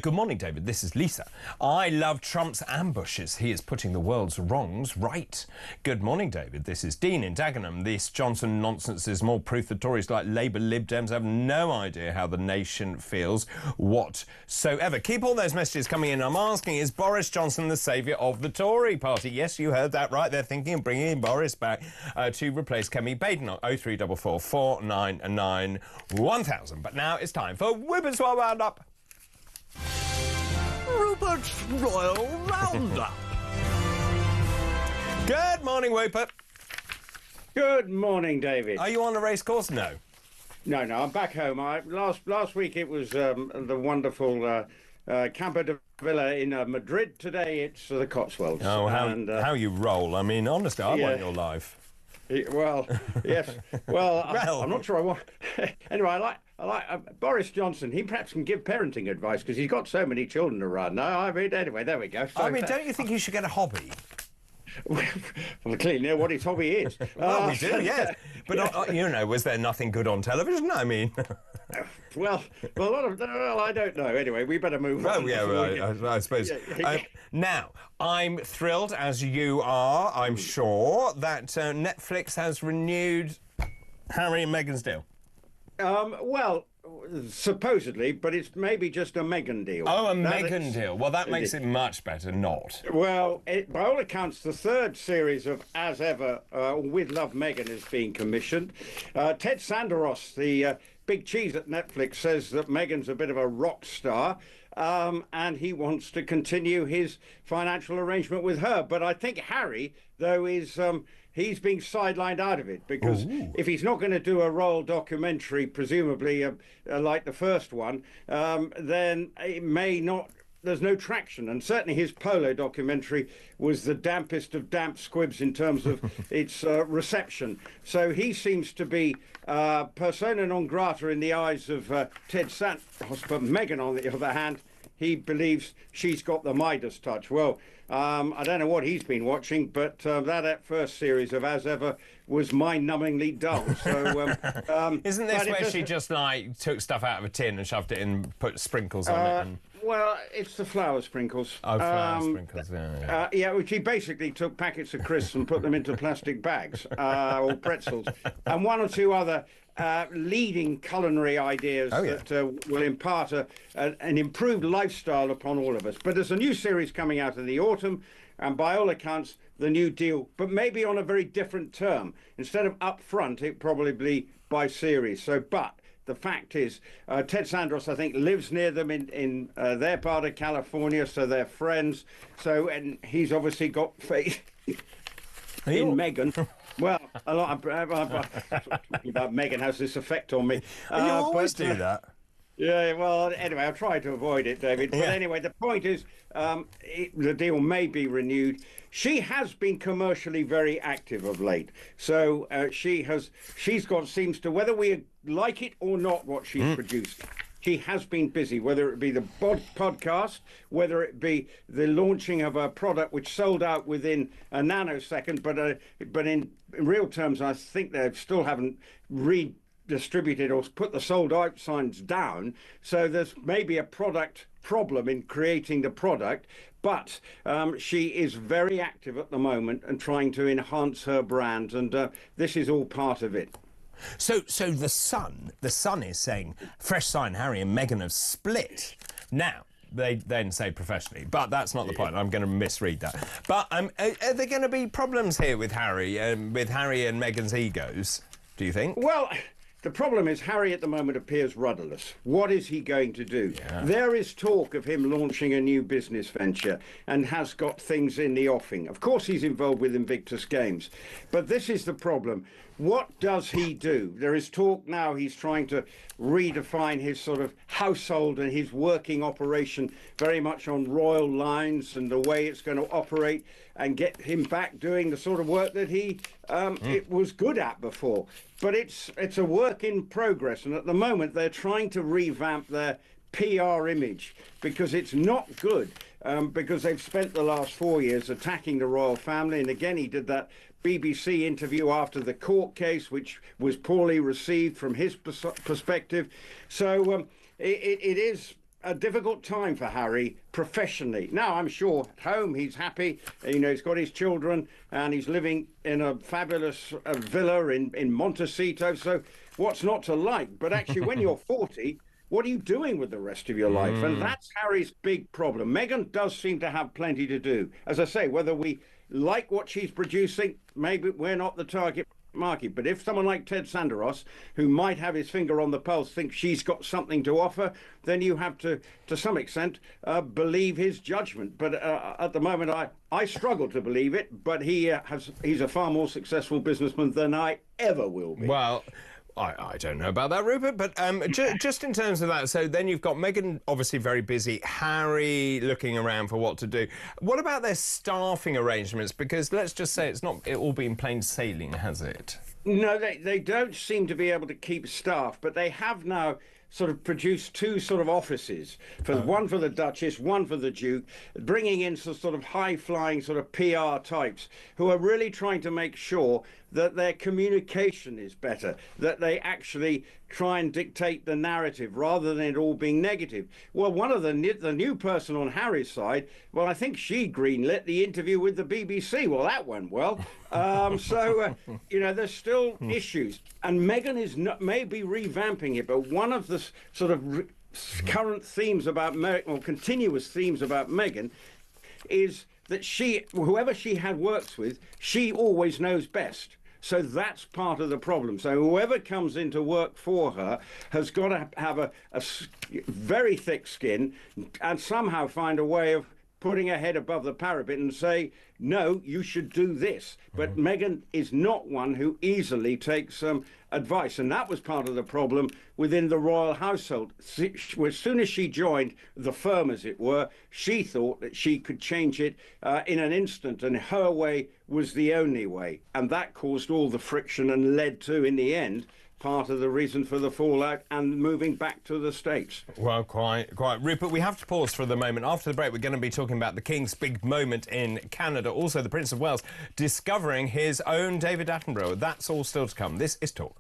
Good morning, David. This is Lisa. I love Trump's ambushes. He is putting the world's wrongs right. Good morning, David. This is Dean in Dagenham. This Johnson nonsense is more proof that Tories like Labour Lib Dems have no idea how the nation feels whatsoever. Keep all those messages coming in. I'm asking, is Boris Johnson the saviour of the Tory party? Yes, you heard that right. They're thinking of bringing Boris back to replace Kemi Baden on 0344 499 1000. But now it's time for Whippers Roundup. Rupert's Royal Roundup. Good morning, Rupert. Good morning, David. Are you on a race course? No. No, I'm back home. Last week it was the wonderful Campo de Villa in Madrid. Today it's the Cotswolds. Oh, how you roll. I mean, honestly, I want your life. Well, yes. Well, I'm not sure I want... Anyway, I like Boris Johnson. He perhaps can give parenting advice because he's got so many children to run. No, I mean, anyway, there we go. So, I mean, don't you think you should get a hobby? Well, clearly know what his hobby is. Well, we do, yes. But, you know, was there nothing good on television? I mean... well, I don't know. Anyway, we better move on. Oh, yeah, well, I suppose. Now, I'm thrilled, as you are, I'm sure, that Netflix has renewed Harry and Meghan's deal. Well, supposedly, but it's maybe just a Meghan deal. Oh, a Meghan deal. Well, that makes it much better not. Well, by all accounts, the third series of As Ever, With Love Meghan, is being commissioned. Ted Sanderos, the big cheese at Netflix, says that Meghan's a bit of a rock star. And he wants to continue his financial arrangement with her. But I think Harry, though, is he's being sidelined out of it, because if he's not going to do a royal documentary, presumably like the first one, then it may not. There's no traction, and certainly his polo documentary was the dampest of damp squibs in terms of its reception. So he seems to be persona non grata in the eyes of Ted Sanderos, but Meghan, on the other hand, he believes she's got the Midas touch. Well, I don't know what he's been watching, but that first series of As Ever was mind-numbingly dull. So, isn't this where she just, like, took stuff out of a tin and shoved it in, put sprinkles on it? And... Well, it's the flour sprinkles. Oh, flour sprinkles, yeah. Yeah, which he basically took packets of crisps and put them into plastic bags, or pretzels, and one or two other leading culinary ideas that will impart an improved lifestyle upon all of us. But there's a new series coming out in the autumn, and by all accounts, the new deal, but maybe on a very different term. Instead of up front, it probably be by series. So, but the fact is, Ted Sanderos, I think, lives near them in their part of California, so they're friends. So, and he's obviously got faith in Meghan. Well, a lot talking about Meghan has this effect on me. You always do that. Yeah, well, anyway, I'll try to avoid it, David. But anyway, the point is, the deal may be renewed. She has been commercially very active of late. So she's got, seems to, whether we like it or not, what she's produced, she has been busy, whether it be the podcast, whether it be the launching of a product which sold out within a nanosecond, but in real terms, I think they still haven't redistributed or put the sold out signs down. So there's maybe a product problem in creating the product, but she is very active at the moment and trying to enhance her brand, and this is all part of it. So the Sun is saying fresh sign Harry and Meghan have split. Now, they then say professionally, but that's not the point. I'm going to misread that. But are there going to be problems here with Harry and Meghan's egos, do you think? Well, the problem is Harry at the moment appears rudderless. What is he going to do? Yeah. There is talk of him launching a new business venture and has got things in the offing. Of course, he's involved with Invictus Games. But this is the problem. What does he do? There is talk now he's trying to redefine his sort of household and his working operation very much on royal lines and the way it's going to operate, and get him back doing the sort of work that he it was good at before. But it's a work in progress, and at the moment they're trying to revamp their PR image because it's not good, because they've spent the last 4 years attacking the royal family. And again, he did that BBC interview after the court case, which was poorly received from his perspective. So it is a difficult time for Harry professionally. Now, I'm sure at home he's happy. You know, he's got his children and he's living in a fabulous villa in Montecito. So what's not to like? But actually, when you're 40, what are you doing with the rest of your life? And that's Harry's big problem. Meghan does seem to have plenty to do. As I say, whether we like what she's producing, maybe we're not the target market. But if someone like Ted Sanderos, who might have his finger on the pulse, thinks she's got something to offer, then you have to some extent, believe his judgment. But at the moment, I struggle to believe it. But he's a far more successful businessman than I ever will be. Well, I don't know about that, Rupert, but just in terms of that, so then you've got Meghan obviously very busy, Harry looking around for what to do. What about their staffing arrangements? Because let's just say it's not all been plain sailing, has it? No, they don't seem to be able to keep staff, but they have now sort of produce two sort of offices, one for the Duchess, one for the Duke, bringing in some sort of high-flying sort of PR types who are really trying to make sure that their communication is better, that they actually try and dictate the narrative rather than it all being negative. Well, one of the new person on Harry's side, well, I think she greenlit the interview with the BBC. Well, that went well. You know, there's still issues. And Meghan is maybe revamping it, but one of the sort of current themes about Meghan, or continuous themes about Meghan, is that whoever she works with, she always knows best. So that's part of the problem. So whoever comes into work for her has got to have a very thick skin and somehow find a way of putting her head above the parapet and say, no, you should do this. But Meghan is not one who easily takes advice. And that was part of the problem within the royal household. As soon as she joined the firm, as it were, she thought that she could change it in an instant, and her way was the only way. And that caused all the friction and led to, in the end, part of the reason for the fallout and moving back to the States. Well, quite. Rupert, we have to pause for the moment. After the break, we're going to be talking about the King's big moment in Canada. Also, the Prince of Wales discovering his own David Attenborough. That's all still to come. This is Talk.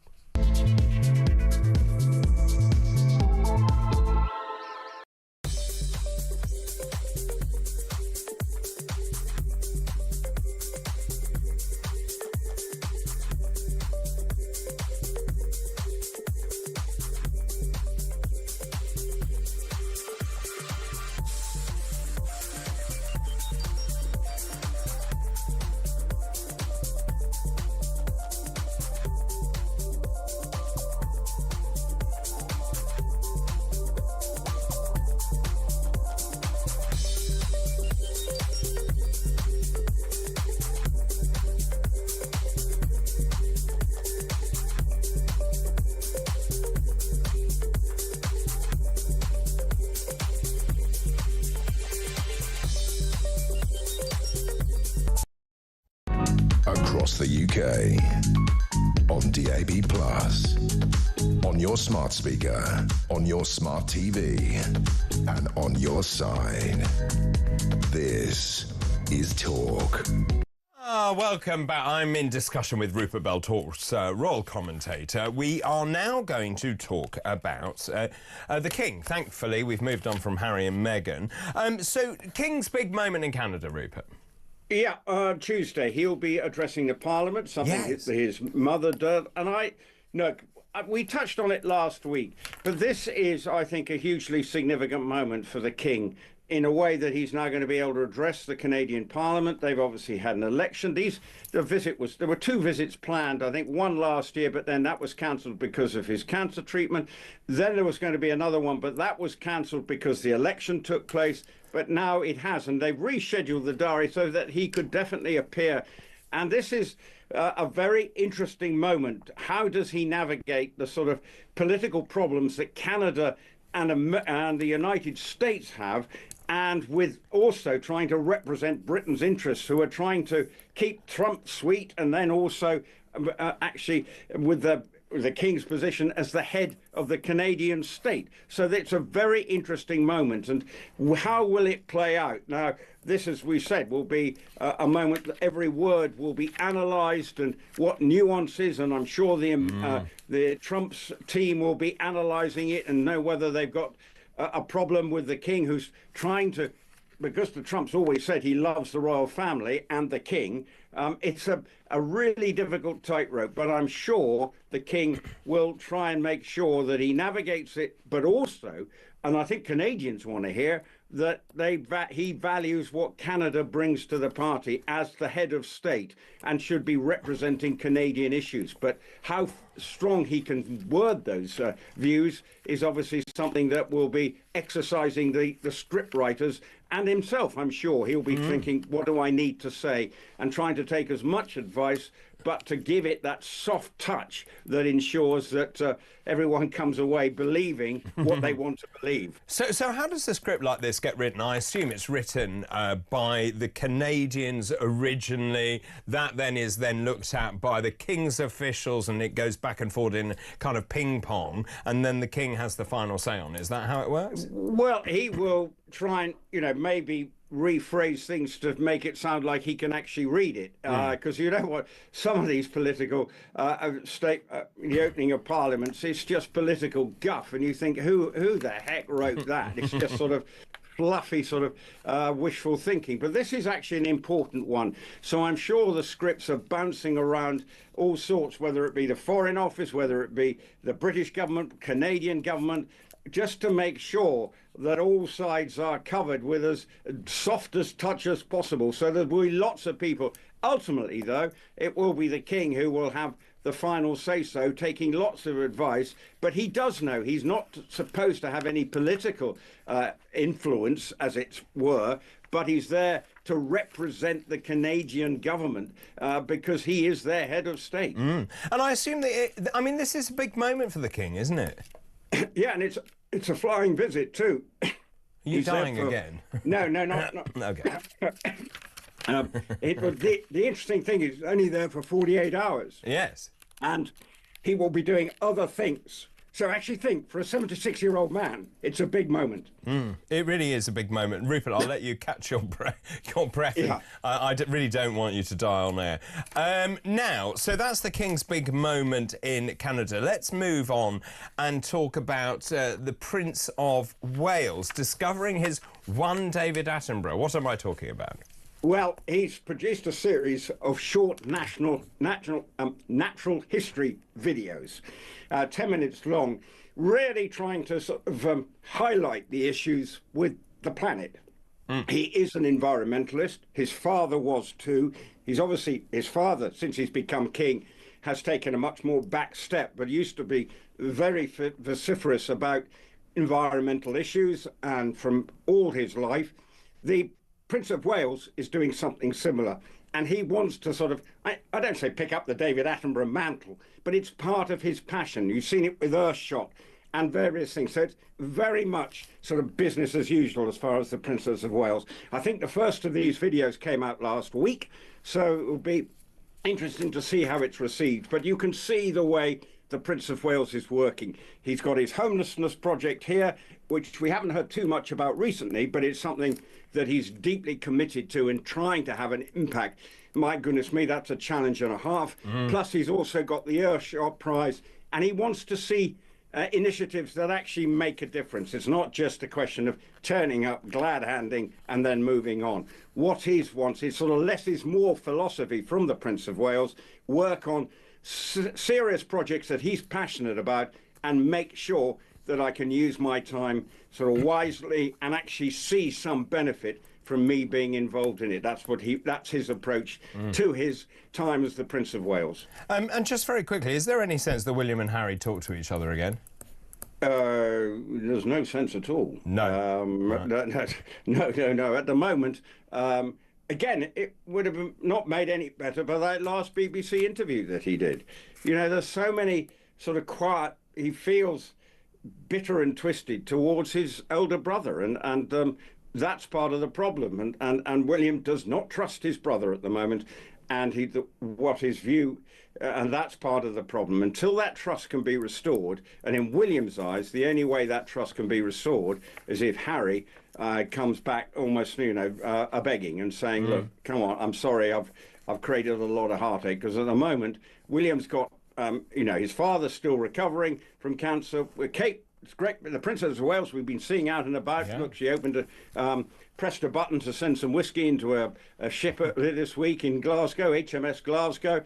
Across the UK, on DAB+, on your smart speaker, on your smart TV, and on your side. This is Talk. Welcome back. I'm in discussion with Rupert Bell, Talk's royal commentator. We are now going to talk about the King. Thankfully, we've moved on from Harry and Meghan. So, King's big moment in Canada, Rupert. Yeah, Tuesday he'll be addressing the Parliament, something his mother did. And we touched on it last week, but this is, I think, a hugely significant moment for the King in a way that he's now going to be able to address the Canadian Parliament. They've obviously had an election. There were two visits planned, I think one last year, but then that was cancelled because of his cancer treatment. Then there was going to be another one, but that was cancelled because the election took place. But now it has, and they've rescheduled the diary so that he could definitely appear. And this is a very interesting moment. How does he navigate the sort of political problems that Canada and the United States have, and with also trying to represent Britain's interests, who are trying to keep Trump sweet, and then also actually with the King's position as the head of the Canadian state. So it's a very interesting moment. And how will it play out? Now, this, as we said, will be a moment that every word will be analysed, and what nuances, and I'm sure the Trump's team will be analysing it and know whether they've got a problem with the King, who's trying to, because the Trumps always said he loves the royal family and the King. It's a really difficult tightrope, but I'm sure the King will try and make sure that he navigates it, but also, and I think Canadians want to hear, that he values what Canada brings to the party as the head of state and should be representing Canadian issues. But how strong he can word those views is obviously something that will be exercising the script writers and himself. I'm sure he'll be thinking, what do I need to say, and trying to take as much advice but to give it that soft touch that ensures that everyone comes away believing what they want to believe. So how does a script like this get written? I assume it's written by the Canadians originally. That then is looked at by the King's officials, and it goes back and forth in kind of ping pong, and then the King has the final say on it. Is that how it works? Well, he will try and, maybe rephrase things to make it sound like he can actually read it, because you know what, some of these political the opening of parliaments, it's just political guff, and you think, who the heck wrote that? It's just sort of fluffy sort of wishful thinking. But this is actually an important one, so I'm sure the scripts are bouncing around all sorts, whether it be the Foreign Office, whether it be the British government, Canadian government, just to make sure that all sides are covered with as soft as touch as possible. So there will be lots of people. Ultimately, though, it will be the King who will have the final say-so, taking lots of advice. But he does know he's not supposed to have any political influence, as it were, but he's there to represent the Canadian government because he is their head of state. And I assume that, I mean, this is a big moment for the King, isn't it? Yeah, and it's a flying visit too. Are you dying again? No, not. Okay. The interesting thing is only there for 48 hours. Yes. And he will be doing other things. So actually think, for a 76-year-old man, it's a big moment. It really is a big moment. Rupert, I'll let you catch your breath. Yeah. I really don't want you to die on air. Now, so that's the King's big moment in Canada. Let's move on and talk about the Prince of Wales discovering his one David Attenborough. What am I talking about? Well, he's produced a series of short natural history videos, 10 minutes long, really trying to sort of highlight the issues with the planet. He is an environmentalist. His father was too. He's obviously, his father, since he's become king, has taken a much more back step, but used to be very vociferous about environmental issues, and from all his life. The Prince of Wales is doing something similar, and he wants to sort of, I don't say pick up the David Attenborough mantle, but it's part of his passion. You've seen it with Earthshot and various things. So it's very much sort of business as usual as far as the Princess of Wales. I think the first of these videos came out last week, so it will be interesting to see how it's received. But you can see the way the Prince of Wales is working. He's got his homelessness project here, which we haven't heard too much about recently, but it's something that he's deeply committed to and trying to have an impact. My goodness me, that's a challenge and a half. Plus, he's also got the Earthshot Prize, and he wants to see initiatives that actually make a difference. It's not just a question of turning up, glad-handing, and then moving on. What he wants is sort of less is more philosophy from the Prince of Wales, work on serious projects that he's passionate about, and make sure that I can use my time sort of wisely and actually see some benefit from me being involved in it. That's his approach to his time as the Prince of Wales. And just very quickly, is there any sense that William and Harry talk to each other again? There's no sense at all. No. No. At the moment, again, it would have not made any better by that last BBC interview that he did. You know, there's so many sort of quiet, he feels bitter and twisted towards his elder brother, and that's part of the problem. And William does not trust his brother at the moment, and what his view, and that's part of the problem. Until that trust can be restored, and in William's eyes, the only way that trust can be restored is if Harry comes back almost, a begging and saying, look, come on, I'm sorry, I've created a lot of heartache. Because at the moment, William's got, his father's still recovering from cancer. Kate, it's great. The Princess of Wales, we've been seeing out and about. Yeah. Look, she opened pressed a button to send some whiskey into a ship this week in Glasgow, HMS Glasgow,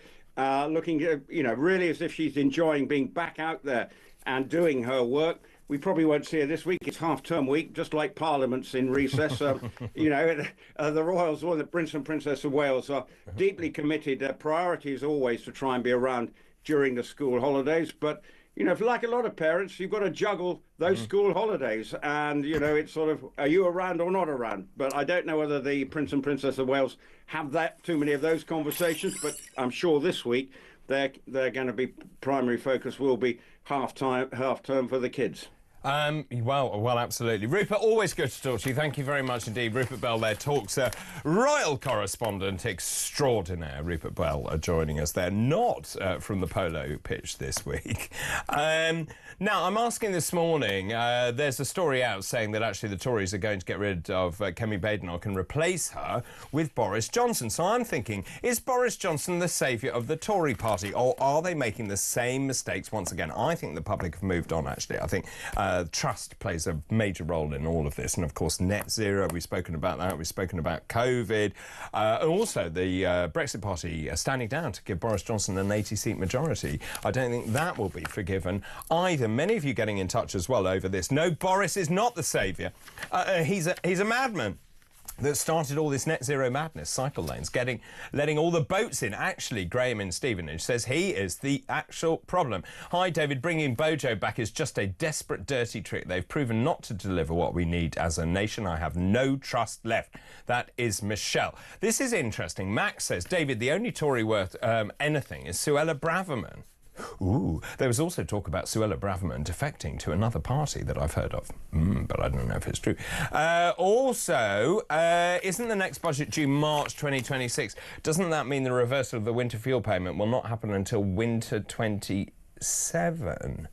looking, really as if she's enjoying being back out there and doing her work. We probably won't see her this week. It's half-term week, just like Parliament's in recess. The royals or the Prince and Princess of Wales are deeply committed. Their priority is always to try and be around during the school holidays. But you know, like a lot of parents, you've got to juggle those school holidays, and you know, it's sort of, are you around or not around? But I don't know whether the Prince and Princess of Wales have too many of those conversations. But I'm sure this week they're going to be primary focus will be half term for the kids. Well, absolutely. Rupert, always good to talk to you. Thank you very much indeed. Rupert Bell there talks, royal correspondent extraordinaire. Rupert Bell joining us there, not from the polo pitch this week. Now, I'm asking this morning, there's a story out saying that actually the Tories are going to get rid of Kemi Badenoch and replace her with Boris Johnson. So I'm thinking, is Boris Johnson the saviour of the Tory party, or are they making the same mistakes once again? I think the public have moved on, actually. I think trust plays a major role in all of this. And, of course, net zero, we've spoken about that. We've spoken about COVID. And also the Brexit party standing down to give Boris Johnson an 80-seat majority. I don't think that will be forgiven either. Many of you getting in touch as well over this. No, Boris is not the saviour. He's a madman that started all this net zero madness, cycle lanes, letting all the boats in. Actually, Graham in Stevenage says he is the actual problem. Hi, David, bringing Bojo back is just a desperate, dirty trick. They've proven not to deliver what we need as a nation. I have no trust left. That is Michelle. This is interesting. Max says, David, the only Tory worth anything is Suella Braverman. Ooh, there was also talk about Suella Braverman defecting to another party that I've heard of, but I don't know if it's true. Also, isn't the next budget due March 2026? Doesn't that mean the reversal of the winter fuel payment will not happen until winter 27?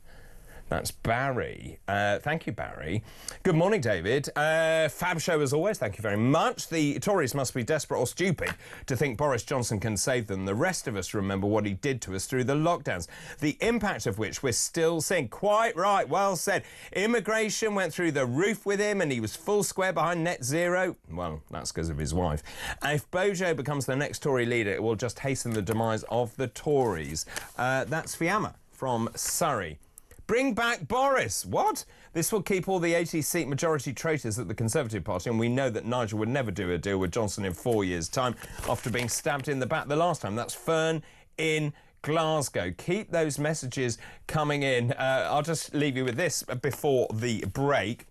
That's Barry. Thank you, Barry. Good morning, David. Fab show as always. Thank you very much. The Tories must be desperate or stupid to think Boris Johnson can save them. The rest of us remember what he did to us through the lockdowns, the impact of which we're still seeing. Quite right. Well said. Immigration went through the roof with him and he was full square behind net zero. Well, that's because of his wife. If Bojo becomes the next Tory leader, it will just hasten the demise of the Tories. That's Fiamma from Surrey. Bring back Boris. What? This will keep all the 80-seat majority traitors at the Conservative Party, and we know that Nigel would never do a deal with Johnson in 4 years' time after being stabbed in the back the last time. That's Fern in Glasgow. Keep those messages coming in. I'll just leave you with this before the break.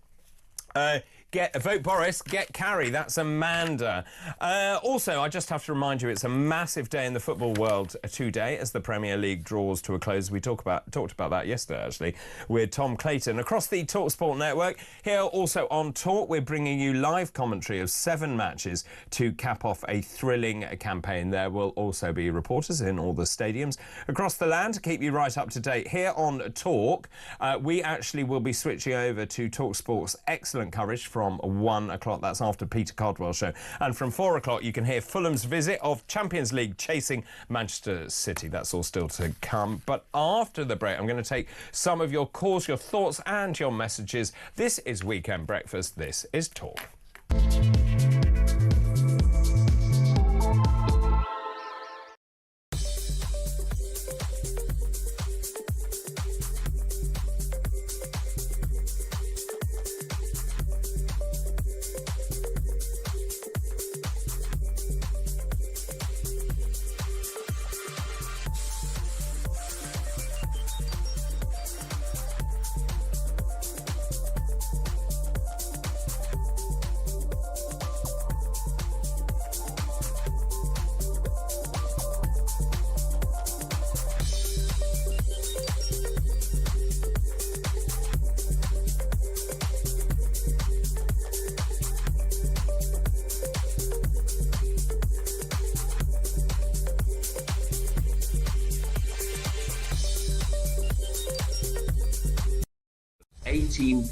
Vote Boris, get Carrie. That's Amanda. Also, I just have to remind you, it's a massive day in the football world today as the Premier League draws to a close. We talked about that yesterday, actually, with Tom Clayton. Across the TalkSport network, here also on Talk, we're bringing you live commentary of 7 matches to cap off a thrilling campaign. There will also be reporters in all the stadiums across the land to keep you right up to date. Here on Talk, we actually will be switching over to TalkSport's excellent coverage from 1 o'clock. That's after Peter Cardwell's show. And from 4 o'clock, you can hear Fulham's visit of Champions League chasing Manchester City. That's all still to come. But after the break, I'm going to take some of your calls, your thoughts and your messages. This is Weekend Breakfast. This is Talk.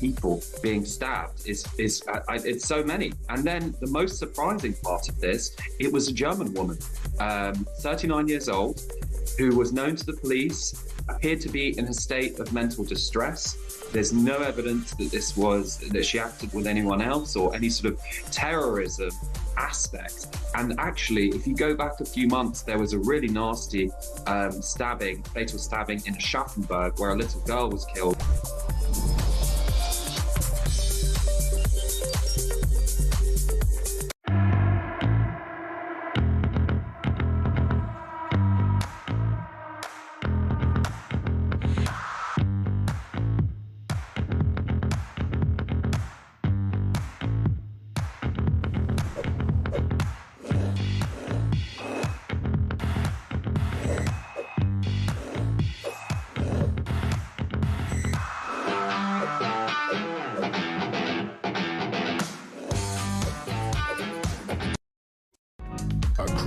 People being stabbed it's so many. And then the most surprising part of this, it was a German woman, 39 years old, who was known to the police, appeared to be in a state of mental distress. There's no evidence that she acted with anyone else or any sort of terrorism aspect. And actually, if you go back a few months, there was a really nasty fatal stabbing in Aschaffenburg where a little girl was killed.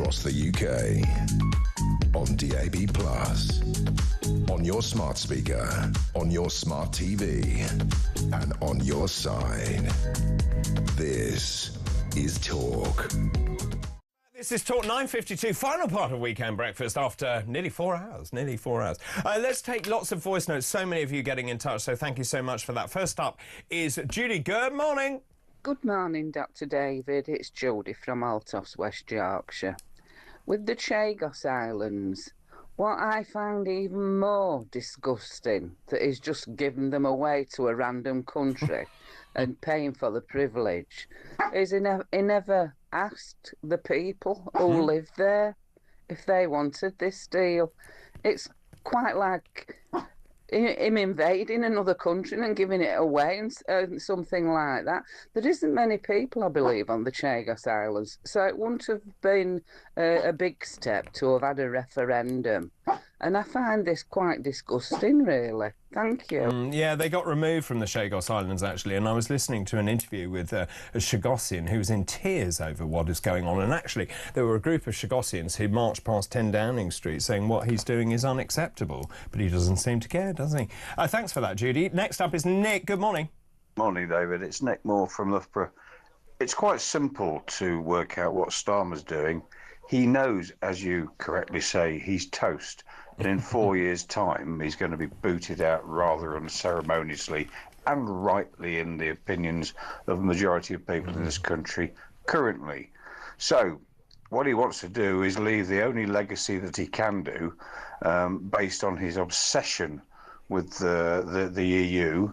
across the UK. On DAB+, on your smart speaker, on your smart TV, and on your side. This is Talk. This is Talk 9:52, final part of Weekend Breakfast after nearly 4 hours. Let's take lots of voice notes. So many of you getting in touch, so thank you so much for that. First up is Judy. Good morning. Good morning, Dr. David. It's Judy from Altos, West Yorkshire. With the Chagos Islands, what I find even more disgusting that is just giving them away to a random country and paying for the privilege is he never asked the people who live there if they wanted this deal. It's quite like him invading another country and giving it away and something like that. There isn't many people, I believe, on the Chagos Islands, so it wouldn't have been a big step to have had a referendum. And I find this quite disgusting, really. Thank you. Yeah, they got removed from the Chagos Islands, actually, and I was listening to an interview with a Chagosian who was in tears over what is going on. And actually, there were a group of Chagosians who marched past 10 Downing Street saying what he's doing is unacceptable. But he doesn't seem to care, does he? Thanks for that, Judy. Next up is Nick. Good morning. Morning, David. It's Nick Moore from Loughborough. It's quite simple to work out what Starmer's doing. He knows, as you correctly say, he's toast. And in 4 years' time, he's going to be booted out rather unceremoniously and rightly in the opinions of the majority of people in this country currently. So what he wants to do is leave the only legacy that he can do based on his obsession with the EU,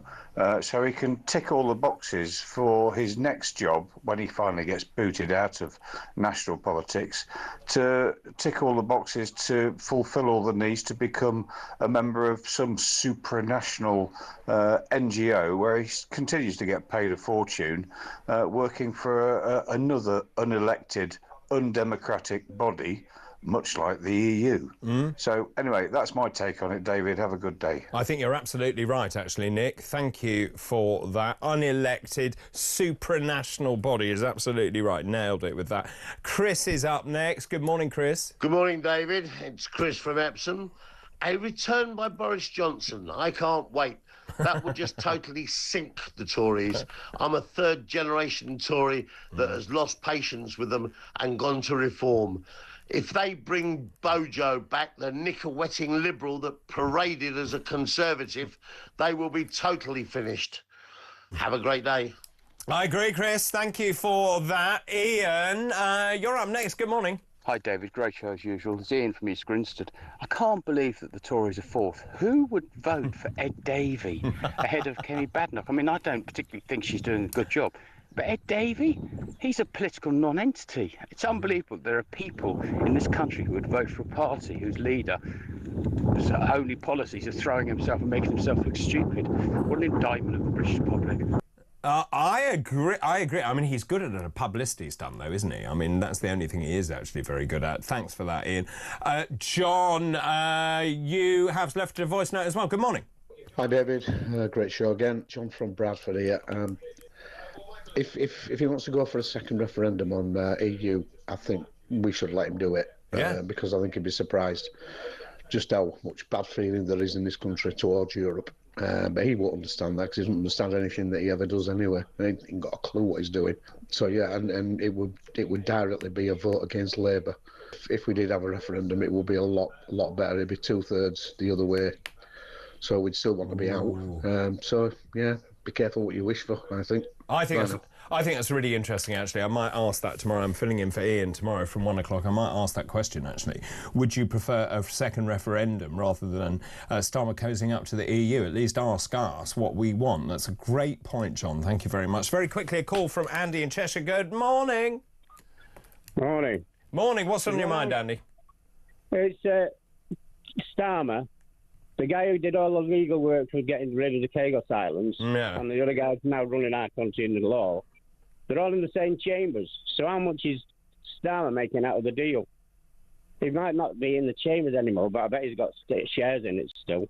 so he can tick all the boxes for his next job when he finally gets booted out of national politics, to tick all the boxes to fulfil all the needs to become a member of some supranational NGO where he continues to get paid a fortune working for another unelected, undemocratic body, much like the EU. So, anyway, that's my take on it, David. Have a good day. I think you're absolutely right, actually, Nick. Thank you for that. Unelected, supranational body is absolutely right. Nailed it with that. Chris is up next. Good morning, Chris. Good morning, David. It's Chris from Epsom. A return by Boris Johnson. I can't wait. That would just totally sink the Tories. I'm a third-generation Tory that has lost patience with them and gone to reform. If they bring Bojo back, the knicker-wetting Liberal that paraded as a Conservative, they will be totally finished. Have a great day. I agree, Chris. Thank you for that. Ian, you're up next. Good morning. Hi, David. Great show as usual. It's Ian from East Grinstead. I can't believe that the Tories are fourth. Who would vote for Ed Davey ahead of Kenny Badenoch? I mean, I don't particularly think she's doing a good job. But Ed Davey, he's a political non-entity. It's unbelievable there are people in this country who would vote for a party whose leader, whose only policies are throwing himself and making himself look stupid. What an indictment of the British public. I agree. I mean, he's good at a publicity stunt, though, isn't he? I mean, that's the only thing he is actually very good at. Thanks for that, Ian. John, you have left a voice note as well. Good morning. Hi, David. Great show again. John from Bradford here. If he wants to go for a second referendum on EU, I think we should let him do it. Because I think he'd be surprised just how much bad feeling there is in this country towards Europe. But he won't understand that because he doesn't understand anything that he ever does anyway. He ain't got a clue what he's doing. So yeah, and it would directly be a vote against Labour. If we did have a referendum, it would be a lot better. It'd be 2/3 the other way. So we'd still want to be out. So yeah, be careful what you wish for, I think. I think that's really interesting, actually. I might ask that tomorrow. I'm filling in for Ian tomorrow from 1 o'clock. I might ask that question, actually. Would you prefer a second referendum rather than Starmer cozying up to the EU? At least ask us what we want. That's a great point, John. Thank you very much. Very quickly, a call from Andy in Cheshire. Good morning. Morning. Morning. What's on your mind, Andy? It's Starmer. The guy who did all the legal work for getting rid of the Chagos Islands, and the other guy's now running our country in the law, they're all in the same chambers. So how much is Starmer making out of the deal? He might not be in the chambers anymore, but I bet he's got shares in it still.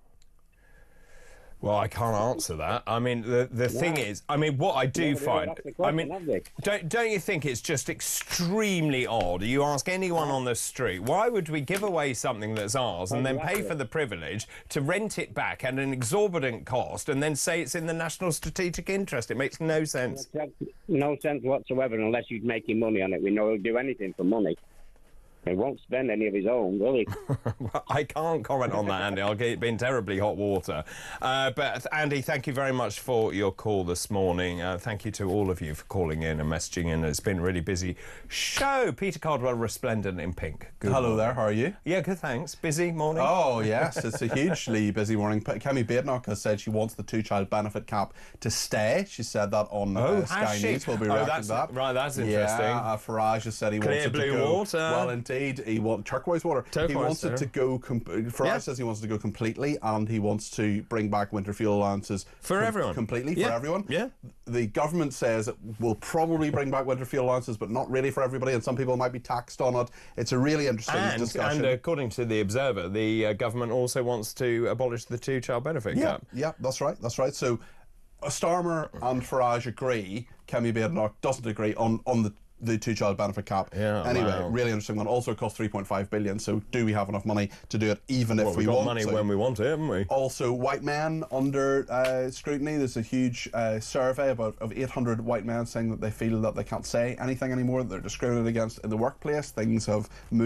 Well, I can't answer that. I mean, the thing is, I mean, what I do find, I mean, don't you think it's just extremely odd? You ask anyone on the street, why would we give away something that's ours and then pay for the privilege to rent it back at an exorbitant cost and then say it's in the national strategic interest? It makes no sense. No sense whatsoever unless you're making money on it. We know he'll do anything for money. He won't spend any of his own, will he? Well, I can't comment on that, Andy. I'll get in terribly hot water. But, Andy, thank you very much for your call this morning. Thank you to all of you for calling in and messaging in. It's been a really busy show. Peter Caldwell, resplendent in pink. Good Hello morning. there, how are you? Yeah, good, thanks. Busy morning? Oh, yes, it's a hugely busy morning. Kemi Badenoch has said she wants the two-child benefit cap to stay. She said that on Sky News. We'll be reacting to that. Right, that's interesting. Yeah, Farage has said he Clear wants it blue to go... water. Well, indeed. He wants turquoise water. He wants it to go... Farage says he wants it to go completely, and he wants to bring back winter fuel allowances... For everyone. Completely, for everyone. Yeah. The government says it will probably bring back winter fuel allowances, but not really for everybody, and some people might be taxed on it. It's a really interesting discussion. And according to The Observer, the government also wants to abolish the two-child benefit cap. Yeah, that's right, that's right. So Starmer and Farage agree. Kemi Badenoch doesn't agree on the two-child benefit cap. Yeah, anyway, wow. really interesting one. Also, it costs 3.5 billion. So, do we have enough money to do it, even if we want? We've got money when we want it, haven't we? Also, white men under scrutiny. There's a huge survey of 800 white men saying that they feel that they can't say anything anymore. That they're discriminated against in the workplace. Things have moved.